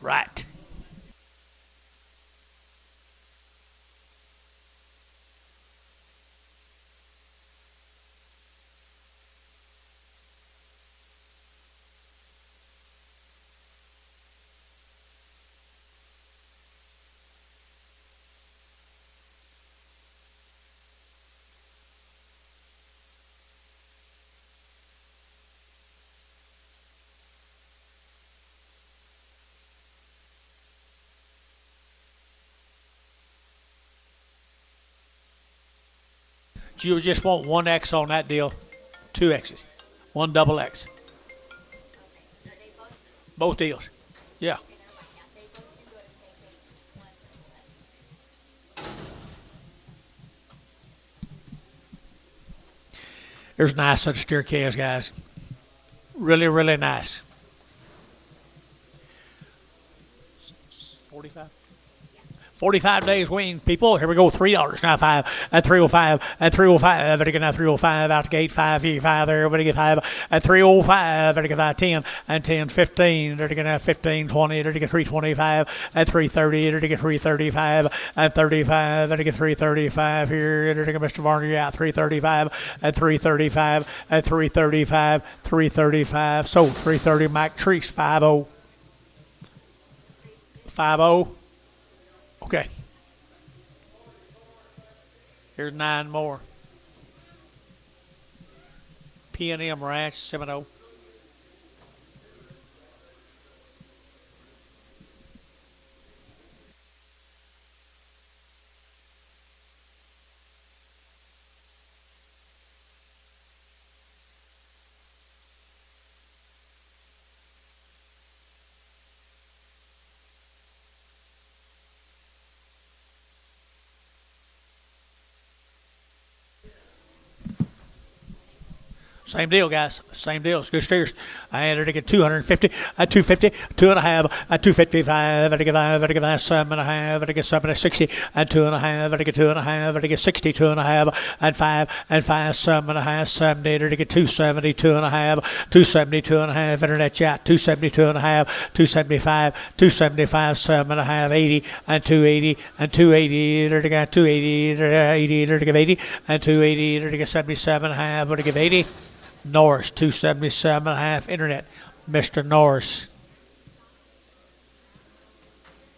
Right. Do you just want 1X on that deal? 2 X's. 1 double X. Both deals. Yeah. There's a nice set of steer calves, guys. Really, really nice. 45? 45 days weaned, people. Here we go. $3.95 at 305 at 305. Everybody get now 305 out the gate. 5 there. Everybody get 5 at 305. Everybody get 10 and 10, 15. Everybody get now 15, 20. Everybody get 325 at 330. Everybody get 335 at 35. Everybody get 335 here. Everybody get Mr. Varner out 335 at 335 at 335. 335. So 330 Mike Treese 50. 50. Okay. Here's 9 more. P&M Ranch 70. Same deal, guys. Same deal. It's good steers. I had to get 250, at 250, 2.5, at 255, at 5, at 7.5, at 7 at 60, at 2.5, at 2.5, at 60, 2.5, at 5, at 5, 7.5, 70, at 270, 2.5, 270, 2.5, internet chat, 270, 2.5, 275, 275, 7.5, 80, and 280, and 280, at 280, 80, at 80, and 280, at 77.5, at 80. Norris, 277.5, internet, Mr. Norris.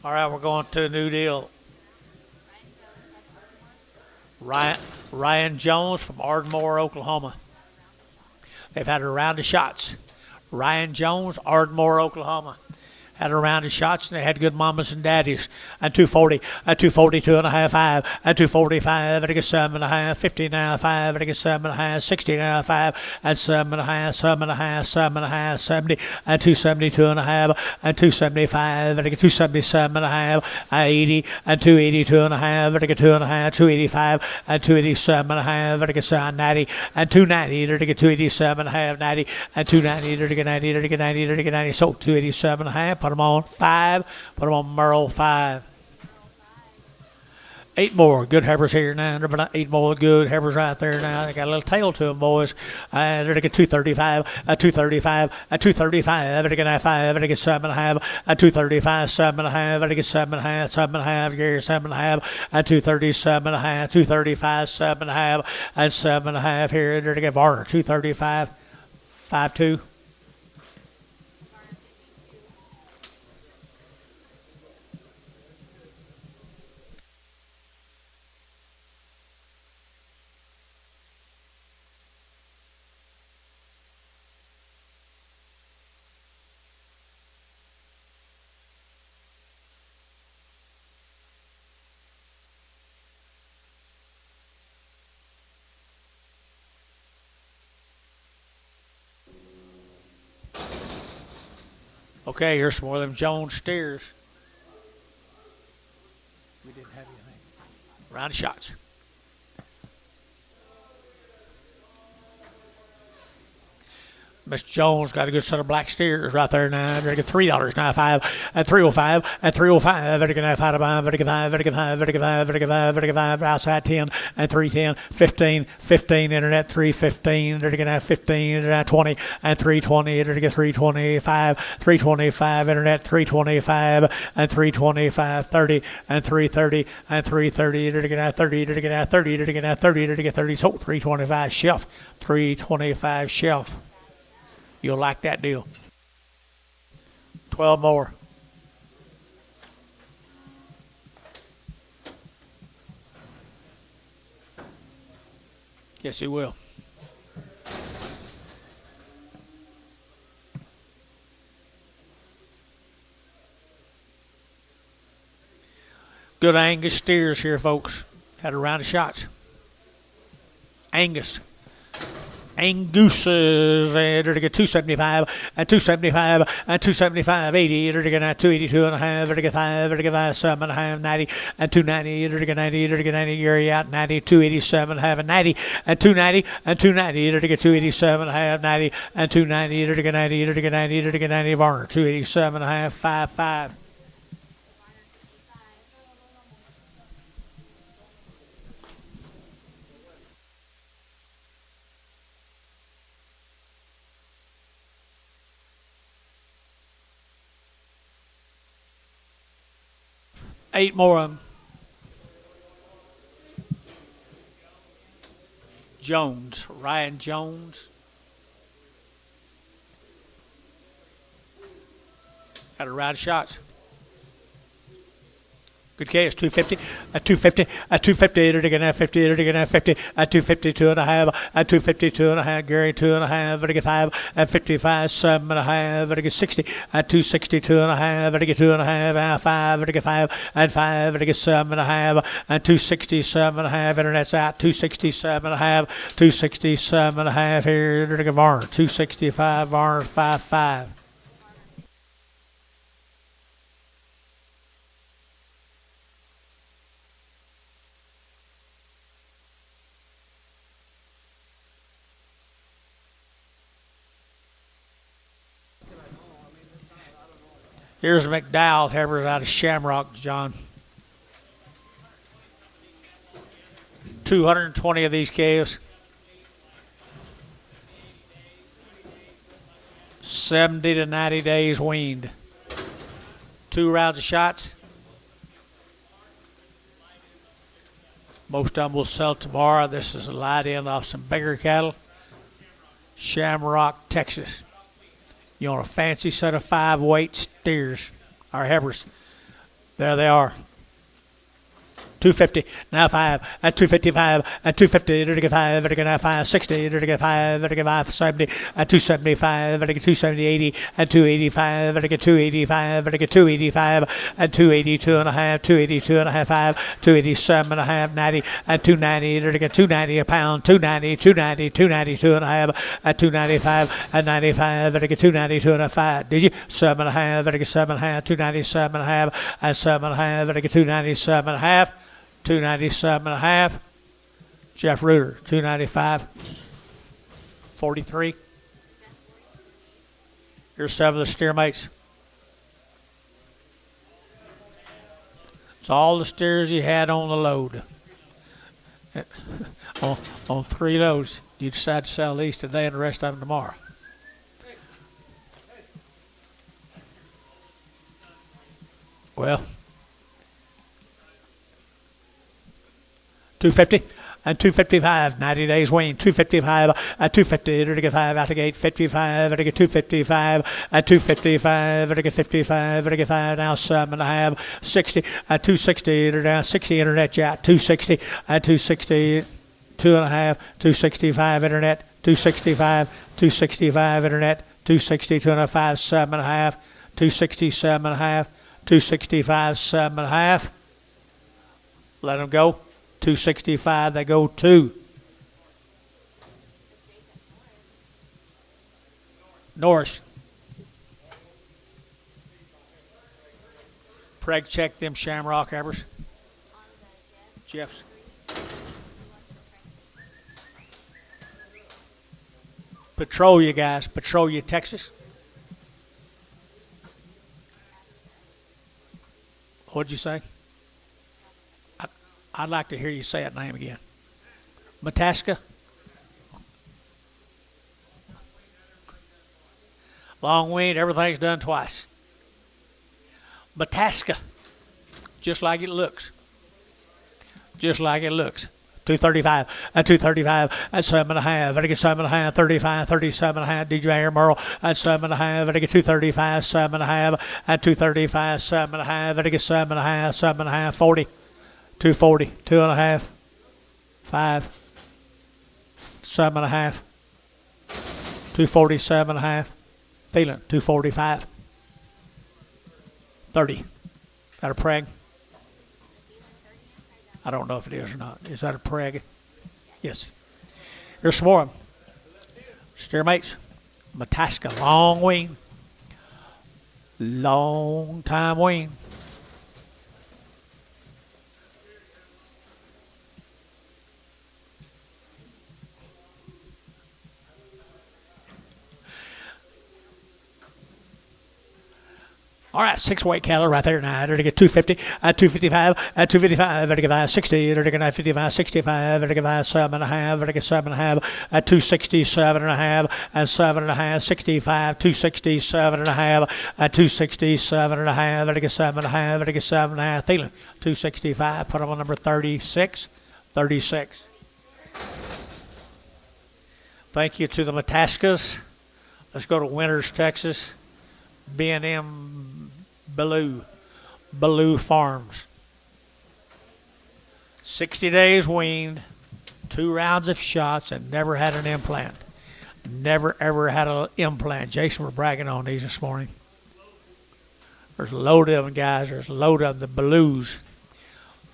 All right, we're going to a new deal. Ryan Jones from Ardmore, Oklahoma. They've had a round of shots. Ryan Jones, Ardmore, Oklahoma. Had a round of shots, and they had good mamas and daddies. At 240, at 240, 2.5, 5, at 245, at 7.5, 50 now, 5, at 7.5, 60 now, 5, at 7.5, 7.5, 7.5, 70, at 270, 2.5, at 275, at 277.5, at 80, at 280, 2.5, at 2.5, 285, at 287.5, at 90, at 290, at 287.5, 90, at 290, at 90, at 90, at 90, so 287.5. Put them on 5. Put them on Merle 5. 8 more good heifers here now. 8 more good heifers right there now. They got a little tail to them, boys. They're going to get 235, at 235, at 235. They're going to 5, they're going to 7.5, at 235, 7.5, they're going to 7.5, 7.5, Gary 7.5, at 237.5, 235, 7.5, and 7.5 here. They're going to get Varner 235, 5.2. Okay, here's some more of them Jones steers. We didn't have anything. Round of shots. Miss Jones got a good set of black steers right there now. They're going to get $3.95 at 305, at 305. They're going to have 5, they're going to 5, they're going to 5, they're going to 5, they're going to 5, they're going to 5, outside 10, and 310, 15, 15, internet 315. They're going to have 15, internet 20, and 320. They're going to get 325, 325, internet 325, and 325, 30, and 330, and 330. They're going to have 30, they're going to have 30, they're going to have 30, they're going to get 30. So 325 shelf, 325 shelf. You'll like that deal. 12 more. Yes, he will. Good Angus steers here, folks. Had a round of shots. Angus. Anguses, and they're to get 275, and 275, and 275, 80, they're to get 282 and a half, they're to get 5, they're to get 5, 7 and a half, 90, and 290, they're to get 90, they're to get 90, Gary out, 90, 287 and a half, and 90, and 290, and 290, they're to get 287 and a half, 90, and 290, they're to get 90, they're to get 90, they're to get 90, Varner, 287 and a half, 5. 8 more of them. Jones, Ryan Jones. Got a ride shots. Good case, 250, at 250, at 250, they're taking at 50, they're taking at 50, at 252 and a half, at 252 and a half, Gary 2 and a half, they're 5, at 55, 7 and a half, they're 60, at 262 and a half, they're 2 and a half, and 5, they're 5, and 5, they're 7 and a half, and 267 and a half, internet's out, 267 and a half, 267 and a half here, they're Varner, 265, Varner, 5. Here's McDowell, Heavers out of Shamrock, John. 220 of these calves. 70 to 90 days weaned. 2 rounds of shots. Most of them will sell tomorrow. This is a light in off some bigger cattle. Shamrock, Texas. You want a fancy set of 5-weight steers, or heifers. There they are. 250, now 5, at 255, at 250, they're to get 5, they're to get 560, they're to get 5, they're to get 570, at 275, they're to get 270, 80, at 285, they're to get 285, they're to get 285, at 282 and a half, 282 and a half, 5, 287 and a half, 90, at 290, they're to get 290 a pound, 290, 290, 292 and a half, at 295, at 95, they're to get 292 and a 5. Did you? 7 and a half, they're to get 7 and a half, 297 and a half, at 7 and a half, they're to get 297 and a half. 297 and a half. Jeff Reuter, 295. 43. Here's 7 of the steer mates. It's all the steers you had on the load. on 3 loads. You decide to sell these today and the rest of them tomorrow. Well, 250 and 255, 90 days wean, 255 at 250, they're to get 5 out the gate, 55, they're to get 255 at 255, they're to get 55, they're to get 5, now 7 and a half, 60 at 260, they're down 60 internet jack, 260 at 260, 2 and a half, 265 internet, 265, 265 internet, 260, 2 and a 5, 7 and a half, 267 and a half, 265, 7 and a half. Let them go. 265, they go 2. Norris. Preg check them Shamrock Evers. Jeff's. Petrolia, guys. Petrolia, Texas. What'd you say? I'd like to hear you say that name again. Mataska? Long weaned, everything's done twice. Mataska. Just like it looks. Just like it looks. 235, at 235, at 7 and a half, I get 7 and a half, 35, 37 and a half, DJ Air Merle, at 7 and a half, I get 235, 7 and a half, at 235, 7 and a half, I get 7 and a half, 7 and a half, 40. 240, 2 and a half, 5, 7 and a half, 247 and a half, feeling 245, 30. Is that a preg? I don't know if it is or not. Is that a preg? Yes. Here's some more of them. Steer mates, Mataska, long wing. Long time wing. All right, 6 weight cattle right there now. They're to get 250, at 255, at 255, they're to get 60, they're to get 55, 65, they're to get 7.5, they're to get 7.5, at 260, 7.5, and 7.5, 65, 260, 7.5, at 260, 7.5, they're to get 7.5, they're to get 7.5, Thielen, 265, put them on number 36, 36. Thank you to the Mataskas. Let's go to Winters, Texas. B&M Ballou Farms. 60 days weaned, 2 rounds of shots, and never had an implant. Never, ever had an implant. Jason, we're bragging on these this morning. There's a load of them, guys. There's a load of them, the Ballous.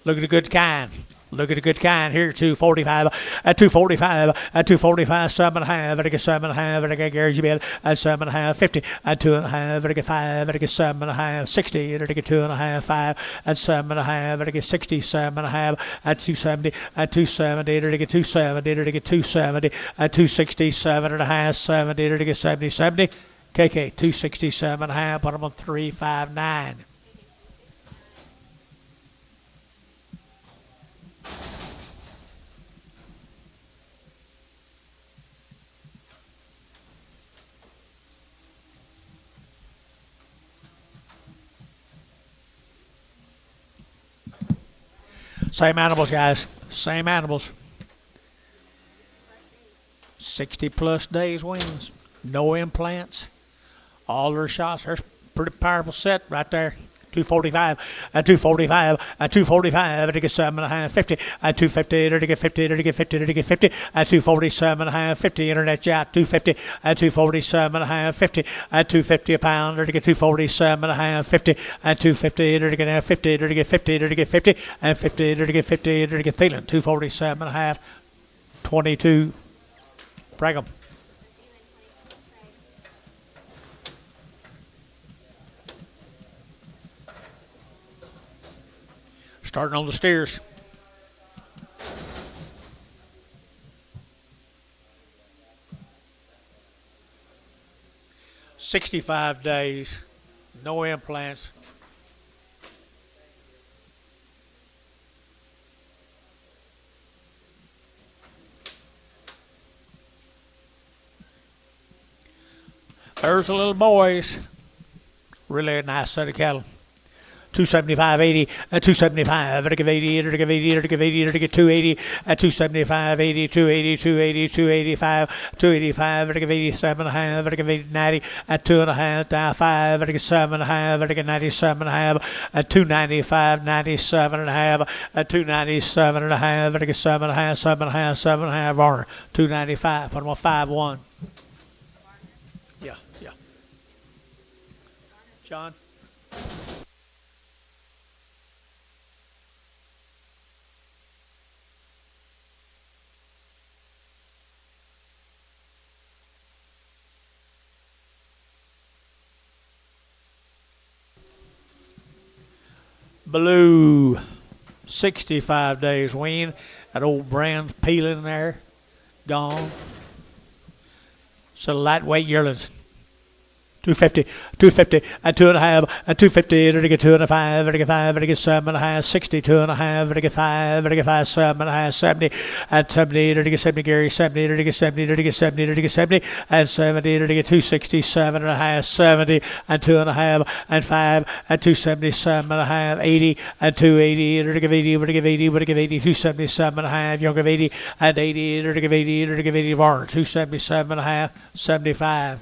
Look at the good kind. Look at the good kind here, 245, at 245, at 245, 7.5, at 7.5, at garage bed, at 7.5, 50, at 2.5, at 5, at 7.5, 60, at 2.5, 5, at 7.5, at 60, 7.5, at 270, at 270, at 270, at 270, at 260, 7.5, 70, at 70, 70, KK, 267.5, put them on 359. Same animals, guys. Same animals. 60 plus days wings. No implants. All their shots. There's a pretty powerful set right there. 245, at 245, at 245, at 7.5, 50, at 250, at 50, at 50, at 50, at 247.5, 50, internet jack, 250, at 247.5, 50, at 250 a pound, at 247.5, 50, at 250, at 50, at 50, at 50, and 50, at 50, at Thielen, 247.5, 22, brag 'em. Starting on the steers. $65 days, no implants. There's the little boys. Really a nice set of cattle. 275.80 at 275 at 80 at 80 at 80 at 280 at 275 80 280 280 285 285 at 87 half at 90 at 2.5 down 5 at 7 half at 97 half at 295 97 and a half at 297 and a half at 7 half 7 half 7 half Varner 295 put them on 5-1. Yeah. John. Blue, 65 days wean. That old brand's peeling there, gone. So lightweight yearlings. 250 at 2.5 at 250 at 2.5 at 5 at 7.5 60 2.5 at 5 at 5 7.5 70 at 70 at 70 Gary 70 at 70 at 70 at 70 and 70 at 267 and a half 70 and 2.5 and 5 at 277 and a half 80 at 280 at 80 at 80 at 80 277 and a half young of 80 at 80 at 80 at 80 Varner 277 and a half 75.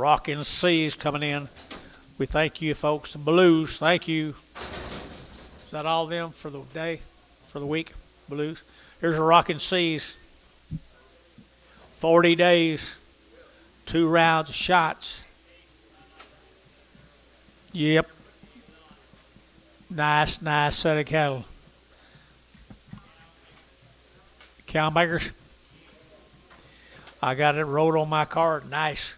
Rockin' Seas coming in. We thank you, folks. The Blues, thank you. Is that all of them for the day, for the week? Blues. Here's a Rockin' Seas. 40 days, 2 rounds of shots. Yep. Nice set of cattle. Cow makers. I got it rolled on my card. Nice.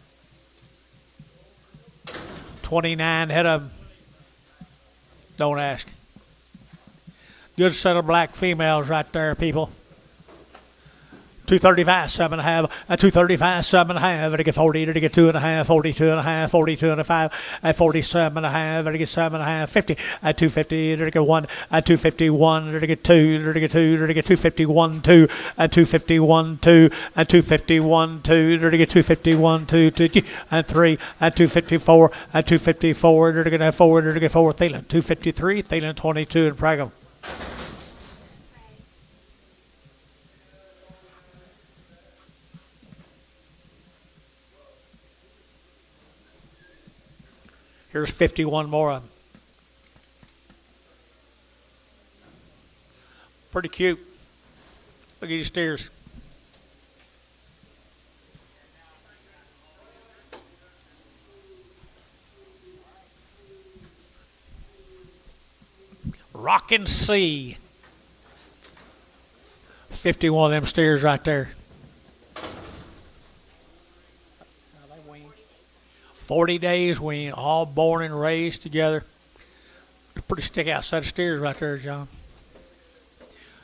29 head of them. Don't ask. Good set of black females right there, people. 235, 7.5, a 235, 7.5, to get 40, to get 2.5, 42.5, 42.5, at 47.5, to get 7.5, 50, at 250, to get 1, at 251, to get 2, to get 2, to get 251, 2, at 251, 2, at 251, 2, to get 251, 2, and 3, at 254, at 254, to get 4, to get 4, Thielen, 253, Thielen 22, and Pragum. Here's 51 more of them. Pretty cute. Look at these steers. Rockin' Sea. 51 of them steers right there. 40 days wean, all born and raised together. Pretty stick out set of steers right there, John.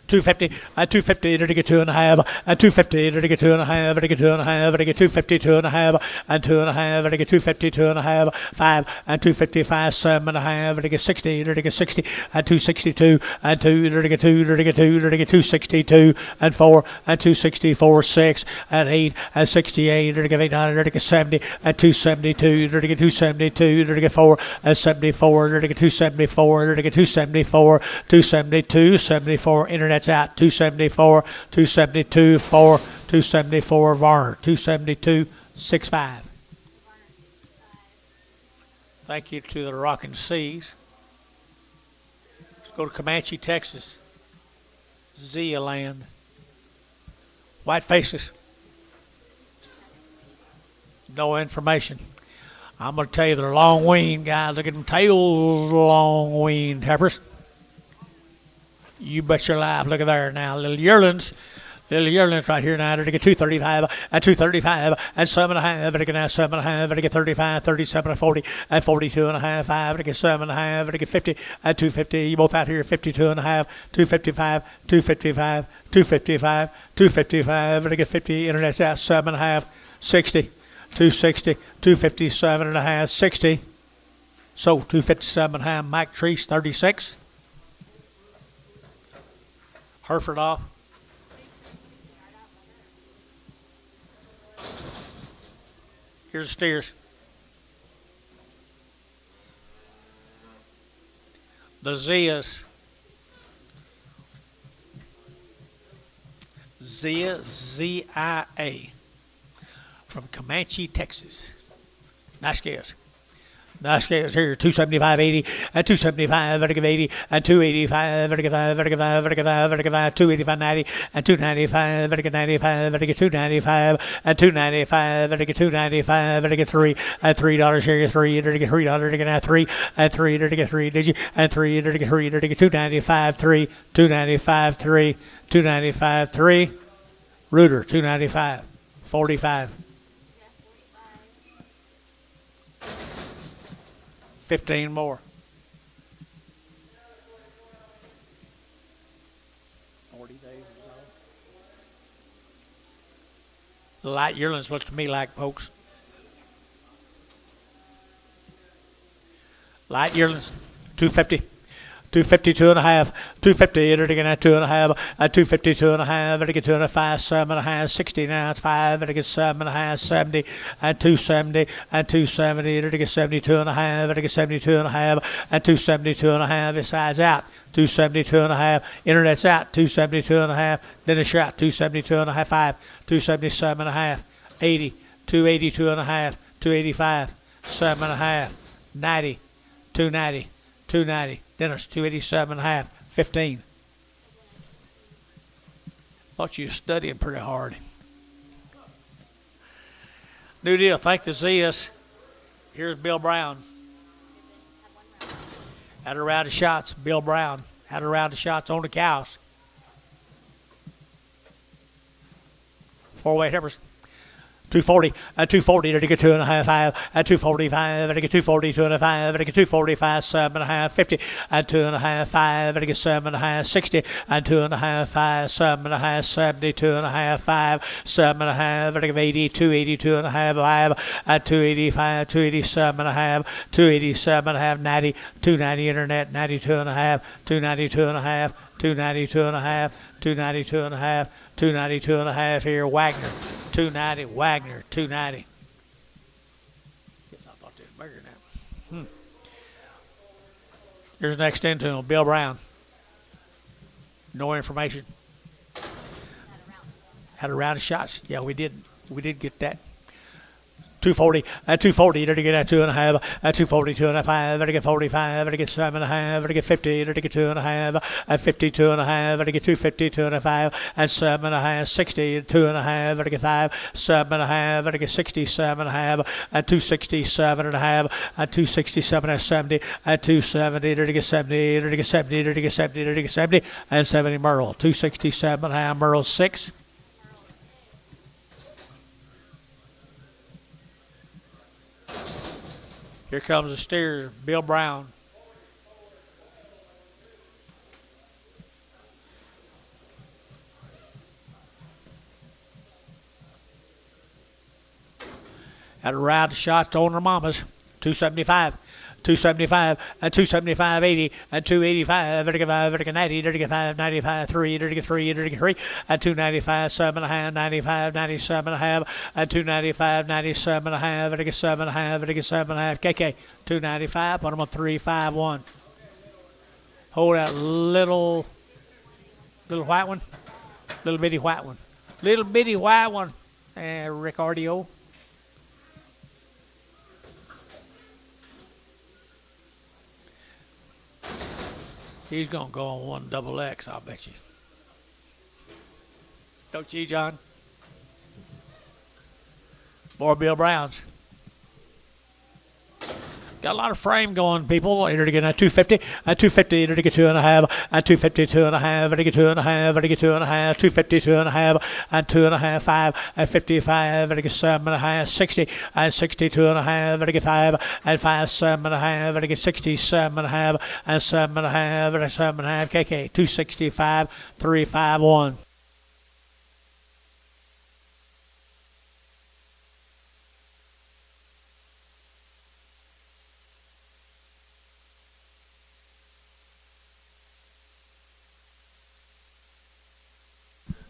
250, at 250, to get 2.5, at 250, to get 2.5, to get 2.5, to get 250, 2.5, and 2.5, to get 250, 2.5, 5, and 255, 7.5, to get 60, to get 60, and 262, and 2, to get 2, to get 2, to get 262, and 4, and 264, 6, and 8, and 68, to get 800, to get 70, and 272, to get 272, to get 4, and 74, to get 274, to get 274, 272, 74, internet. Out 274, 272, 4, 274, Varner, 272, 65. Thank you to the Rockin' Seas. Let's go to Comanche, Texas. Zia land. White faces. No information. I'm going to tell you they're long weaned, guys. Look at them tails, long weaned heifers. You bet your life. Look at there now. Little yearlings right here now. To get 235 and 235 and 7.5. To get now 7.5. To get 35, 37 and 40 and 42.5. 5 to get 7.5. To get 50 and 250. You both out here 52.5, 255, 255, 255, 255. To get 50. Internet's out 7.5, 60, 260, 257.5, 60. So 257.5. Mike Treese 36. Hereford off. Here's the steers. The Zias. Zia, Z-I-A. From Comanche, Texas. Nice scales. Nice scales here, 275, 80, and 275, vertical 80, and 285, vertical 5, vertical 5, vertical 5, vertical 5, 285, 90, and 295, vertical 95, vertical 295, and 295, vertical 295, vertical 3, and $3 here, 3, vertical $3, vertical now 3, and 3, vertical 3, did you, and 3, vertical 3, vertical 295, 3, 295, 3, 295, 3, Reuter, 295, 45. 15 more. 40 days or so. Light yearlings looks to me like, folks. Light yearlings, 250. 252.5, 250, to get 2.5, 252.5, to get 205, 7.5, 60 now, it's 5, to get 7.5, 70, and 270, and 270, to get 72.5, to get 72.5, and 272.5, this side's out, 272.5, internet's out, 272.5, then it's out, 272.5, 5, 277.5, 80, 282.5, 285, 7.5, 90, 290, 290. Dennis, 287.5, 15. Thought you were studying pretty hard. New deal. Thank to see us. Here's Bill Brown. Had a round of shots. Bill Brown had a round of shots on the cows. 4-weight heifers. 240 at 240 to get 2.5 5 at 245 to get 240 2.5 to get 245 7.5 50 at 2.5 5 to get 7.5 60 at 2.5 5 7.5 70 2.5 5 7.5 to get 80 280 2.5 5 at 285 287.5 287.5 90 290 internet 92.5 292.5 292.5 292.5 292.5 here Wagner 290 Wagner 290. Guess I thought they was bigger than that. Here's next into him, Bill Brown. No information. Had a round of shots. Yeah, we did get that. 240 at 240 to get at 2.5 at 240 2.5 to get 45 to get 7.5 to get 50 to get 2.5 at 50 2.5 to get 250 2.5 at 7.5 60 2.5 to get 5 7.5 to get 67.5 at 267.5 at 267 at 70 at 270 to get 70 to get 70 to get 70 to get 70 and 70 Merle 267.5 Merle 6. Here comes the steers, Bill Brown. Had a round of shots on their mamas. 275. 275 and 275 80 and 285 vertical 90 vertical 5 95 3 vertical 3 vertical 3 and 295 7.5 95 97.5 and 295 97.5 vertical 7.5 vertical 7.5 KK 295 put them on 351. Hold that little white one, little bitty white one, and Ricardio. He's going to go on 1XX, I'll bet you. Don't you, John? More Bill Browns. Got a lot of frame going, people. Here to get a 250, a 250, here to get 2.5, a 250, 2.5, here to get 2.5, here to get 2.5, 250, 2.5, and 2.5, 5, and 55, here to get 7.5, 60, and 60, 2.5, here to get 5, and 5, 7.5, here to get 67.5, and 7.5, here to 7.5, KK, 265, 351.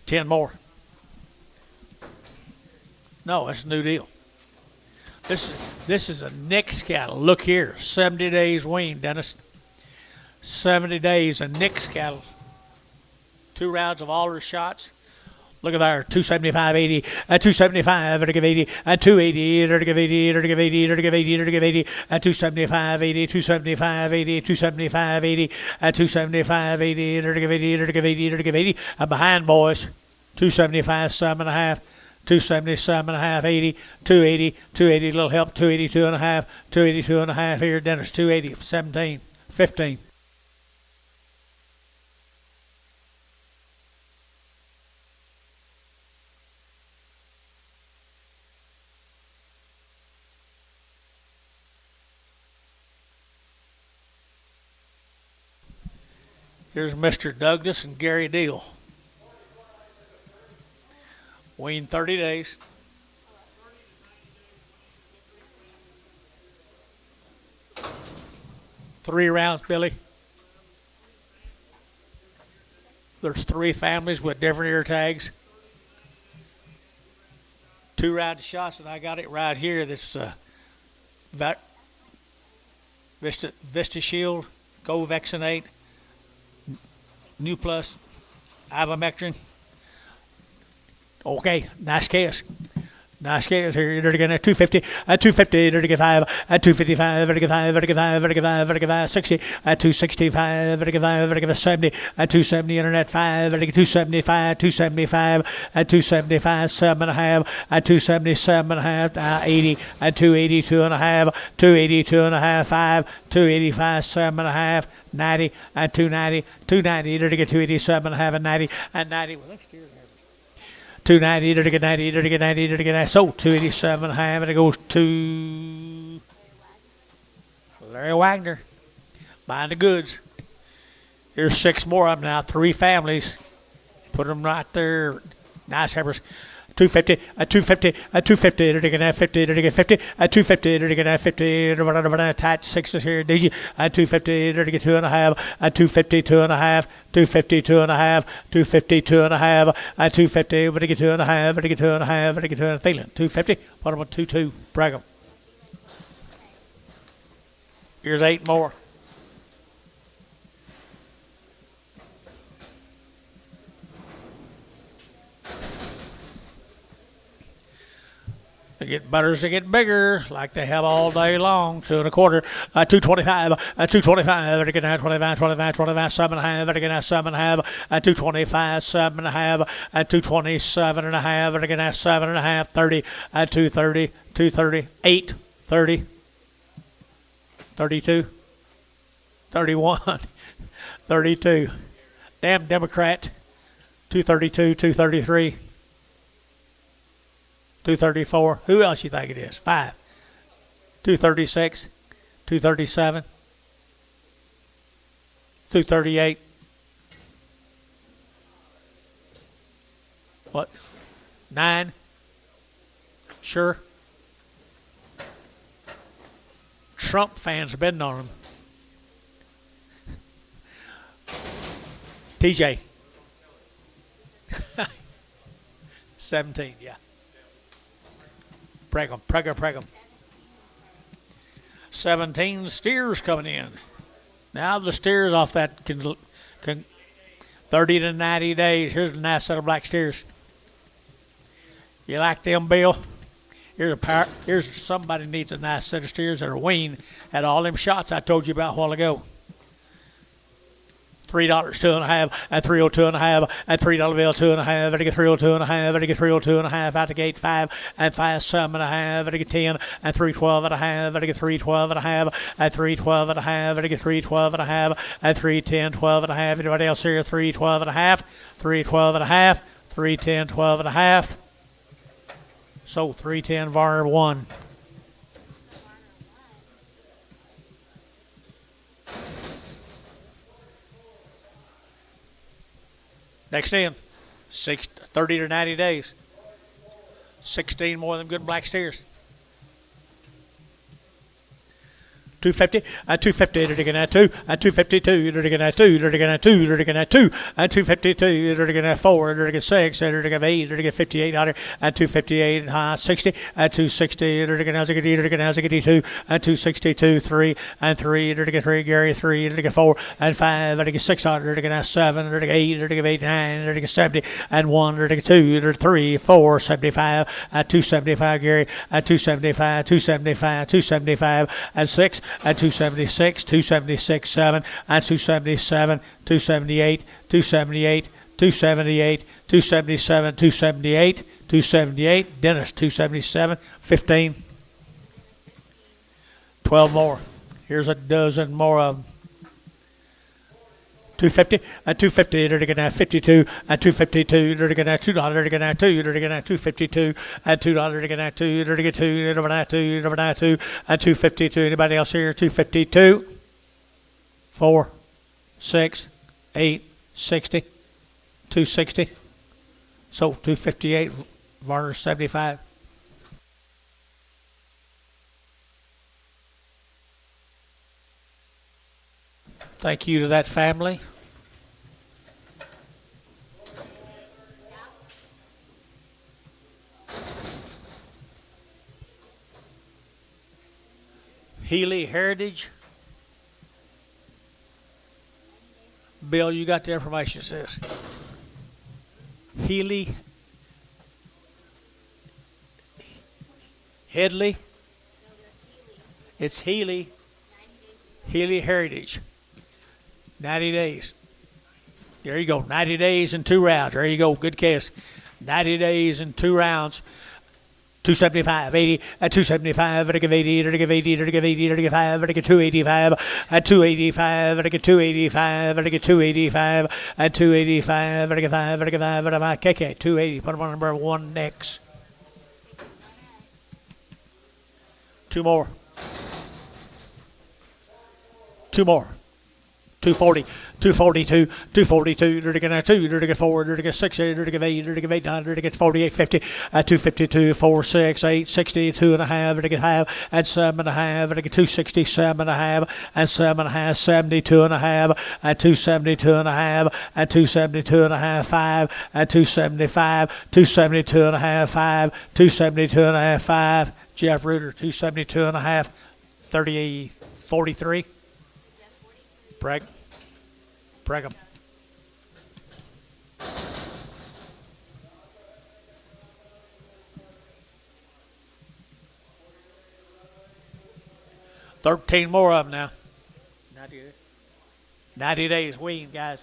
$10 more. No, it's a new deal. This is a Nick's cattle. Look here, 70 days weaned, Dennis. 70 days of Nick's cattle. 2 rounds of all their shots. Look at there, 275, 80, at 275, to give 80, at 280, to give 80, to give 80, to give 80, to give 80, at 275, 80, 275, 80, 275, 80, at 275, 80, to give 80, to give 80, to give 80, and behind boys, 275, 7.5, 277.5, 80, 280, 280, little help, 282.5, 282.5 here, Dennis, 280, 17, 15. Here's Mr. Douglas and Gary Deal. Weaned 30 days. Three rounds, Billy. There's 3 families with different ear tags. 2 round shots, and I got it right here. This Vista Shield, Go Vaccinate, New Plus, Ivermectin. Okay, nice case. Nice scales here. You're going at 250, at 250, you're 5, at 255, you're 5, you're 5, you're 5, you're 5, 60, at 265, you're 5, you're 70, at 270, you're at 5, you're 275, 275, at 275, 7.5, at 277.5, 80, at 282.5, 282.5, 5, 285, 7.5, 90, at 290, 290, you're 287.5, and 90, at 90. Well, let's steer there. 290, to get 90, to get 90, to get 90. So 287 half, and it goes to Larry Wagner buying the goods. Here's 6 more of them now, 3 families. Put them right there. Nice heifers. 250, at 250, at 250, to get 50, to get 50, at 250, to get 50, attach 6s here, digi, at 250, to get 2.5, at 250, 2.5, 250, 2.5, 250, 2.5, at 250, but to get 2.5, but to get 2.5, but to get 2.5, feeling 250, put them on 2-2, brag them. Here's 8 more. They get better as they get bigger, like they have all day long. 2 1/4, 225, 225, they get 25, 25, 25, 7.5, they get 7.5, 225, 7.5, 227.5, they get 7.5, 30, 230, 230, 8, 30, 32, 31, 32. Damn Democrat. 232, 233. 234. Who else you think it is? 5. 236. 237. 238. What? 9. Sure. Trump fans are betting on him. TJ. 17, yeah. Preg 'em. 17 steers coming in. Now the steers off that can 30 to 90 days. Here's a nice set of black steers. You like them, Bill? Here's somebody needs a nice set of steers that are weaned at all them shots I told you about a while ago. $3, 2.5, at 302.5, at $3 bill, 2.5, at get 302.5, at get 302.5, out the gate 5, at 5, 7.5, at get 10, at 312.5, at get 312.5, at 312.5, at get 312.5, at 310, 12.5. Anybody else here? 312.5, 312.5, 310, 12.5. So 310 Varner 1. Next in, 30 to 90 days. 16 more of them good black steers. 250, at 250, they're digging at 2, at 252, they're digging at 2, they're digging at 2, they're digging at 2, at 252, they're digging at 4, they're digging 6, they're digging at 8, they're digging 58 at 258, 60, at 260, they're digging at 2, at 262, 3, and 3, they're digging 3, Gary 3, they're digging 4, and 5, they're digging 6, they're digging at 7, they're digging 8, they're digging 8, 9, they're digging 70, and 1, they're digging 2, they're 3, 4, 75, at 275, Gary, at 275, 275, 275, and 6, at 276, 276, 7, at 277, 278, 278, 278, 277, 278, 278, Dennis, 277, 15, 12 more. Here's a dozen more of them. 250, at 250, they're going to have 52, at 252, they're going to have $2, they're going to have 2, they're going to have 252, at $2, they're going to have 2, they're going to get 2, they're going to have 2, they're going to have 2, at 252, anybody else here? 252, 4, 6, 8, 60, 260, so 258, Varner 75. Thank you to that family. Healy Heritage. Bill, you got the information, sis. Headley. No, they're Healy. It's Healy. 90 days. Healy Heritage. 90 days. There you go. 90 days and 2 rounds. There you go. Good case. 90 days and 2 rounds. 275, 80, at 275, at 80, at 80, at 80, at 5, at 285, at 285, at 285, at 285, at 285, at 5, at 5, at 5, KK, 280, put them on number 1 next. 2 more. 2 more. 240, 242, 242, 2, 4, 6, 8, 8, 9, 48, 50, 252, 4, 6, 8, 60, 2.5, and 7.5, 267.5, and 7.5, 72.5, and 272.5, and 272.5, 5, and 275, 272.5, 5, 272.5, 5. Jeff Reuter, 272.5, 38, 43. Brag. Brag 'em. $13 more of them now. 90 days weaned, guys.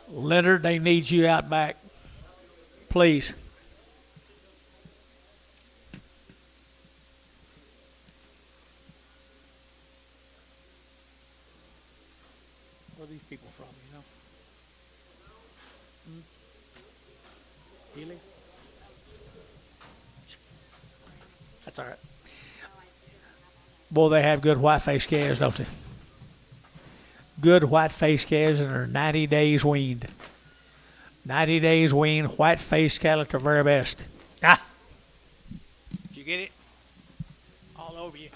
Leonard, they need you out back. Please. Where are these people from, you know? Healy? That's all right. Boy, they have good white-faced calves, don't they? Good white-faced calves, and they're 90 days weaned. 90 days weaned, white-faced cattle at their very best. Ah! Did you get it? All over you.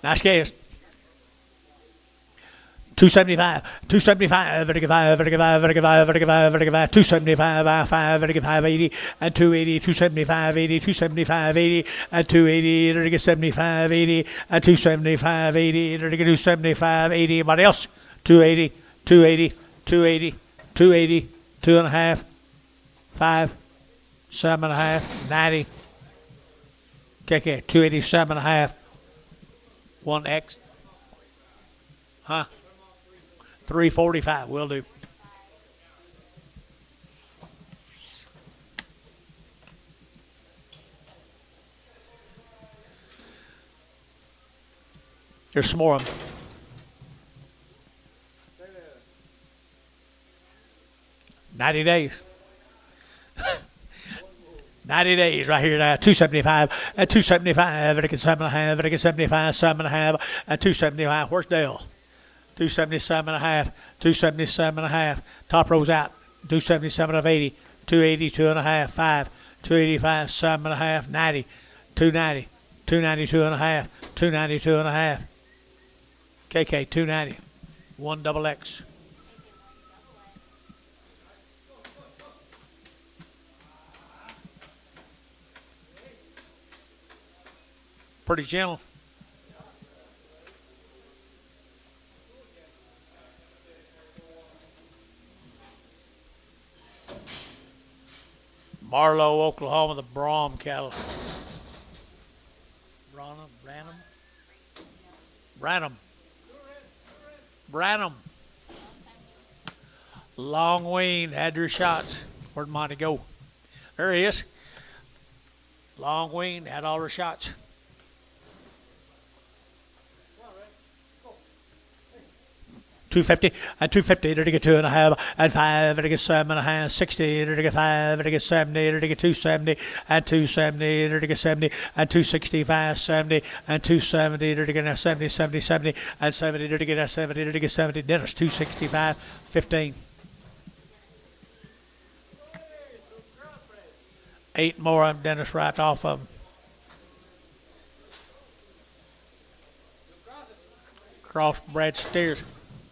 Nice calves. 275, 275, 275, 5, 80, and 280, 275, 80, 275, 80, and 280, 75, 80, and 275, 80, 275, 80. Anybody else? 280, 280, 280, 280, 2.5, 5, 7.5, 90. Okay, 287.5. 1X. Huh? 345 will do. There's some more of them. $90 days. 90 days right here now. 275 and 275. And 7.5. And 75. 7.5. And 275. Where's Dale? 277.5. 277.5. Top rows out. 277 of 80. 280. 2.5. 5. 285. 7.5. 90. 290. 292.5. 292.5. KK 290. 1XX. Pretty gentle. Marlow, Oklahoma, the Brom cattle. Branham. Long wean, had your shots. Where'd Monty go? There he is. Long wean, had all her shots. 250 and 250, there to get 2.5 and 5, there to get 7.5, 60, there to get 5, there to get 70, there to get 270 and 270, there to get 70 and 265, 70 and 270, there to get 70, 70, 70 and 70, there to get 70, there to get 70. Dennis 265, 15. 8 more of them, Dennis, right off of them. Crossbred steers.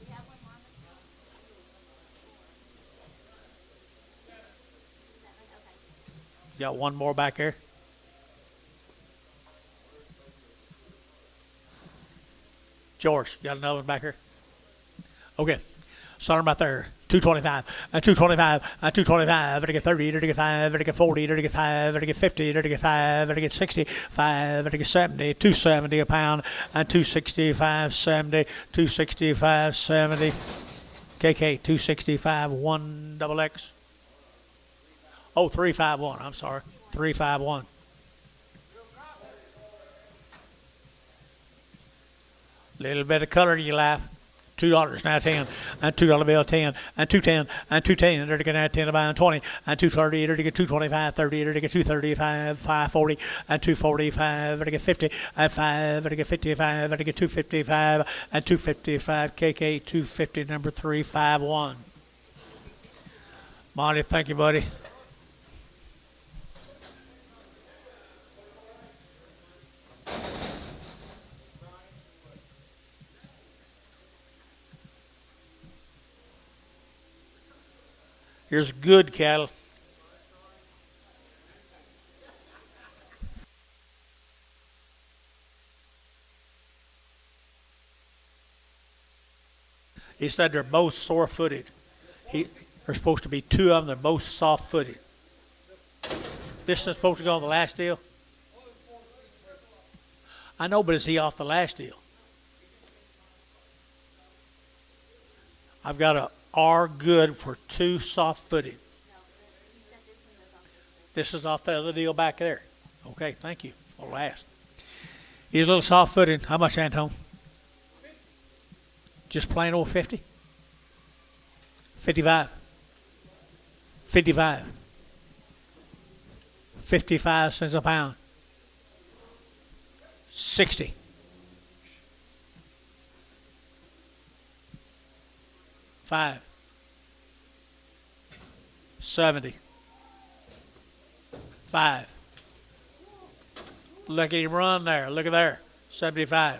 We have one more on the okay. Got one more back there. George, you got another one back here? Okay. Start 'em right there. 225, 225, 225, to get 30, to get 5, to get 40, to get 5, to get 50, to get 5, to get 60, 5, to get 70, 270 a pound, and 265, 70, 265, 70. KK, 265, 1 double X. Oh, 351, I'm sorry. 351. Little bit of color to your life. $2 now 10 and $2 bill 10 and 210 and 210 to get that 10 about 20 and 230 to get 225 30 to get 235 540 and 245 to get 50 and 5 to get 55 to get 255 and 255 KK 250 number 351. Monty, thank you, buddy. Here's good cattle. He said they're both sore-footed. There's supposed to be two of them. They're both soft-footed. This is supposed to go on the last deal. I know, but is he off the last deal? I've got a R good for two soft-footed. No, he said this one was off. This is off the other deal back there. Okay, thank you. Or last. He's a little soft-footed. How much, Antone? Just plain old 50? 55. 55. 55 cents a pound. 60. 5. 70. 5. Look at him run there. Look at there. 75.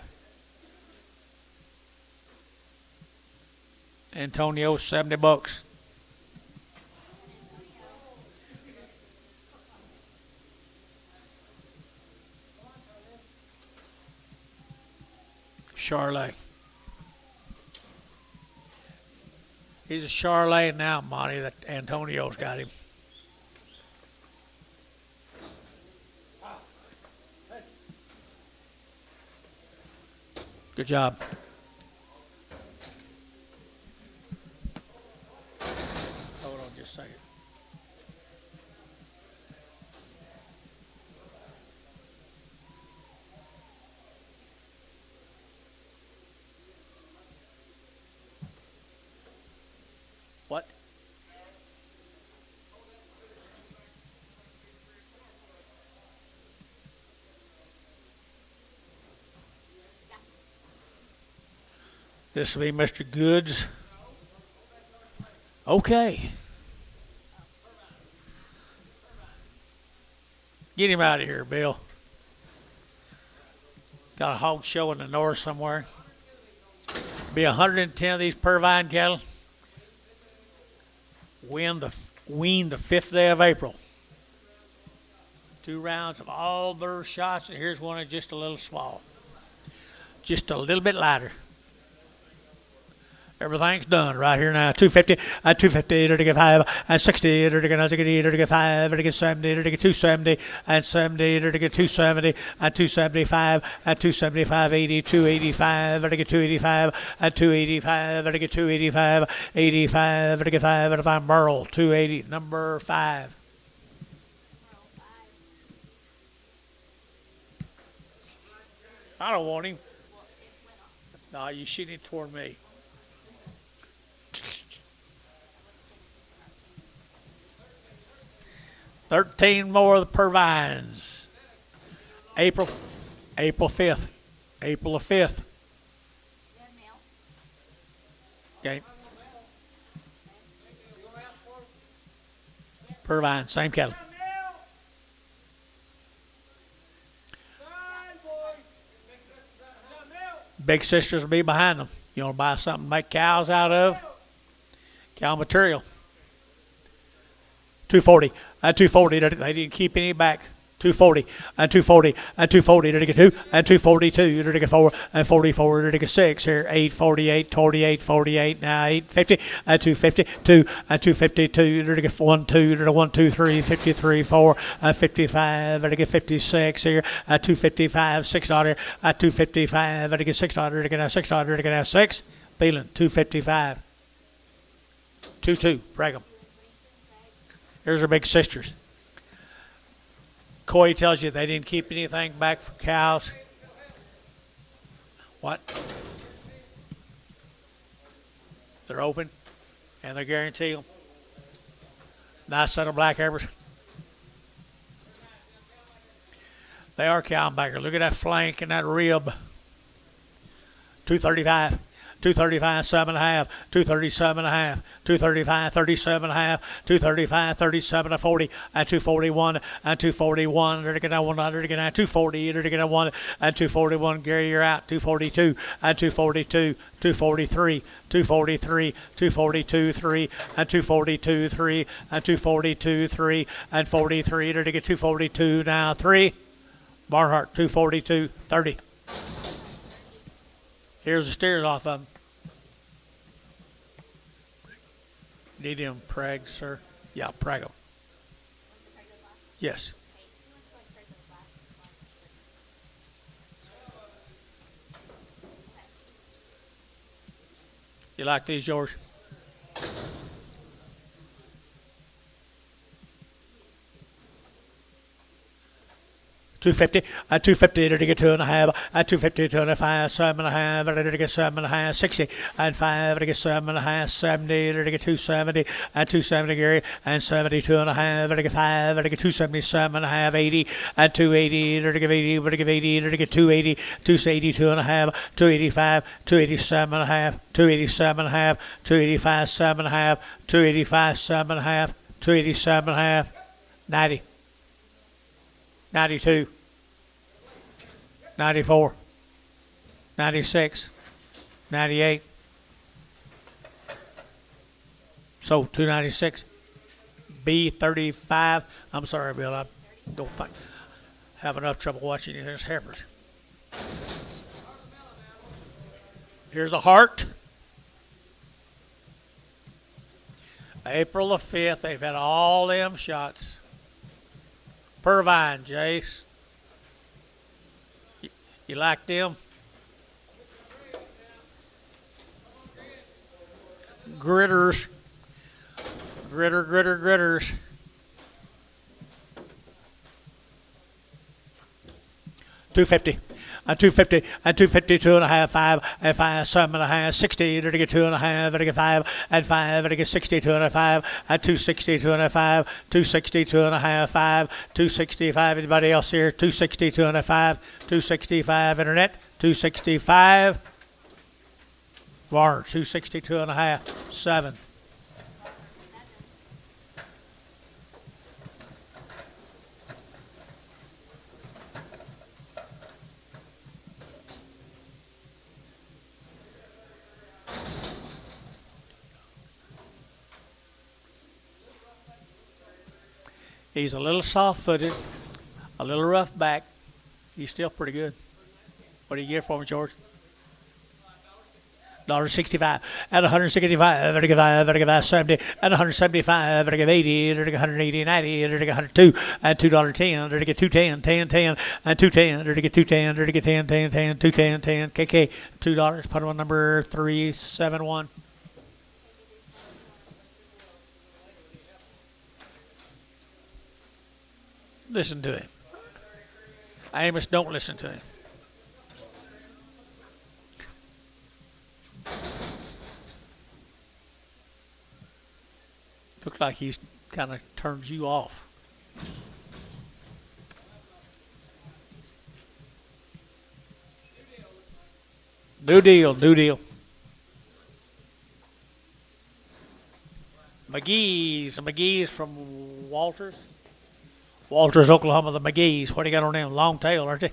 Antonio, 70 bucks. Charlotte. He's a Charlotte now, Monty, that Antonio's got him. Good job. Hold on just a second. What? This will be Mr. Goods. Okay. Get him out of here, Bill. Got a hog show in the north somewhere. Be 110 of these Purvine cattle. Wean the 5th day of April. 2 rounds of all burr shots, and here's one that's just a little small. Just a little bit lighter. Everything's done right here now. 250, 250, to get 5, and 60, to get 5, to get 70, to get 270, and 70, to get 270, and 275, and 275, 80, 285, to get 285, and 285, to get 285, 85, to get 5, and if I'm Merle, 280, number 5. I don't want him. No, you shooting it toward me. $13 more of the Purvines. April 5th. April the 5th. Okay. Purvine, same cattle. Big sisters will be behind them. You want to buy something to make cows out of? Cow material. 240. At 240, they didn't keep any back. 240 and 240 and 240 to get 2 and 242 to get 4 and 44 to get 6 here 848 48 48 now 850 and 250 2 and 252 to get 1 2 to 1 2 3 53 4 and 55 to get 56 here at 255 6 dollar at 255 to get 6 dollar to get 6 dollar to get 6 feeling 255 2 brag 'em. Here's our big sisters. Coy tells you they didn't keep anything back for cows. What? They're open, and they guarantee them. Nice set of black airs. They are cowbacker. Look at that flank and that rib. 235. 235, 7.5, 237 and a half, 235, 37 and a half, 235, 37 and 40, and 241, and 241, to get 100, to get 240, to get 1, and 241, Gary, you're out, 242, and 242, 243, 243, 242, 3, and 242, 3, and 242, 3, and 43, to get 242, now 3, Barnhart, 242, 30. Here's the steers off of them. Need him preg, sir? Yeah, preg 'em. Yes. You like these, George? 250, at 250 to get 2.5, at 250 2.5, 7.5, to get 7.5, 60, and 5 to get 7.5, 70 to get 270, and 270 Gary, and 72.5 to get 5, to get 277.5, 80, and 280 to get 80, to get 80 to get 280, 282.5, 285, 287.5, 287.5, 285, 7.5, 285, 7.5, 287.5, 90. 92, 94, 96, 98. So 296, B35. I'm sorry, Bill. I don't have enough trouble watching these heifers. Here's a heart. April the 5th. They've had all them shots. Purvine, Jace. You like them? Gritters. Gritters. 250. And 250, and 250, 2.5, 5, and 5, 7.5, 60, to get 2.5, to get 5, and 5, to get 60, 2.5, and 260, 2.5, 260, 2.5, 5, 265. Anybody else here? 260, 2.5, 265. Internet, 265. Varner, 260, 2.5, 7. He's a little soft-footed, a little rough back. He's still pretty good. What do you get for him, George? $1.65 at 165, to give 70, and 175, to give 80, to give 180, 90, to give 102, and $2.10, to get 210, 10, 10, and 210, to get 210, to get 10, 10, 10, 210, 10, KK, $2. Put him on number 371. Listen to him. Amos, don't listen to him. Looks like he's kind of turns you off. New deal. McGee's from Walters, Oklahoma, the McGee's. What do you got on them? Long tail, aren't they?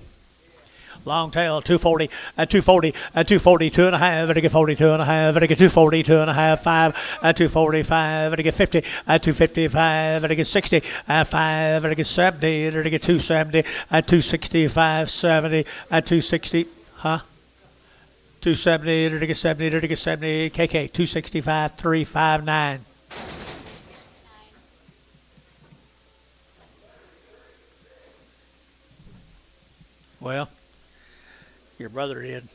Long tail, 240, at 240, at 240, 2.5, at 42.5, at 240, 2.5, 5, at 245, at 50, at 255, at 60, at 5, at 70, at 270, at 265, 70, at 260, 270, at 70, at 70, KK, 265, 359. Well, your brother did.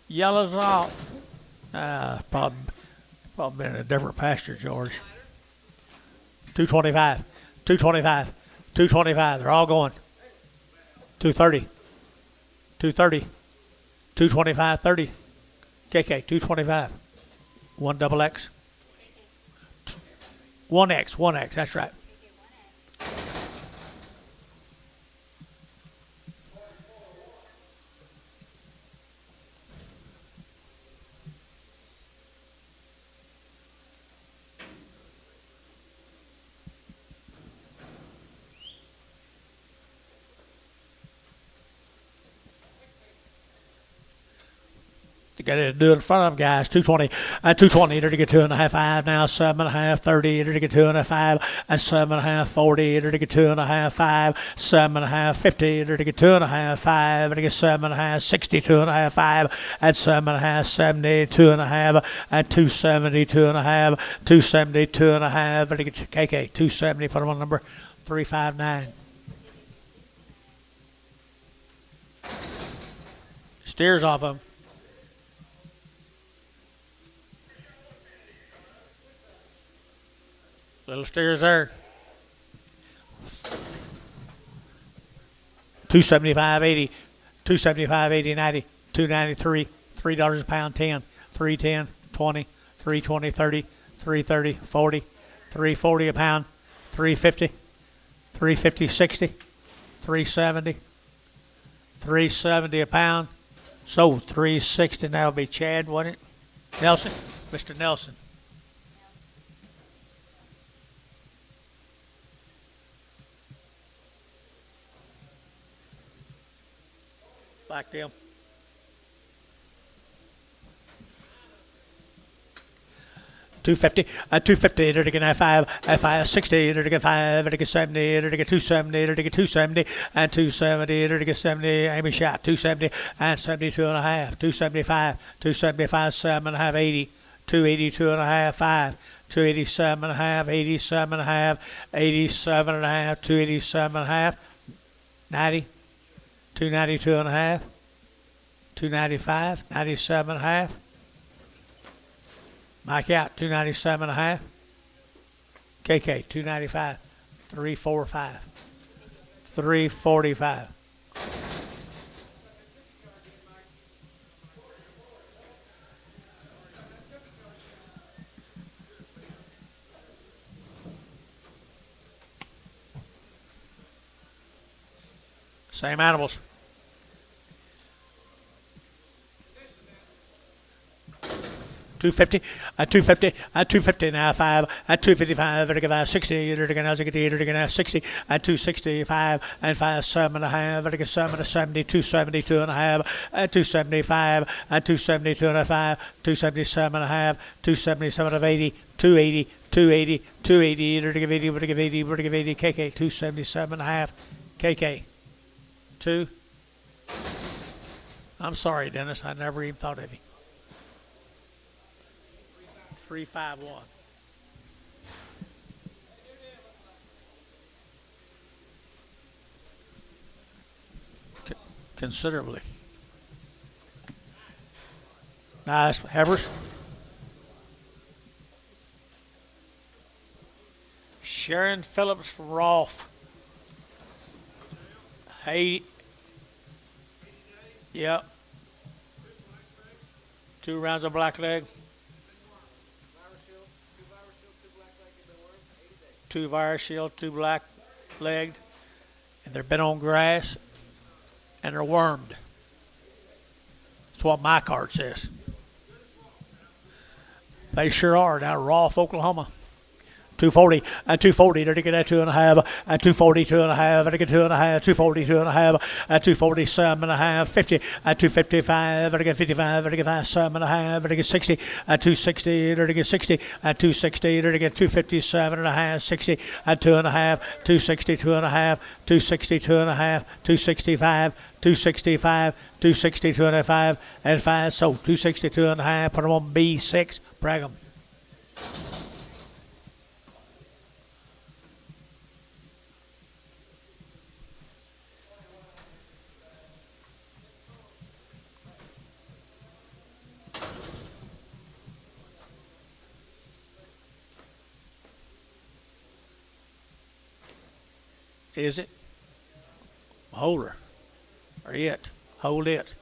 Yellow's off. Probably been in a different pasture, George. 225, 225, 225. They're all going. 230, 230, 225, 30. KK, 225. 1 double X. 1X, 1X, that's right. Got to do it in front of them, guys. 220, 220. They're to get 2.5, 5 now. 7.5, 30. They're to get 2.5, and 7.5, 40. They're to get 2.5, 5, 7.5, 50. They're to get 2.5, 5. They're to get 7.5, 60, 2.5, 5, and 7.5, 70, 2.5, and 270, 2.5, 270, 2.5. They're to get KK 270. Put them on number 359. Steers off them. Little steers there. 275.80, 275.80, 90, 293, $3 a pound, 10, 310, 20, 320, 30, 330, 40, 340 a pound, 350, 350, 60, 370, 370 a pound. So 360 now would be Chad, wouldn't it? Nelson, Mr. Nelson. Like them. 250, 250, they're to get 5, 5, 60, they're to get 5, they're to get 70, they're to get 270, they're to get 270, and 270, they're to get 70, Amy shot, 270, and 72.5, 275, 275, 7.5, 80, 280, 2.5, 5, 287.5, 87.5, 87.5, 287.5, 90, 292.5, 295, 97.5. Mike out, 297.5. KK, 295, 345, 345. Same animals. $250, $250 now 5, $255, $5, 60, $60, 60, $265, and 5, 7.5, $7, 70, $270, 2.5, $275, $270, 2.5, $277.5, $277 of 80, $280, $280, $280, $80, KK, $277.5, KK, 2. I'm sorry, Dennis, I never even thought of you. 351. Considerably. Nice. Heavers. Sharon Phillips from Rolfe. Hey. Yep. 2 rounds of black leg. 2 virus shield, 2 black legged, and they've been on grass and they're wormed. That's what my card says. They sure are down at Rolfe, Oklahoma. 240 and 240. There to get that 2.5 and 240 2.5. There to get 2.5. 240 2.5 and 247.5. 50 and 255. There to get 55. There to get 7.5. There to get 60 and 260. There to get 60 and 260. There to get 257.5. 60 and 2.5. 260 2.5. 260 2.5. 265. 265, 260, 2.5, and 5. So 260, 2.5. Put them on B6. Brag them. Is it? Hold her. Or it. Hold it.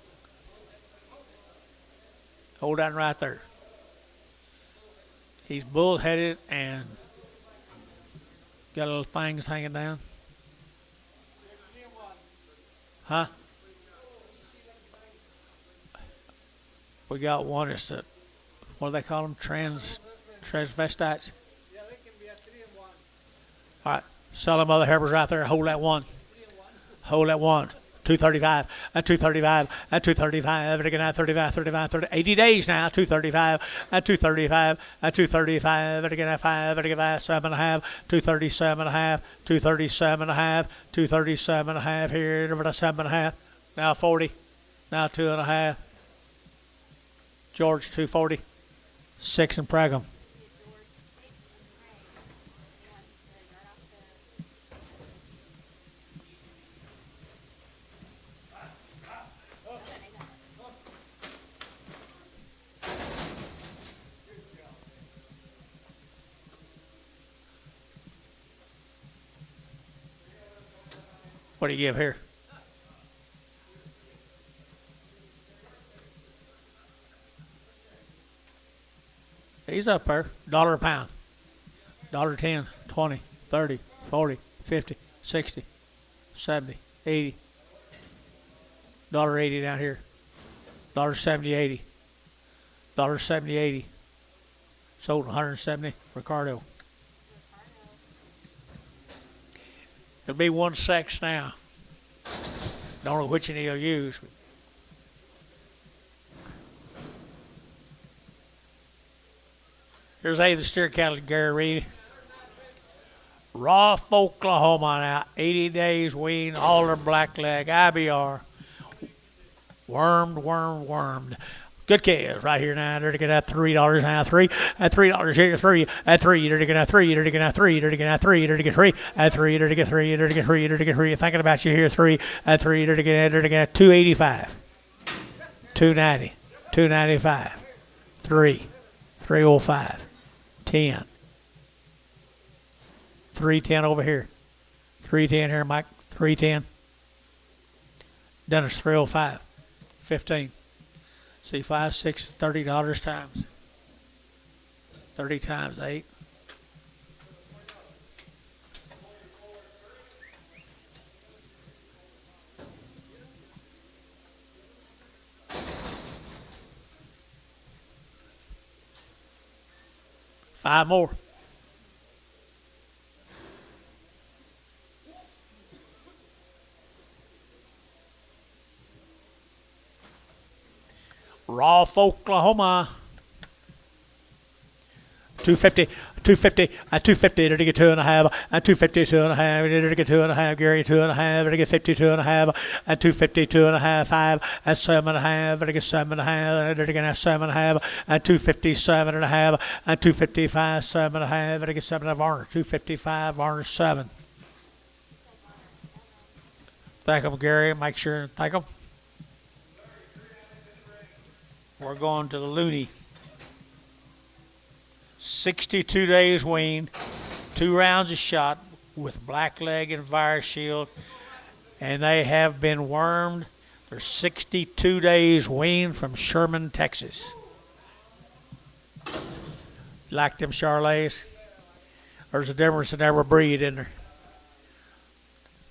Hold that right there. He's bullheaded and got little things hanging down. Huh? We got one. It's the, what do they call them? Transvestites. Yeah, they can be a 3-in-1. All right. Sell them other herbers right there. Hold that one. 3-in-1. Hold that one. 235 and 235 and 235 and again 35 35 30 80 days now. 235 and 235 and 235 and again 5 and again 7.5 237.5 237.5 237.5 here over to 7.5 now 40 now 2.5 George 240 6 and Pragum. What do you give here? He's up there. $1 a pound. $1.10, 20, 30, 40, 50, 60, 70, 80. $1.80 down here. $1.70, 80. $1.70, 80. Sold 170. Ricardo. It'll be 1 sex now. Don't know which one he'll use. Here's the steer cattle, Gary Reed. Roth, Oklahoma now. 80 days wean, Alder black leg, IBR. Wormed. Good calves right here now. They're to get at $3 now. $3 at $3 here. 3 at 3. They're to get at 3. They're to get at 3. They're to get at 3. They're to get 3 at 3. They're to get 3. They're to get 3. They're to get 3. Thinking about you here. 3 at 3. They're to get 285, 290, 295, 3, 305, 10, 310 over here. 310 here, Mike. 310. Dennis 305, 15. See, 5, 6, $30 times. 30 times 8. Five more. Roth, Oklahoma. 250, 250, at 250, they're to get 2.5, at 250, 2.5, they're to get 2.5, Gary, 2.5, they're to get 52.5, at 250, 2.5, 5, at 7.5, they're to get 7.5, they're to get 7.5, at 257.5, at 255, 7.5, they're to get 7.5, Varner, 255, Varner, 7. Thank them, Gary, make sure, thank them. We're going to the Looney. 62 days weaned, 2 rounds of shot with black leg and virus shield, and they have been wormed. They're 62 days weaned from Sherman, Texas. Like them Charolais? There's a difference in every breed in there.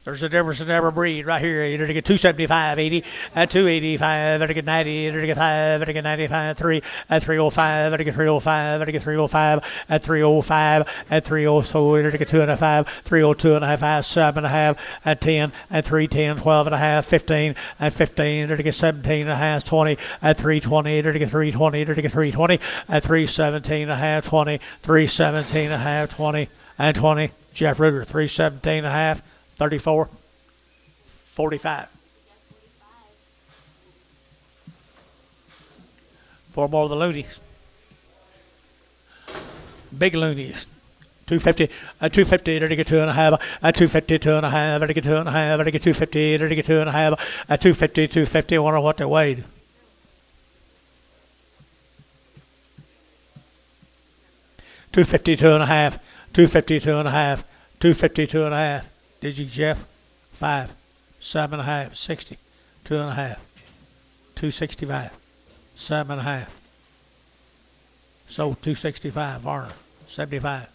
There's a difference in every breed right here. You're going to get 275, 80, at 285, you're to get 90, you're to get 5, you're to get 95, 3, at 305, you're to get 305, you're to get 305, at 305, at 304, you're to get 2.5, 302 and a half, 7.5, at 10, at 310, 12 and a half, 15, at 15, you're to get 17 and a half, 20, at 320, you're to get 320, you're to get 320, at 317 and a half, 20, 317 and a half, 20, and 20. Jeff Ruger, 317 and a half. 34, 45. 4 more of the loonies. Big loonies. 250, 250, there to get 2.5, 250, 2.5, there to get 2.5, there to get 250, there to get 2.5, 250, 250, I wonder what they weighed. $252.5, $252.5, $252.5. Did you, Jeff? 5, 7.5, 60, 2.5, 265, 7.5. Sold 265, Varner, 75.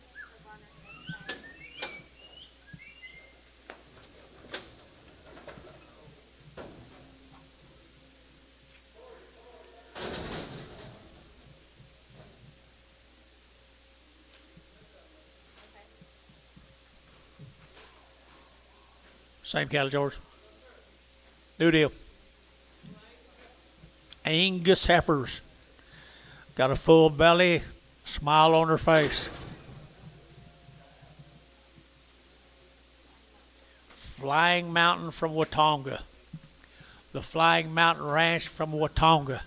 Same cattle, George. New deal. Angus heifers. Got a full belly, smile on her face. Flying Mountain from Watonga. The Flying Mountain Ranch from Watonga.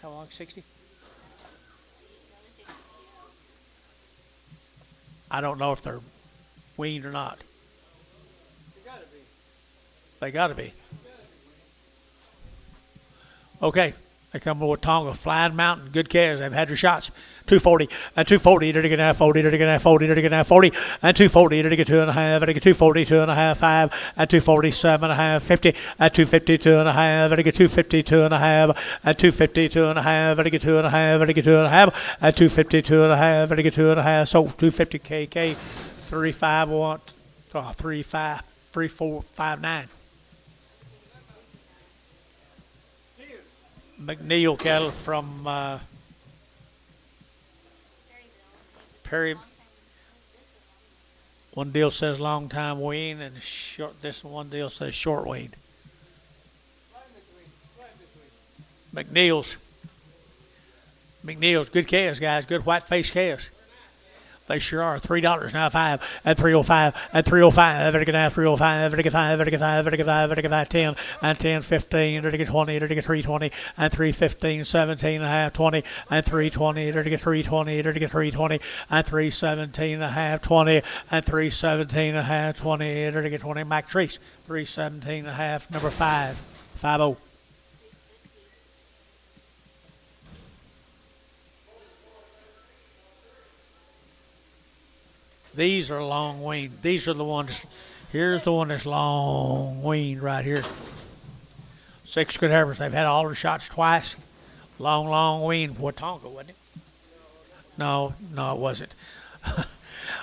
How long? 60? I don't know if they're weaned or not. They gotta be. Okay. They come with Tonga, Flying Mountain, good calves. They've had your shots. 240, and 240, they're to get 40, they're to get 40, they're to get 40, and 240, they're to get 2.5, they're to get 240, 2.5, 5, and 240, 7.5, 50, at 250, 2.5, they're to get 250, 2.5, at 250, 2.5, they're to get 2.5, they're to get 2.5, at 250, 2.5, they're to get 2.5, so 250 KK, 35, 1, 35, 3459. McNeil cattle from Perry. One deal says long time wean, and short. This one deal says short wean. McNeil's, good calves, guys. Good white face calves. They sure are. $3 now, 5 at 305 at 305. They're gonna have 305. They're gonna 5. They're gonna 5. They're gonna 5. They're gonna 10 and 10, 15. They're gonna 20. They're gonna 320 and 315, 17 and a half, 20 and 320. They're gonna 320. They're gonna 320 and 317 and a half, 20 and 317 and a half, 20. They're gonna 20. Mac Treese, 317 and a half. Number 5, 50. These are long weaned. These are the ones. Here's the one that's long weaned right here. 6 good heifers. They've had all their shots twice. Long weaned. Watonga, wasn't it? No, it wasn't.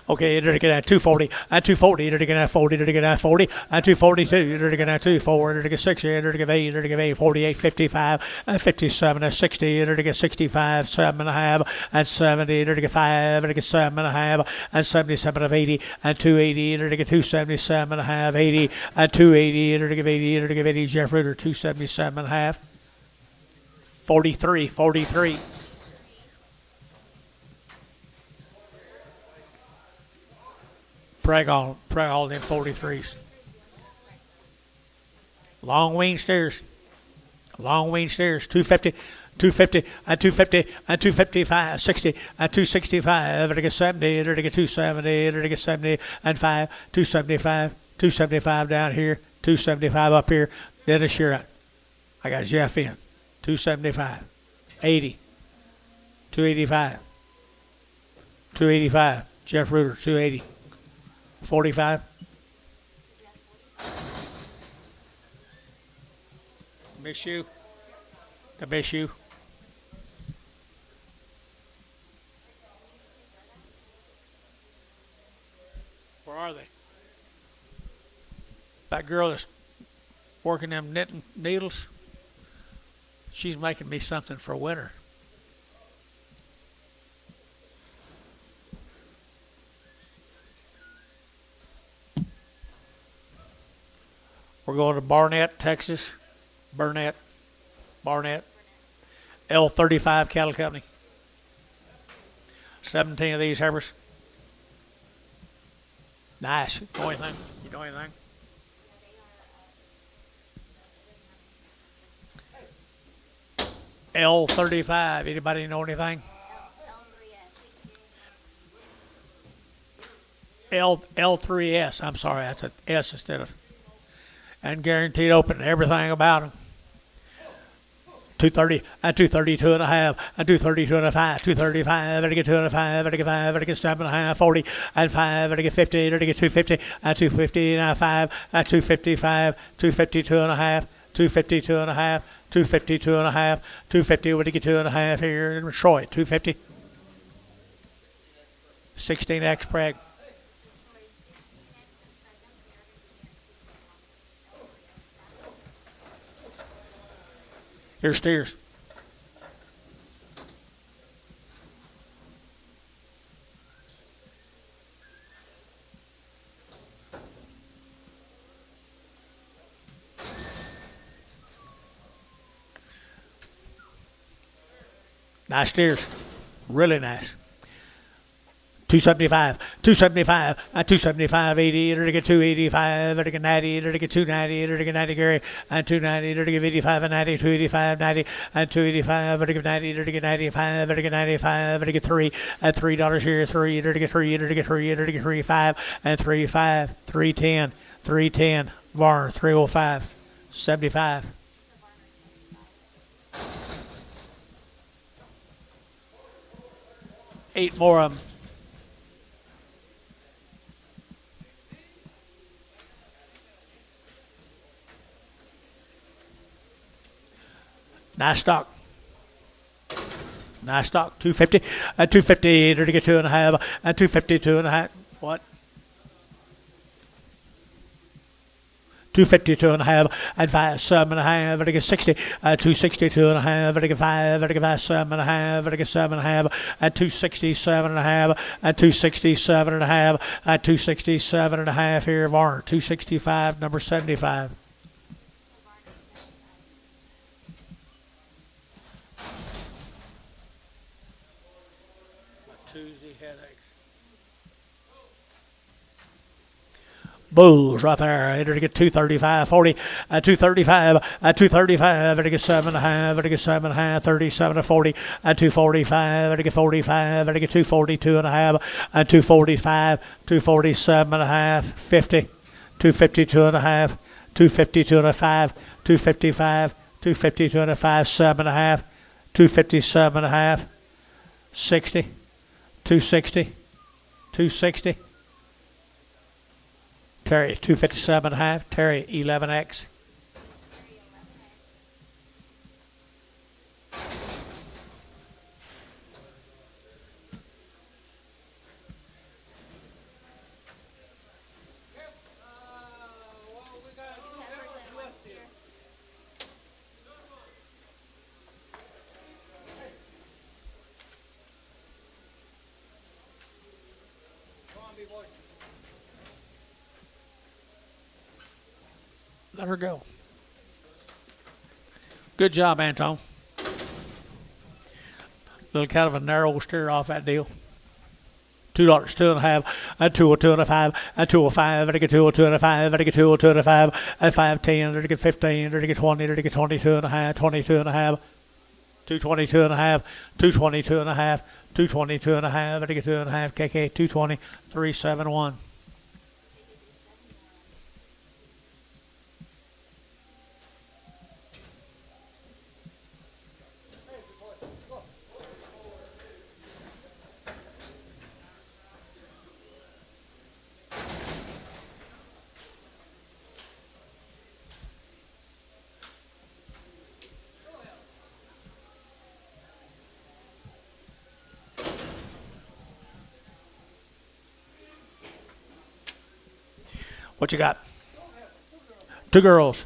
Okay, they're going to get 240, and 240, they're going to get 40, they're going to get 40, and 242, they're going to get 24, they're going to get 60, they're going to get 8, they're going to get 8, 48, 55, and 57, and 60, they're going to get 65, 7.5, and 70, they're going to get 5, they're going to get 7.5, and 77 of 80, and 280, they're going to get 277.5, 80, and 280, they're going to give 80, they're going to give 80, Jeff Ruder, 277.5, 43. Preg all them 43s. Long wing steers. 250, and 250, and 255, 60, and 265, they're to get 70, they're to get 270, they're to get 70, and 5, 275 down here, 275 up here. Dennis Sheeran. I got Jeff in. 275, 80, 285, Jeff Ruder, 280. 45. Miss you. I miss you. Where are they? That girl that's working them knitting needles, she's making me something for winter. We're going to Barnett, Texas. Barnett. L35 Cattle Company. 17 of these heifers. Nice. You know anything? You know anything? L35. Anybody know anything? L3S. I'm sorry, that's an S instead of. And guaranteed open. Everything about them. 230 and 232 and a half and 232 and a 5, 235, and I get 2 and a 5, and I get 5, and I get 7 and a half, 40 and 5, and I get 50, and I get 250 and 250 and a 5, and 255, 252 and a half, 252 and a half, 252 and a half, 250 when you get 2 and a half here in Detroit, 250. 16X preg. Here's steers. Nice steers. Really nice. 275, 275, 275, 80, and get 285, and get 90, and get 290, and get 90 Gary, and 290, and get 85 and 90, 285, 90, and 285, and get 90, and get 95, and get 95, and get 3, and $3 here, 3, and get 3, and get 3, and get 3, 5, and 3, 5, 310, 310, Varner, 305, 75. Eight more of them. Nice stock. Nice stock. 250 and 250 to get 2 and a half and 252 and a half. What? 252 and a half and 5, 7 and a half, and I get 60, 262 and a half, and I get 5, and I get 5, 7 and a half, and I get 7 and a half, and 267 and a half, and 267 and a half, and 267 and a half here, Varner, 265, number 75. Tuesday headache. Bulls right there. I get 235, 40, 235, 235, and I get 7 and a half, and I get 7 and a half, 37 and 40, 245, and I get 45, and I get 242 and a half, and 245, 247 and a half, 50, 252 and a half, 252 and a 5, 255, 252 and a 5, 7 and a half, 257 and a half, 60, 260, 260. Terry, 257 and a half. Terry, 11X. Let her go. Good job, Anton. Little kind of a narrow steer off that deal. $2, 2 and a half, and 202 and a 5, and 205, and I get 202 and a 5, and I get 202 and a 5, and 510, and I get 15, and I get 20, and I get 22 and a half, 22 and a half, 222 and a half, 222 and a half, 222 and a half, and I get 2 and a half, KK, 220, 371. What you got? Two girls.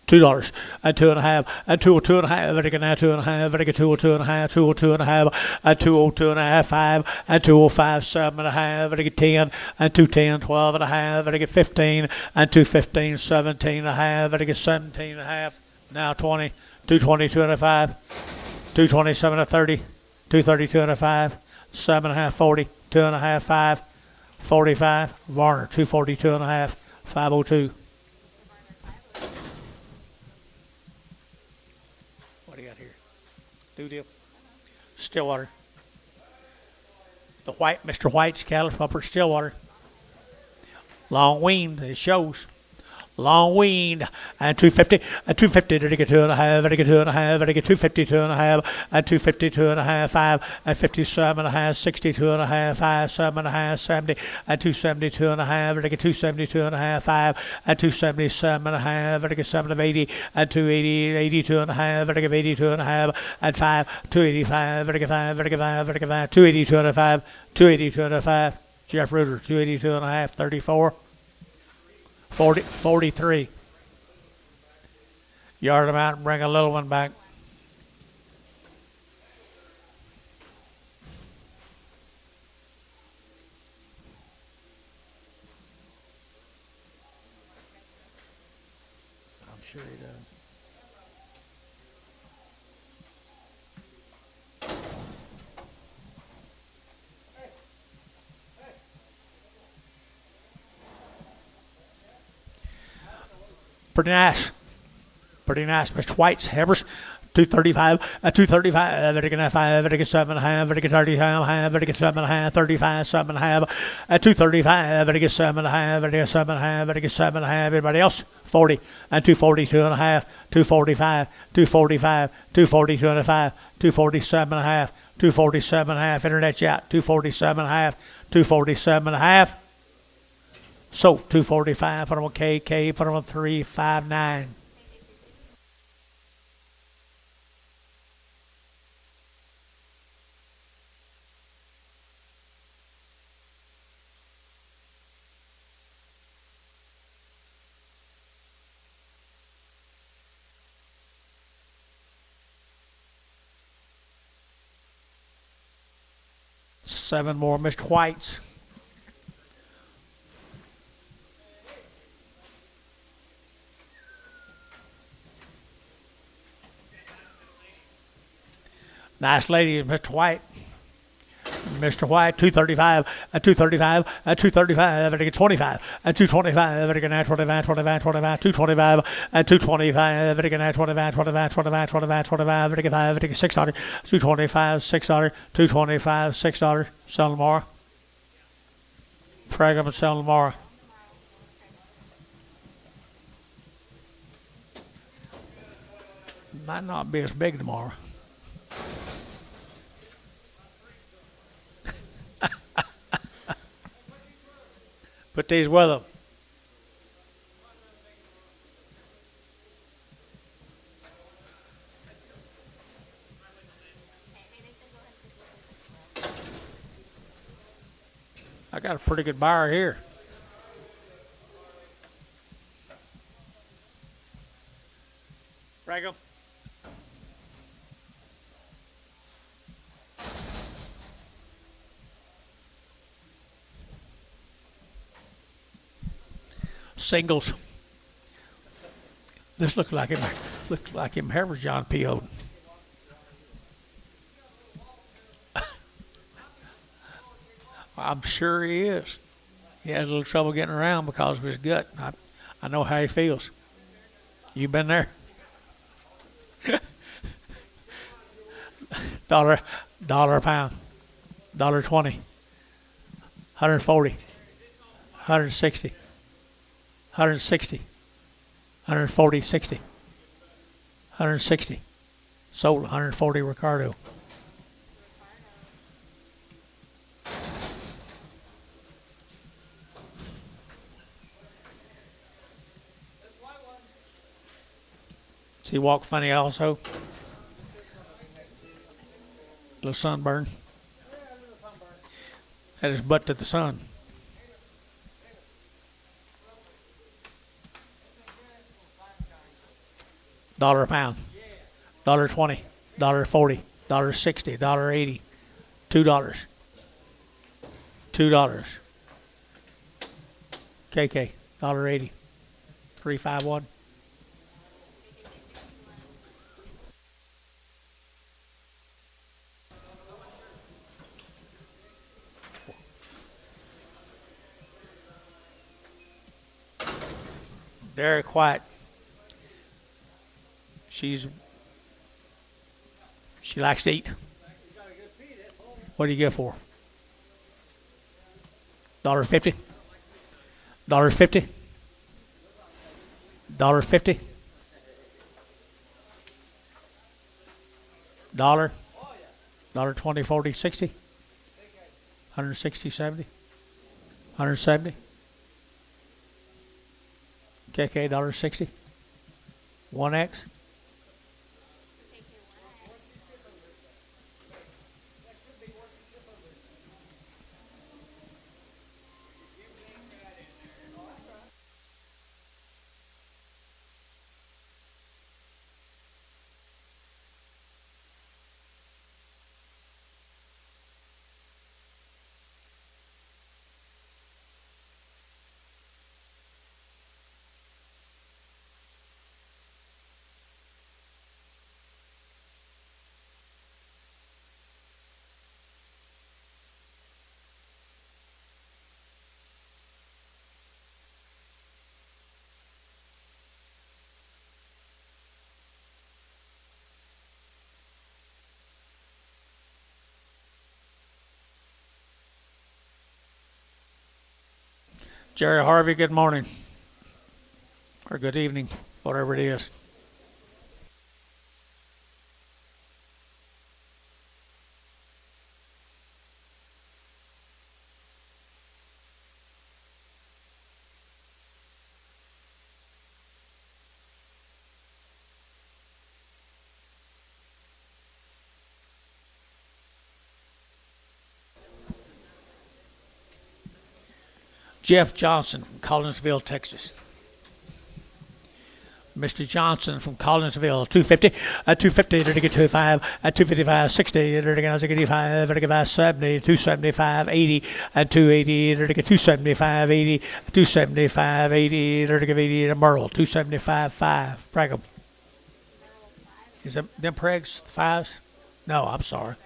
$2 and 2.5 and 202.5 and again 2.5 and again 202.5 202.5 and 202.5 5 and 205 7.5 and again 10 and 210 12.5 and again 15 and 215 17.5 and again 17.5 now 20 220 2.5 227 to 30 232 and a 5 7.5 40 2.5 5 45 Varner 242.5 502. What do you got here? Do deal. Stillwater. The white, Mr. White's cattle from Upper Stillwater. Long weaned, it shows. Long weaned and 250 and 250 to get 2.5 and get 2.5 and get 250 2.5 and 250 2.5 5 and 57.5 62.5 5 7.5 70 and 270 2.5 and get 270 2.5 5 and 277.5 and get 7 of 80 and 280 82 and a half and get 82 and a half and 5 285 and get 5 and get 5 and get 5 282 and a 5 282 and a 5 Jeff Reuter 282 and a half 34 40, 43. Yard them out and bring a little one back. I'm sure he does. Pretty nice. Pretty nice. Mr. White's Havers, 235, 235, and get 5, and get 7.5, and get 35, and get 7.5, 35, 7.5, 235, and get 7.5, and get 7.5, and get 7.5. Everybody else, 40, and 242 and a half, 245, 245, 242 and a 5, 247 and a half, 247 and a half. Internet chat, 247 and a half, 247 and a half. So 245, put them on KK, put them on 359. Seven more Mr. Whites. Nice lady, Mr. White. Mr. White, 235, 235, 235, and 25, 225, and 25, 25, 25, 225, 225, and 25, 25, 25, 25, 25, and 5, and 600, 225, 600, 225, 600. Sell tomorrow. Frag them and sell tomorrow. Might not be as big tomorrow. Put these with them. I got a pretty good buyer here. Frag 'em. Singles. This looks like him Harvard John P.O. I'm sure he is. He has a little trouble getting around because of his gut. I know how he feels. You been there? dollar a pound. $1.20. 140. 160. 160, 140, 60, 160. Sold 140 Ricardo. Does he walk funny also? Little sunburn. Had his butt to the sun. Dollar a pound. $1.20. $1.40. $1.60. $1.80. $2. $2. KK. $1.80. 351. Very quiet. She likes to eat. What do you get for? $1.50. $1.50. $1.50. $1. $1.20, 40, 60. 160, 70. 170. KK $1.60. 1X. Jerry Harvey, good morning. Or good evening, whatever it is. Jeff Johnson from Collinsville, Texas. Mr. Johnson from Collinsville, 250, at 250, to get 25, at 255, 60, to get 85, to get 70, 275, 80, at 280, to get 275, 80, 275, 80, to get 80, to Merle, 275, 5. Preg 'em. Is them pregs, fives? No, I'm sorry.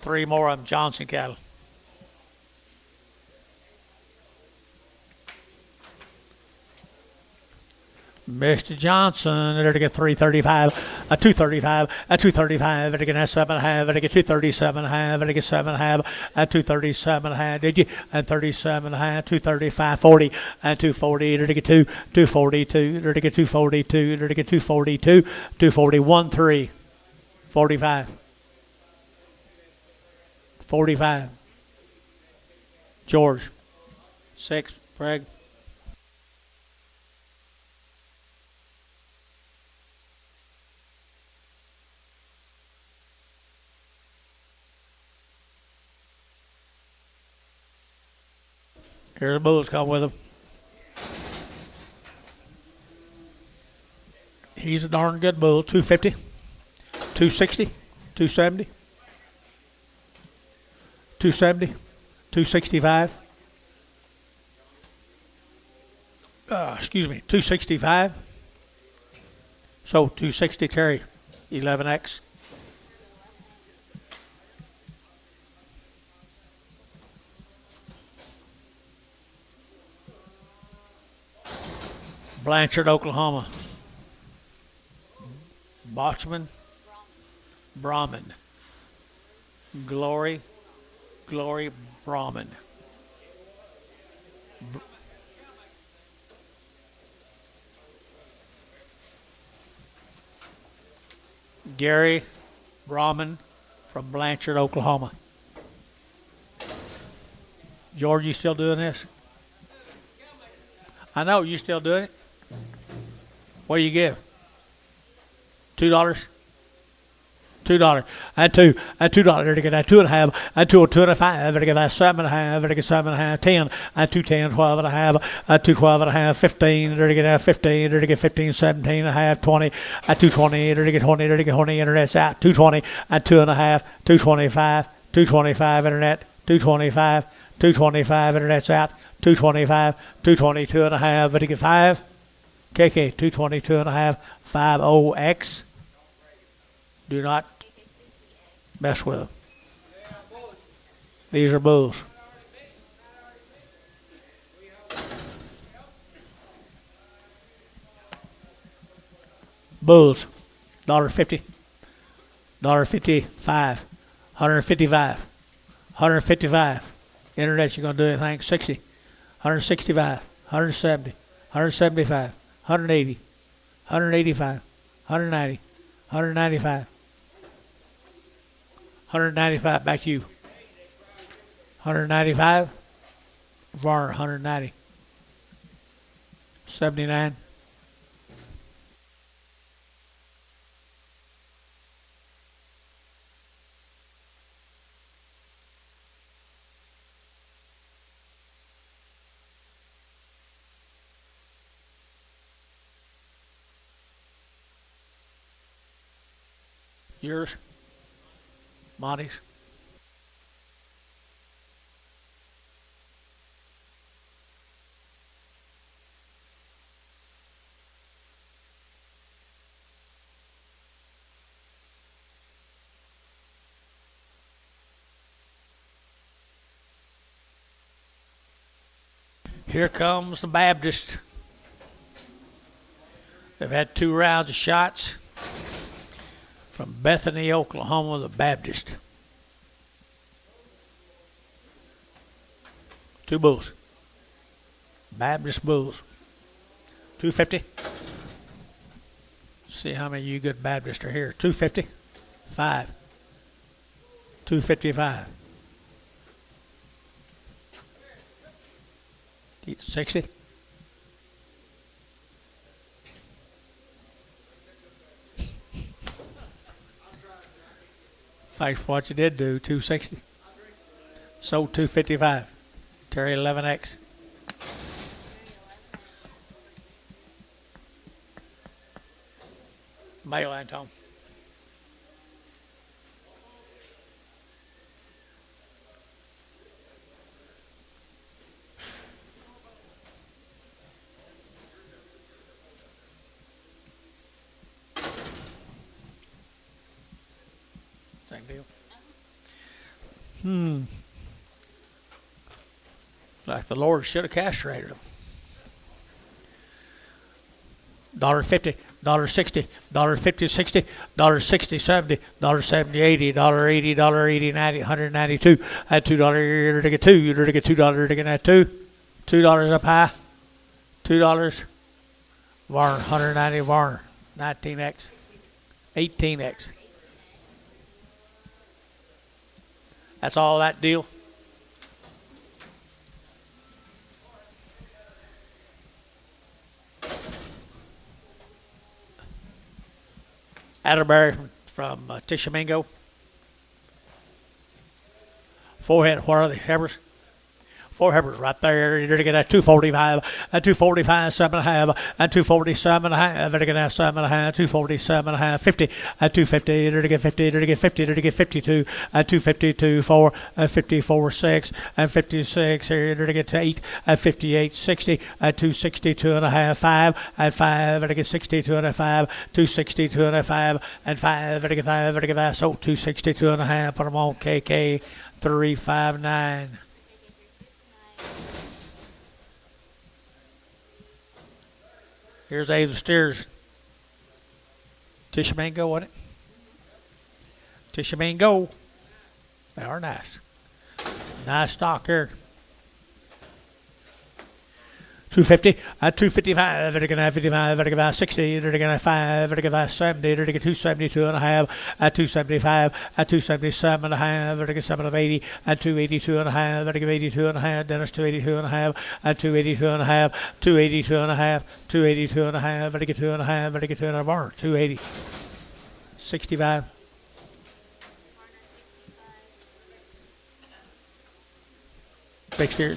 Three more of them Johnson cattle. Mr. Johnson, they're to get 335, a 235, a 235, and get 7.5, and get 237.5, and get 7.5, and 237.5. Did you? And 37.5, 235, 40, and 240, to get 242, to get 242, to get 242, 241, 3, 45. 45. George. 6. Craig. Here's the bulls come with him. He's a darn good bull. 250, 260, 270. 270, 265. 265. So 260 Terry, 11X. Blanchard, Oklahoma. Botchman, Brahman. Glory Brahman. Gary Brahman from Blanchard, Oklahoma. George, you still doing this? I know, you still doing it? What do you give? $2? $2 and $2 there to get that 2.5 and 2.25 there to get that 7.5 there to get 7.5 10 and 2.10 12.5 and 2.12.5 15 there to get that 15 there to get 15 17.5 20 and 2.20 there to get 20 there to get 20 internet's out 2.20 and 2.5 2.25 2.25 internet 2.25 2.25 internet's out 2.25 2.22.5 there to get 5 KK 2.22.5 50X. Do not mess with them. These are bulls. Bulls. $1.50. $1.55. $155. $155. Internet, you're going to do anything. 60. $165. $170. $175. $180. $185. $190. $195. $195. Back to you. $195. Varner. $190. $79. Yours? Monty's? Here comes the Baptist. They've had 2 rounds of shots. From Bethany, Oklahoma, the Baptist. 2 bulls. Baptist bulls. 250. See how many of you good Baptists are here. 250. 5. 255. 60. Thanks for what you did do. 260. Sold 255. Terry 11X. Mayline, Tom. Same deal. Like the Lord should have castrated them. $1.50, $1.60, $1.50, $60, $60, $70, $70, $80, $80, $80, $90, $192. At $2 to get 2, you're to get $2 to get that 2. $2 up high. $2. Varner, 190 Varner, 19X, 18X. That's all that deal. Atterbury from Tishomingo. Forehead, what are the Hebbers? 4 Hebbers right there. You're to get that 245, and 245, 7.5, and 247.5. You're to get that 7.5, 247.5, 50, and 250. You're to get 50. You're to get 50. You're to get 52, and 252, 4, and 54, 6, and 56. You're to get to 8, and 58, 60, and 262 and a half, 5, and 5. You're to get 62 and a 5, 262 and a 5, and 5. You're to get 5. You're to get that. So 262 and a half. Put them on KK 359. Here's A the steers. Tishomingo, wasn't it? Tishomingo. They are nice. Nice stock here. 250, 255, they're going to have 55, they're going to have 60, they're going to have 5, they're going to have 70, they're going to get 272 and a half, at 275, at 277 and a half, they're going to get 7 of 80, at 282 and a half, they're going to give 82 and a half, Dennis 282 and a half, at 282 and a half, 282 and a half, 282 and a half, they're going to get 2 and a half, they're going to get 2 and a half, 280, 65, fixed here.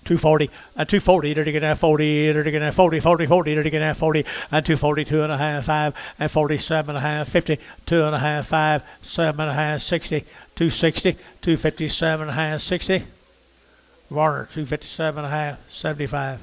240 and 240, they're taking that 40, they're taking that 40, 40, 40, they're taking that 40 and 240, 2.5, 5 and 47.5, 50, 2.5, 5, 7.5, 60, 260, 257.5, 60. Warner 257.5, 75.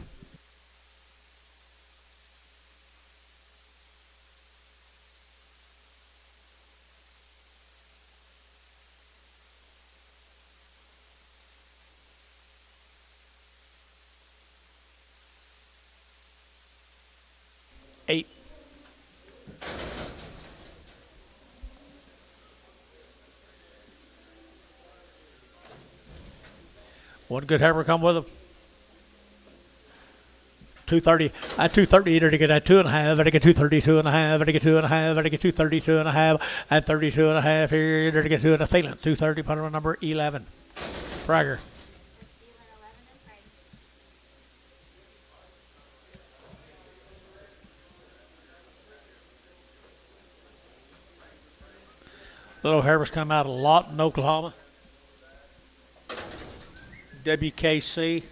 Eight. One good heifer come with them. 230. At 230, they're to get at 2.5. They're to get 232.5. They're to get 2.5. They're to get 232.5. And 32.5 here. They're to get 2 and a feeling. 230. Put on number 11. Prager. Little heifers come out a lot in Oklahoma. WKC,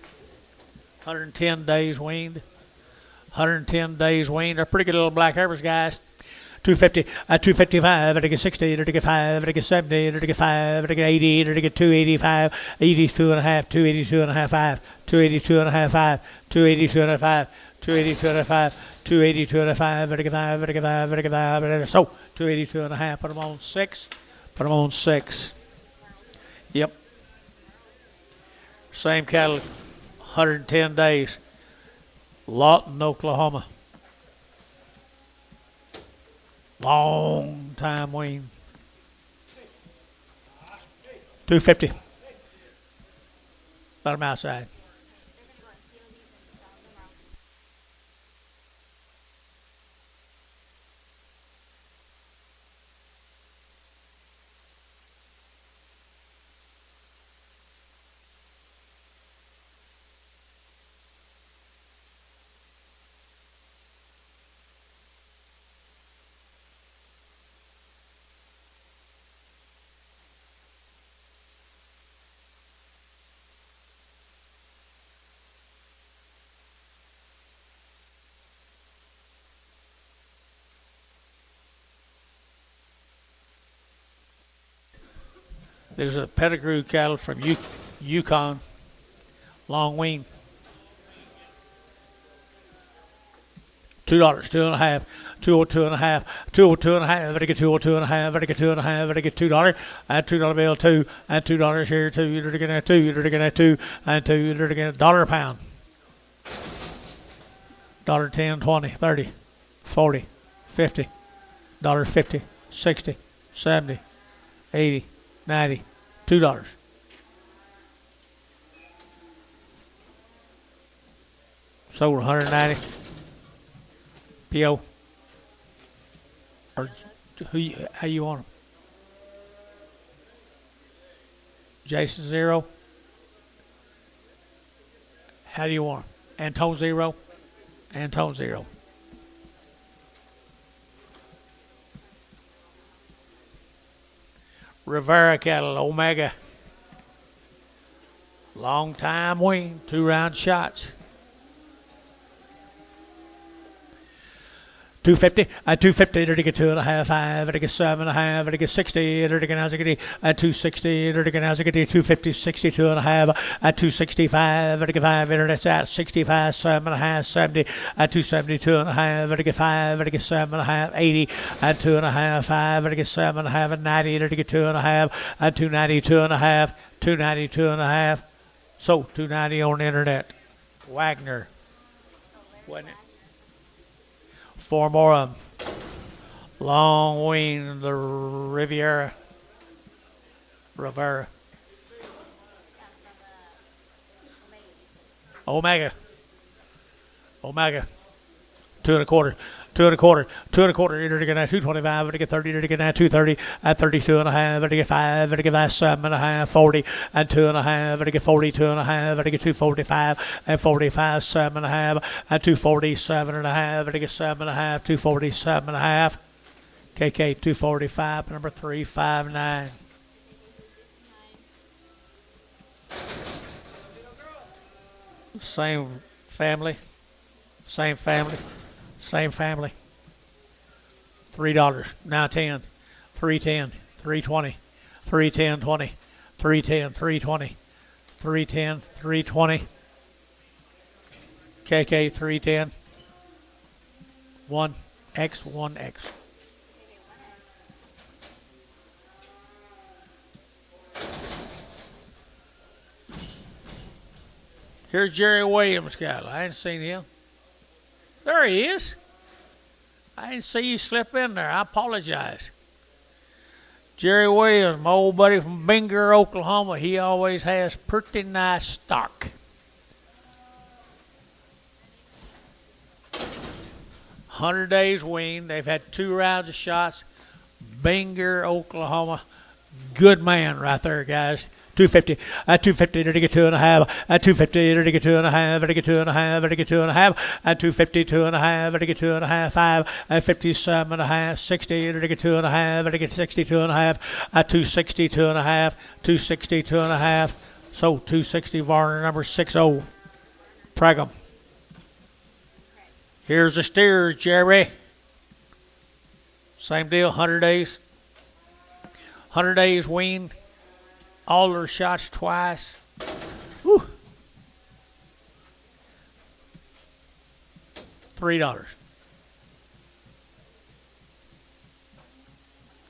110 days weaned. 110 days weaned. They're pretty good little black heifers, guys. 250, at 255, they're to get 60, they're to get 5, they're to get 70, they're to get 5, they're to get 80, they're to get 285, 82.5, 282.5, 5, 282.5, 5, 282.5, 282.5, 282.5, they're to get 5, they're to get 5, they're to get 5, so 282.5, put them on 6, put them on 6. Yep. Same cattle, 110 days. Lawton, Oklahoma. Long time wean. 250. Let them outside. There's a pedigree cattle from Yukon, long wean. $2, 2.5, 202.5, 202.5, better get 202.5, better get 2.5, better get $2, and $2 bill 2, and $2 here 2, you're getting at 2, you're getting at 2, and 2, you're getting $1 a pound. $10, 20, 30, 40, 50, $50, 60, 70, 80, 90, $2. Sold 190. PO. Or how you want them? Jason 0. How do you want them? Antone 0. Antone 0. Rivera cattle, Omega. Long time wean, 2 round shots. 250, at 250, they're to get 2.5, 5, they're to get 7.5, they're to get 60, they're to get at 260, they're to get 250, 62.5, at 265, they're to get 5, internet's at 65, 7.5, 70, at 272.5, they're to get 5, they're to get 7.5, 80, at 2.5, 5, they're to get 7.5, and 90, they're to get 2.5, at 292.5, 292.5, so 290 on the internet. Wagner. Wasn't it? 4 more of them. Long wean, the Rivera. Omega. 2.25. 2.25. 2.25. You're to get at 225. To get 30. You're to get at 230. At 32.5. To get 5. To get 7.5. 40. And 2.5. To get 42.5. To get 245. And 45. 7.5. At 247.5. To get 7.5. 247.5. KK 245. Number 359. Same family. Same family. Same family. $3. Now 10. 310. 320. 310. 20. 310. 320. 310. 320. KK 310. 1X 1X. Here's Jerry Williams' cattle. I ain't seen him. There he is. I didn't see you slip in there. I apologize. Jerry Williams, my old buddy from Binger, Oklahoma. He always has pretty nice stock. 100 days weaned. They've had 2 rounds of shots. Binger, Oklahoma. Good man right there, guys. 250. At 250, to get 2.5. At 250, to get 2.5. To get 2.5. To get 2.5. At 250, 2.5. To get 2.5. 5. At 57.5. 60. To get 2.5. To get 62.5. At 260, 2.5. 260, 2.5. So 260, Varner number 60. Pragum. Here's the steers, Jerry. Same deal, 100 days. 100 days weaned. All their shots twice. Whew. $3.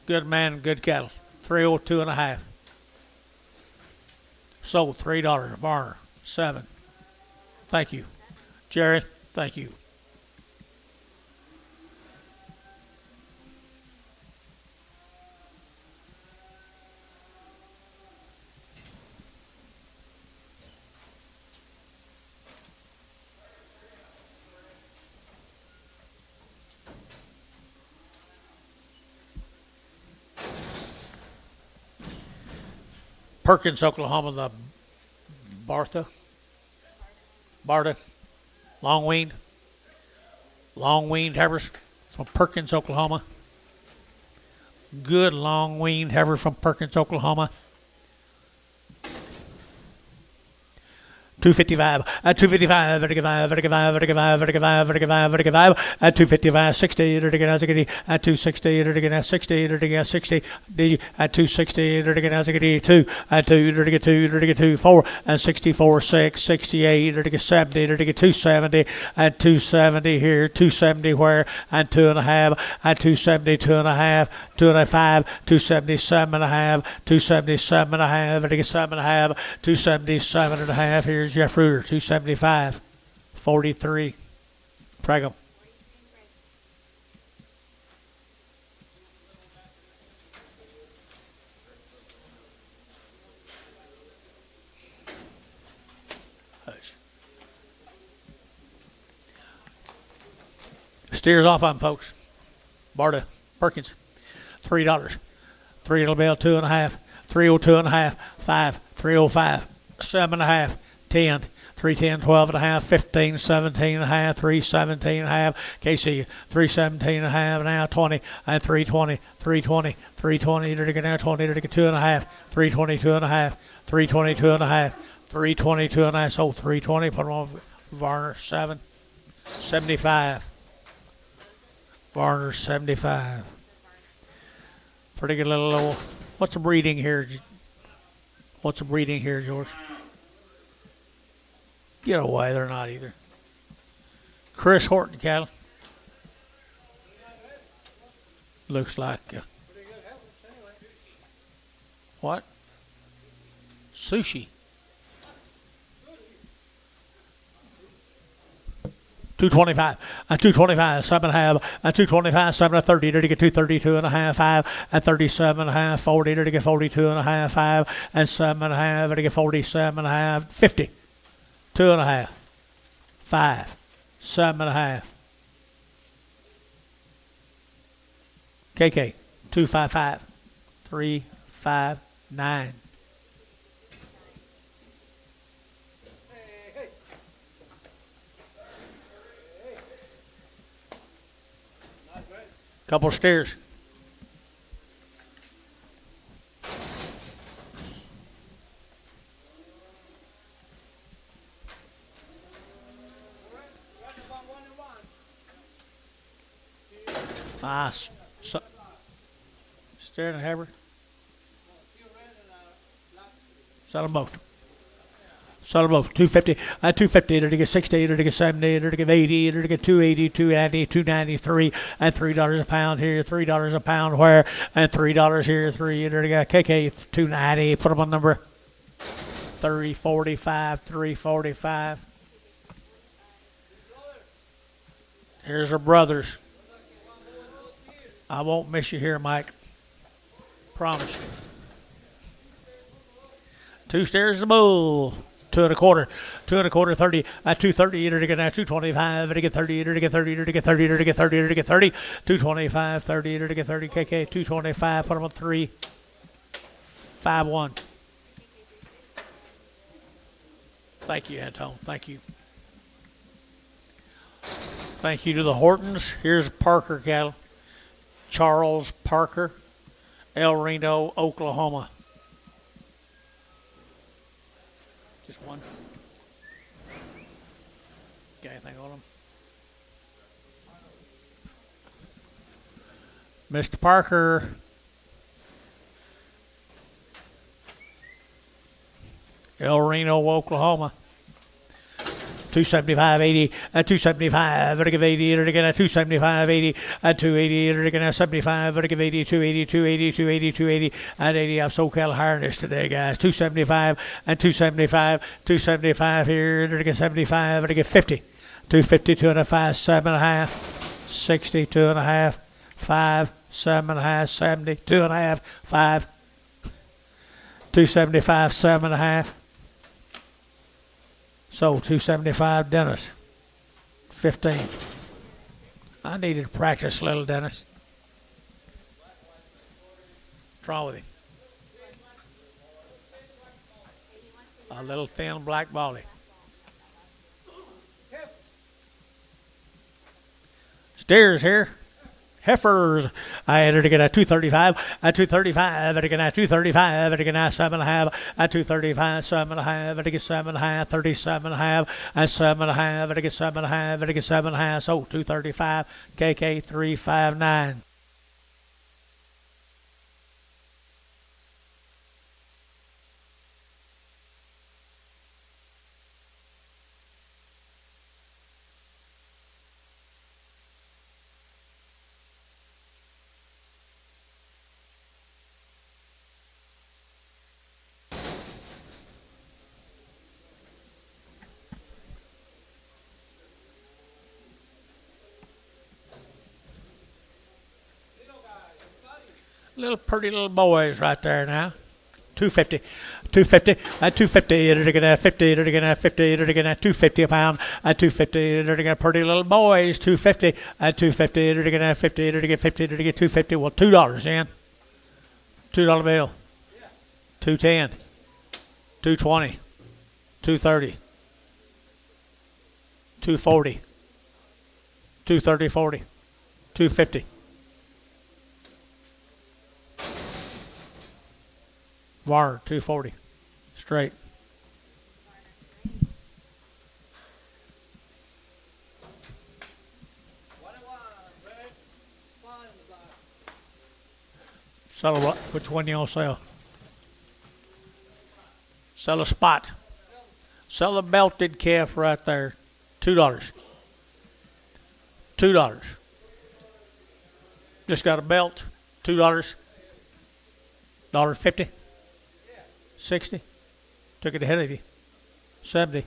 Good man, good cattle. 302.5. Sold $3. Varner 7. Thank you, Jerry. Thank you. Perkins, Oklahoma, the Bartha, long weaned heifers from Perkins, Oklahoma. Good long weaned heifer from Perkins, Oklahoma. 255. At 255, 55, 55, 55, 55, 55, 55. At 255, 60. At 260, at 60, at 60. At 260, at 2. At 2, 4. At 64, 6, 68, at 70, at 270. At 270 here, 270 where? At 2.5. At 270, 2.5. 2.5, 277.5, 277.5, at 7.5, 277.5. Here's Jeff Reuter, 275, 43. Pragum. Steers off on folks. Barta, Perkins. $3. 3 little bell, 2.5. 302.5. 5. 305. 7.5. 10. 310, 12.5, 15, 17.5, 317.5. KC, 317.5, now 20, and 320, 320, 320, to get now 20, to get 2.5, 322.5, 322.5, 322.5, so 320, put them on Varner, 7, 75. Varner, 75. Pretty good little, what's the breeding here? What's the breeding here, George? Get away, they're not either. Chris Horton cattle. Looks like, what? Sushi. 225, 225, 7.5, 225, 7 at 30, to get 232.5, 5 at 37.5, 40, to get 42.5, 5 and 7.5, to get 47.5, 50, 2.5, 5, 7.5. KK, 255, 359. Couple of steers. Ah, so, staring at Haber. Sell them both. Sell them both. 250. 250. It'll get 60. It'll get 70. It'll get 80. It'll get 280, 290, 293, and $3 a pound here. $3 a pound where, and $3 here. It'll get KK 290. Put them on number 345. 345. Here's our brothers. I won't miss you here, Mike. Promise you. 2 stairs the bull. 2 1/4. 2 1/4, 30. At 230, it'll get 225. It'll get 30. It'll get 30. It'll get 30. It'll get 30. It'll get 30. 225, 30. It'll get 30. KK 225. Put them on 351. Thank you, Anton. Thank you. Thank you to the Hortons. Here's Parker cattle. Charles Parker, El Reno, Oklahoma. Just one. Got anything on them? Mr. Parker. El Reno, Oklahoma. 275, 80, at 275, it'll give 80, it'll get at 275, 80, at 280, it'll get at 75, it'll give 80, 280, 280, 280, 280, at 80. I've SoCal harness today, guys. 275 and 275, 275 here, it'll get 75, it'll get 50, 250, 2.5, 7.5, 60, 2.5, 5, 7.5, 70, 2.5, 5, 275, 7.5. So 275, Dennis. 15. I needed to practice a little, Dennis. What's wrong with him? A little thin black ballie. Steers here. Heifers. I had to get a 235, at 235, at a 235, at a 7.5, at 235, 7.5, at a 7.5, 37.5, at 7.5, at a 7.5, at a 7.5, so 235, KK 359. Little pretty little boys right there now. 250, 250, at 250, it'll get at 50, it'll get at 50, it'll get at 250 a pound, at 250, it'll get pretty little boys, 250, at 250, it'll get at 50, it'll get 50, it'll get 250, well, $2 in. $2 bill. 210, 220, 230, 240, 230, 40, 250. Var 240 straight. Sell a what? Which one you gonna sell? Sell a spot. Sell a belted calf right there. $2. $2. Just got a belt. $2. $1.50. 60. Took it ahead of you. 70.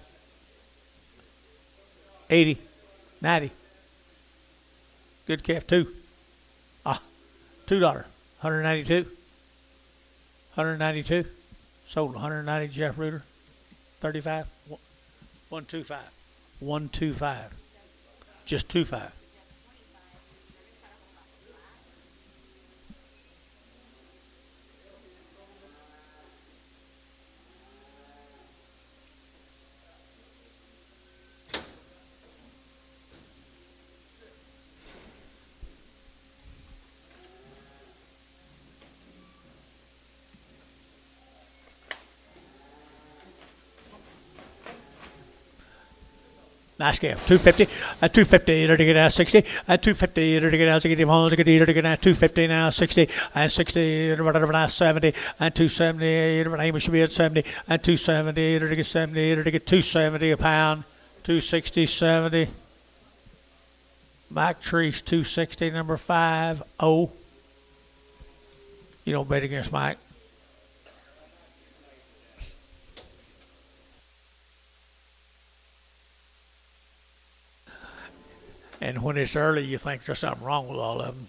80. 90. Good calf, 2. $2. 192. 192. Sold 190 Jeff Reuter. 35. 125. 125. Just 25. Nice scale. 250. At 250, they're to get out 60. At 250, they're to get out 60. They're to get out 250 now 60. And 60, whatever now 70. And 270, whatever should be at 70. And 270, they're to get 70. They're to get 270 a pound. 260, 70. Mike Treese, 260, number 5. Oh. You don't bet against Mike. And when it's early, you think there's something wrong with all of them.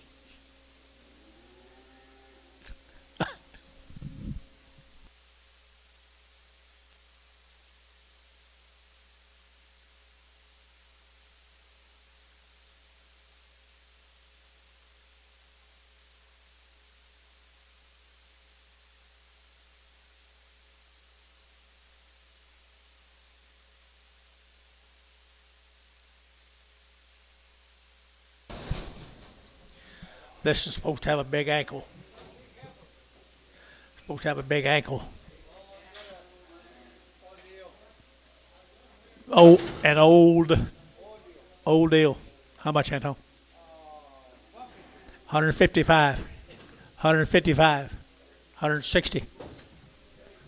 This is supposed to have a big ankle. Supposed to have a big ankle. Oh, an old deal. How much, Anton? 155. 155. 160.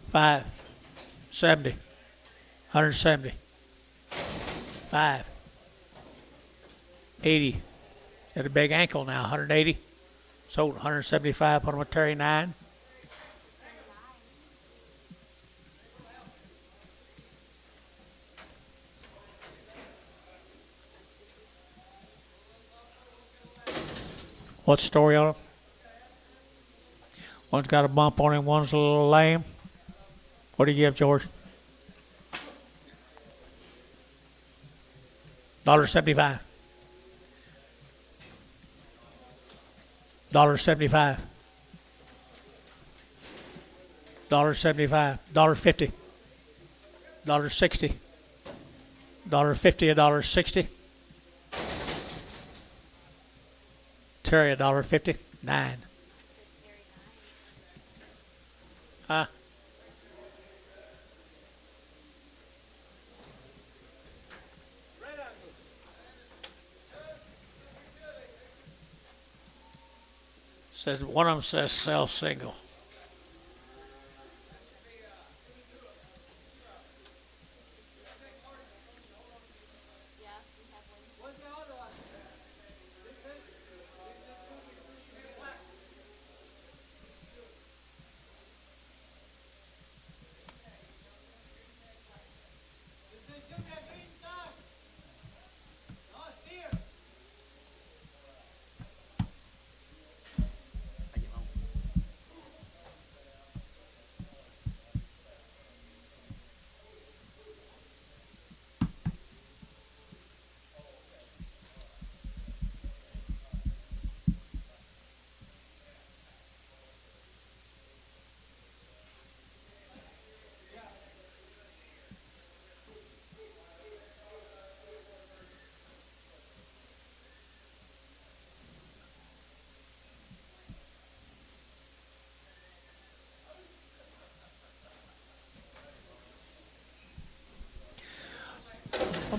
5. 70. 170. 5. 80. Got a big ankle now. 180. Sold 175. Put him with Terry 9. What's the story on him? One's got a bump on him. One's a little lame. What do you give, George? $1.75. $1.75. $1.75. $1.50. $1.60. $1.50. $1.60. Terry, $1.50. 9. Huh? Says one of them says sell single.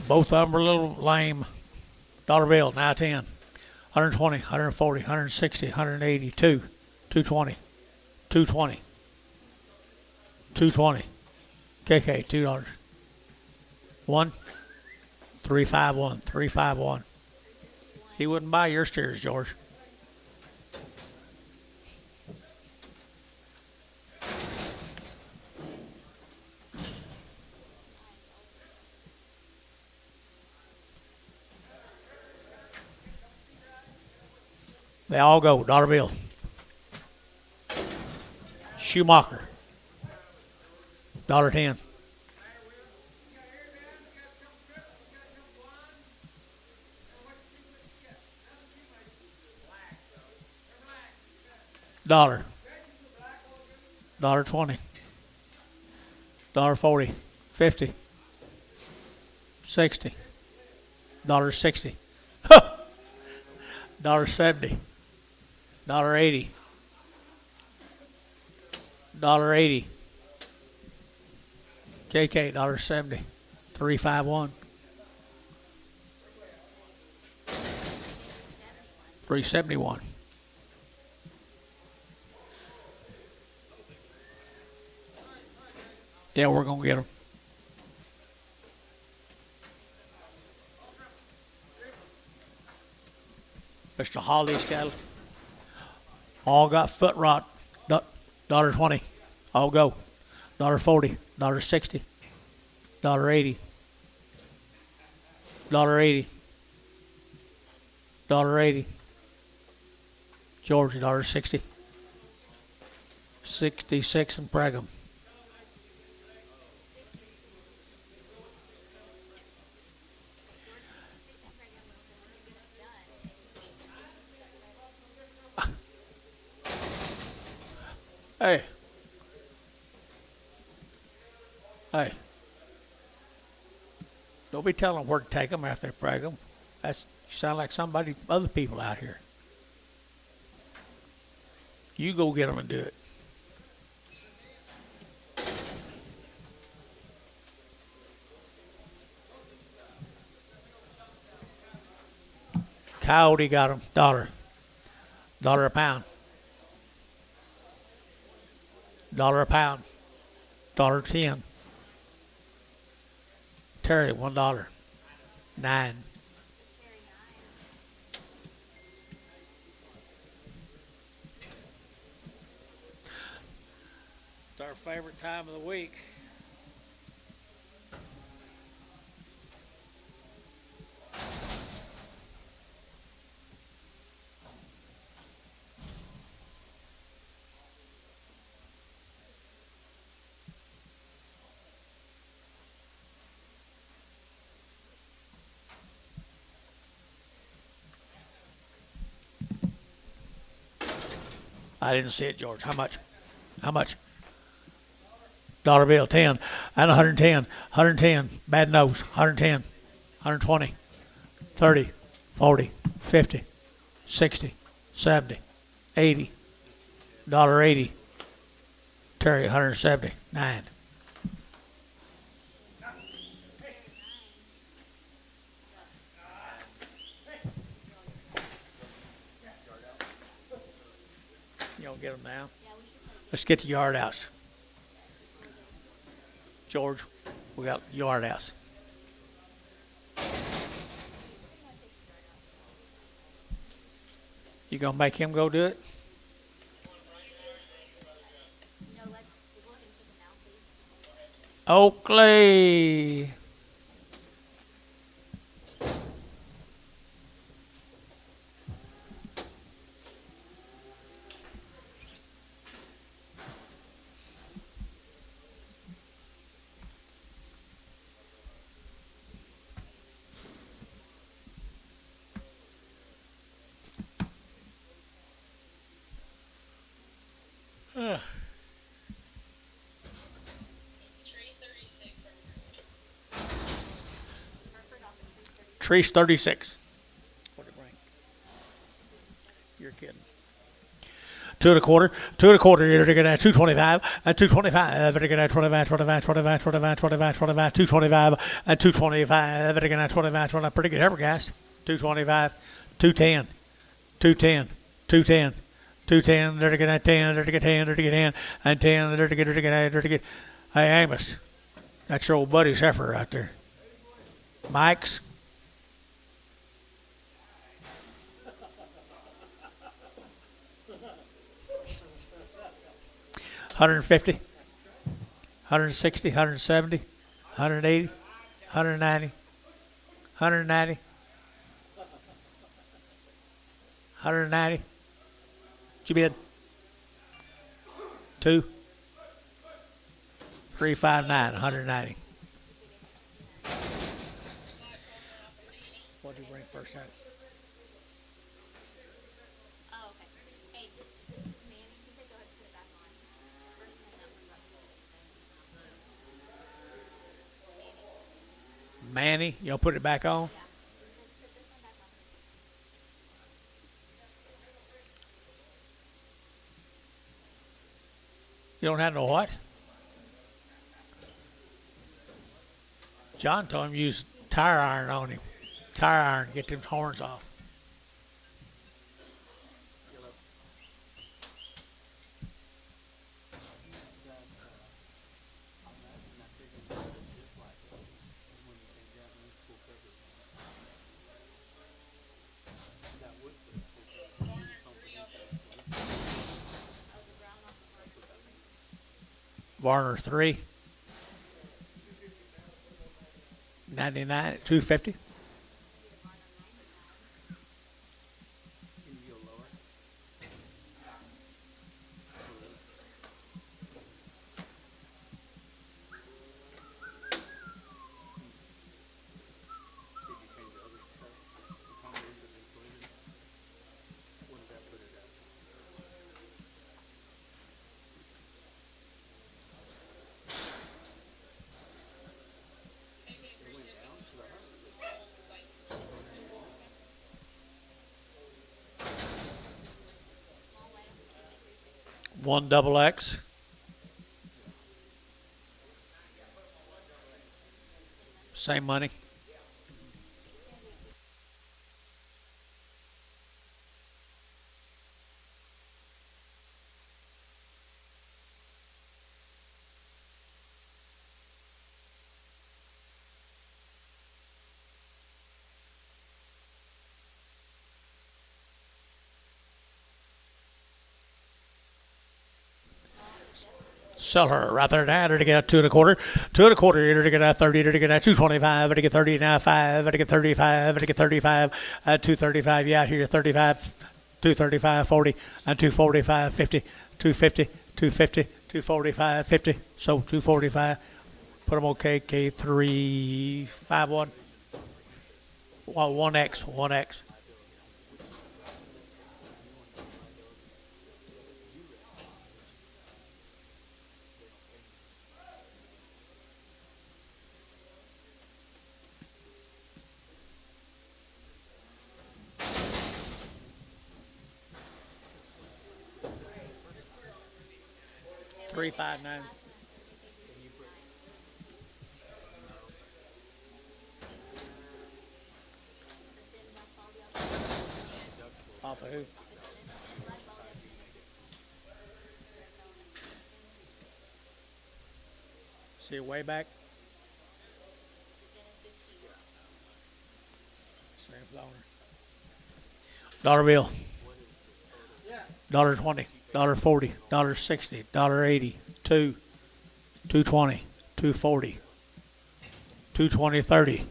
Both of them are a little lame. Dollar bill, now 10. 120, 140, 160, 180, 2, 220, 220, 220. KK, $2. 1, 351, 351. He wouldn't buy your steers, George. They all go, dollar bill. Schumacher, $1.10. $1. $1.20. $1.40. 50. 60. $1.60. $1.70. $1.80. $1.80. KK, $1.70. 351. 371. Yeah, we're gonna get them. Mr. Holly's cattle. All got foot rot. $20. All go. $40. $60. $80. $80. $80. George, $60. 66 and Brigham. Hey. Hey. Don't be telling them where to take them after they brag them. You sound like somebody, other people out here. You go get them and do it. Coyote got them. $1 a pound. $1 a pound. $1.10. Terry, $1. 9. It's our favorite time of the week. I didn't see it, George. How much? How much? Dollar bill, 10. And 110. 110. Bad nose. 110. 120. 30. 40. 50. 60. 70. 80. $1.80. Terry, 170. 9. You don't get them now? Let's get the yard house. George, we got yard house. You gonna make him go do it? No, let's look and take them out, please. Oakley. Tree's 36. What'd it bring? You're kidding. 2 1/4. 2 1/4. You're going to 225 and 225. You're going to 25, 25, 25, 25, 25, 25, 225 and 225. You're going to 25, 25. Pretty good effort, guys. 225, 210, 210, 210, 210. They're going to 10. They're going to 10. They're going to 10 and 10. They're going to get. Hey, Amos, that's your old buddy's heifer right there. Mike's. 150, 160, 170, 180, 190, 190, 190. What you bid? 2, 359, 190. What did you bring first time? Oh, okay. Hey, this is Manny. You can go ahead and put it back on. First one that was up to Manny, y'all put it back on? put this one back on. You don't have no what? John told him to use tire iron on him. Tire iron, get them horns off. Varner 3. 99 at 250. Can you go lower? Did you change the other stuff? The comprehensive included? What did that put it at? It went down to the high. One double X. Same money. Sell her right there now to get a 2 1/4. 2 1/4 to get a 30 to get a 225 to get 30 now 5 to get 35 to get 35 at 235. Yeah, here 35 235 40 and 245 50 250 250 245 50. So 245. Put them on KK 351. Well, 1X 1X. Three five nine. Off of who? See it way back. Same flower. Dollar bill. $20, $40, $60, $80, 2, 220, 240, 220, 30,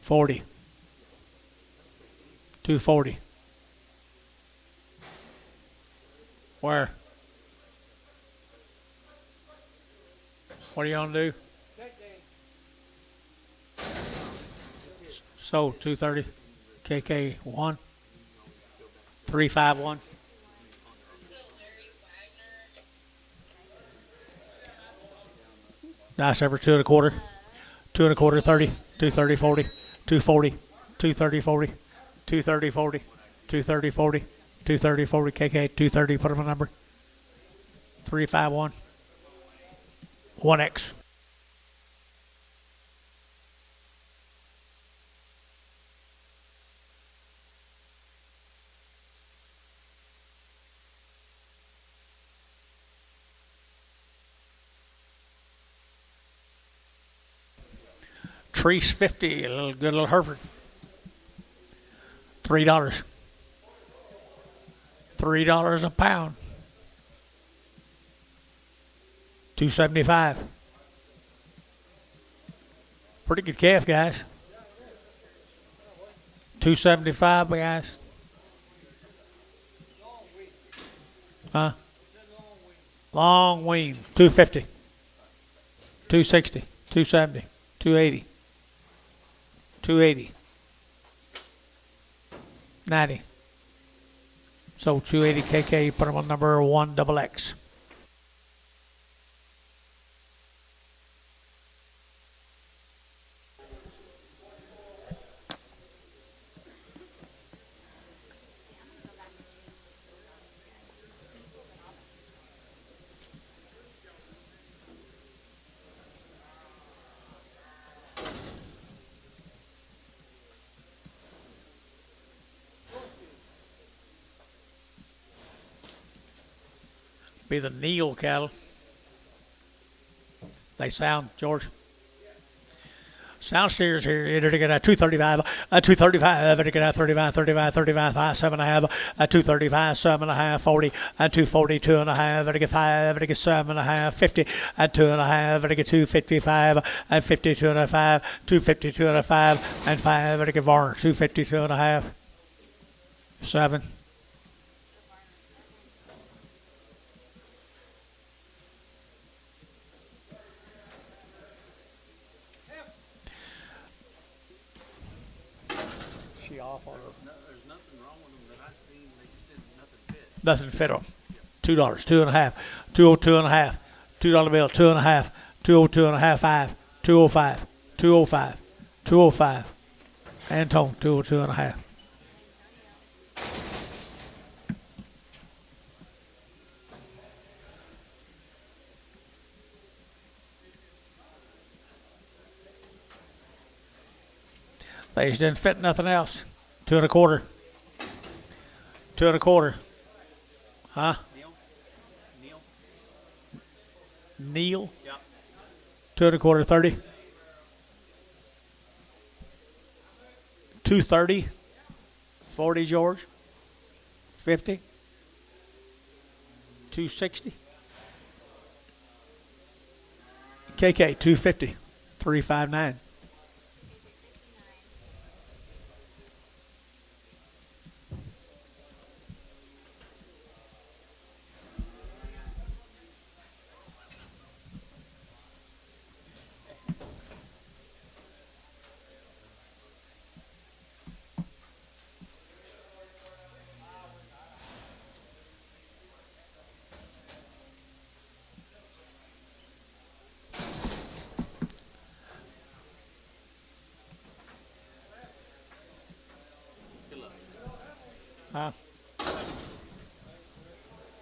40, 240. Where? What are you gonna do? So 230, KK 1. 351. Nice ever 2 1/4. 2 1/4 30. 230 40. 240. 230 40. 230 40. 230 40. 230 40. KK 230. Put up a number. 351. 1X. Treese 50, a little good little Hereford. $3. $3 a pound. 275. Pretty good calf, guys. 275, guys. Huh? Long wean. 250. 260. 270. 280. 280. 90. So 280 KK, put them on number 1XX. Be the Neal cattle. They sound, George. Sound steers here. It'll get a 235, a 235, it'll get a 35, 35, 35, 5, 7.5, a 235, 7.5, 40, a 240, 2.5, it'll get 5, it'll get 7.5, 50, a 2.5, it'll get 255, and 52 and a 5, 250, 2.5, and 5, it'll get Varner, 250, 2.5, 7. She off on her. No, there's nothing wrong with them that I seen. They just didn't, nothing fit. Nothing fit them. $2, 2.5, 202.5, $2 bill, 2.5, 202.5, 5, 205, 205, 205, Antone, 202.5. They just didn't fit nothing else. 2.25. 2.25. Huh? Neil? Neil? Yep. 2.25, 30. 230. 40, George. 50. 260. KK, 250. 359.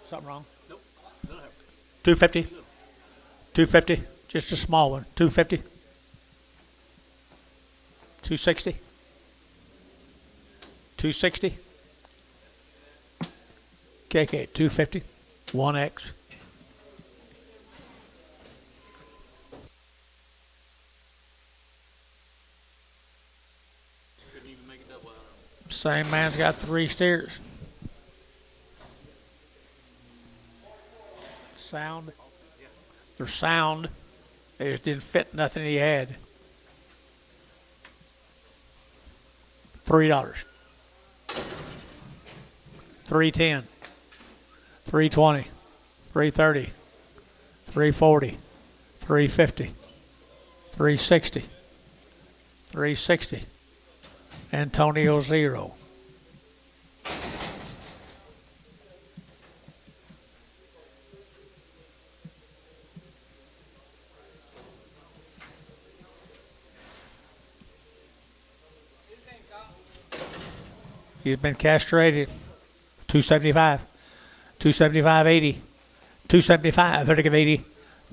Something wrong? Nope. They'll have 250. 250. Just a small one. 250. 260. 260. KK 250. 1X. couldn't even make a double out of them. Same man's got 3 steers. Sound. Yeah. They're sound. They just didn't fit nothing he had. $3. 310. 320. 330. 340. 350. 360. 360. Antonio 0. He's been castrated. 275. 275, 80. 275, 30 of 80.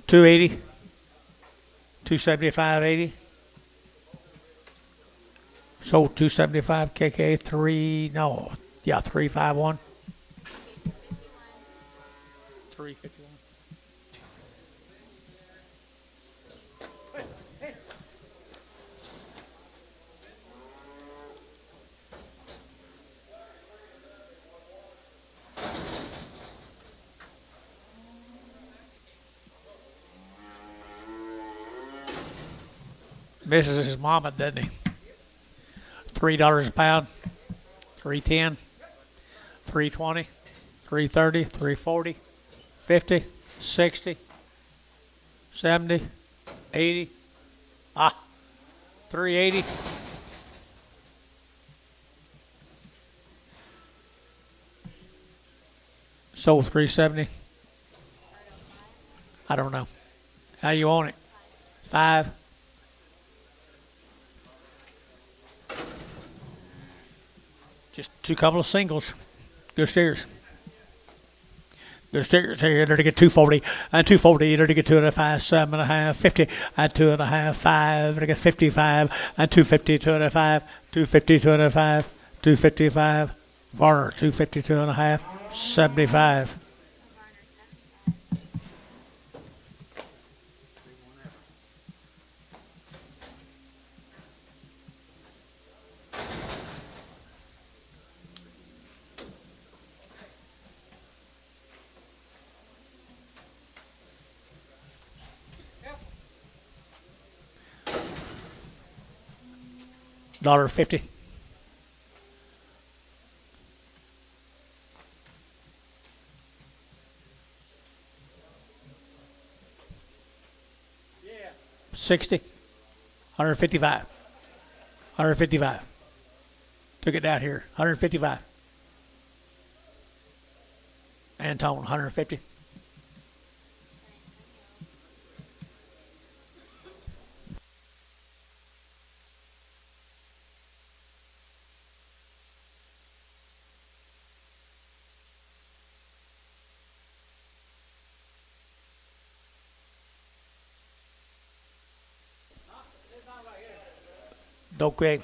280. 275, 80. So 275 KK 3, no, yeah, 351. 351. Misses his mama, doesn't he? $3 a pound, 310, 320, 330, 340, 50, 60, 70, 80, 380. Sold 370. I don't know. How you want it? 5. Just 2 couple of singles. Good steers. Good steers here. They're to get 240 and 240. They're to get 2.5, 7.5, 50 and 2.5, 5. They're to get 55 and 250, 2.5, 250, 2.5, 255. Varner 250, 2.5, 75. $1.50. Yeah. 60. 155. 155. Took it down here. 155. Antone, 150. Don't quick.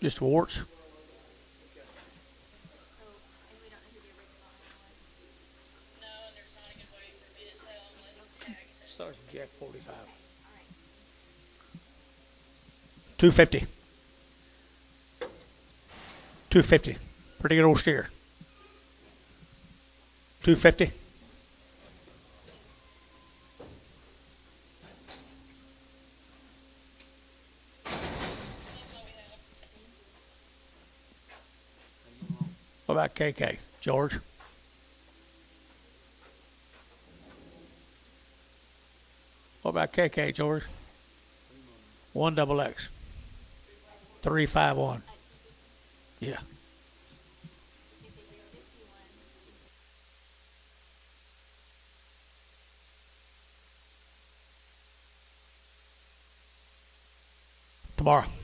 Just warts. And we don't know who the original owner was. No, and there's not a good way for me to tell unless it's tagged. Sergeant Jack 45. All right. 250. 250. Pretty good old steer. 250. What about KK? George? What about KK, George? 1XX. 351. Yeah. 250 Tomorrow.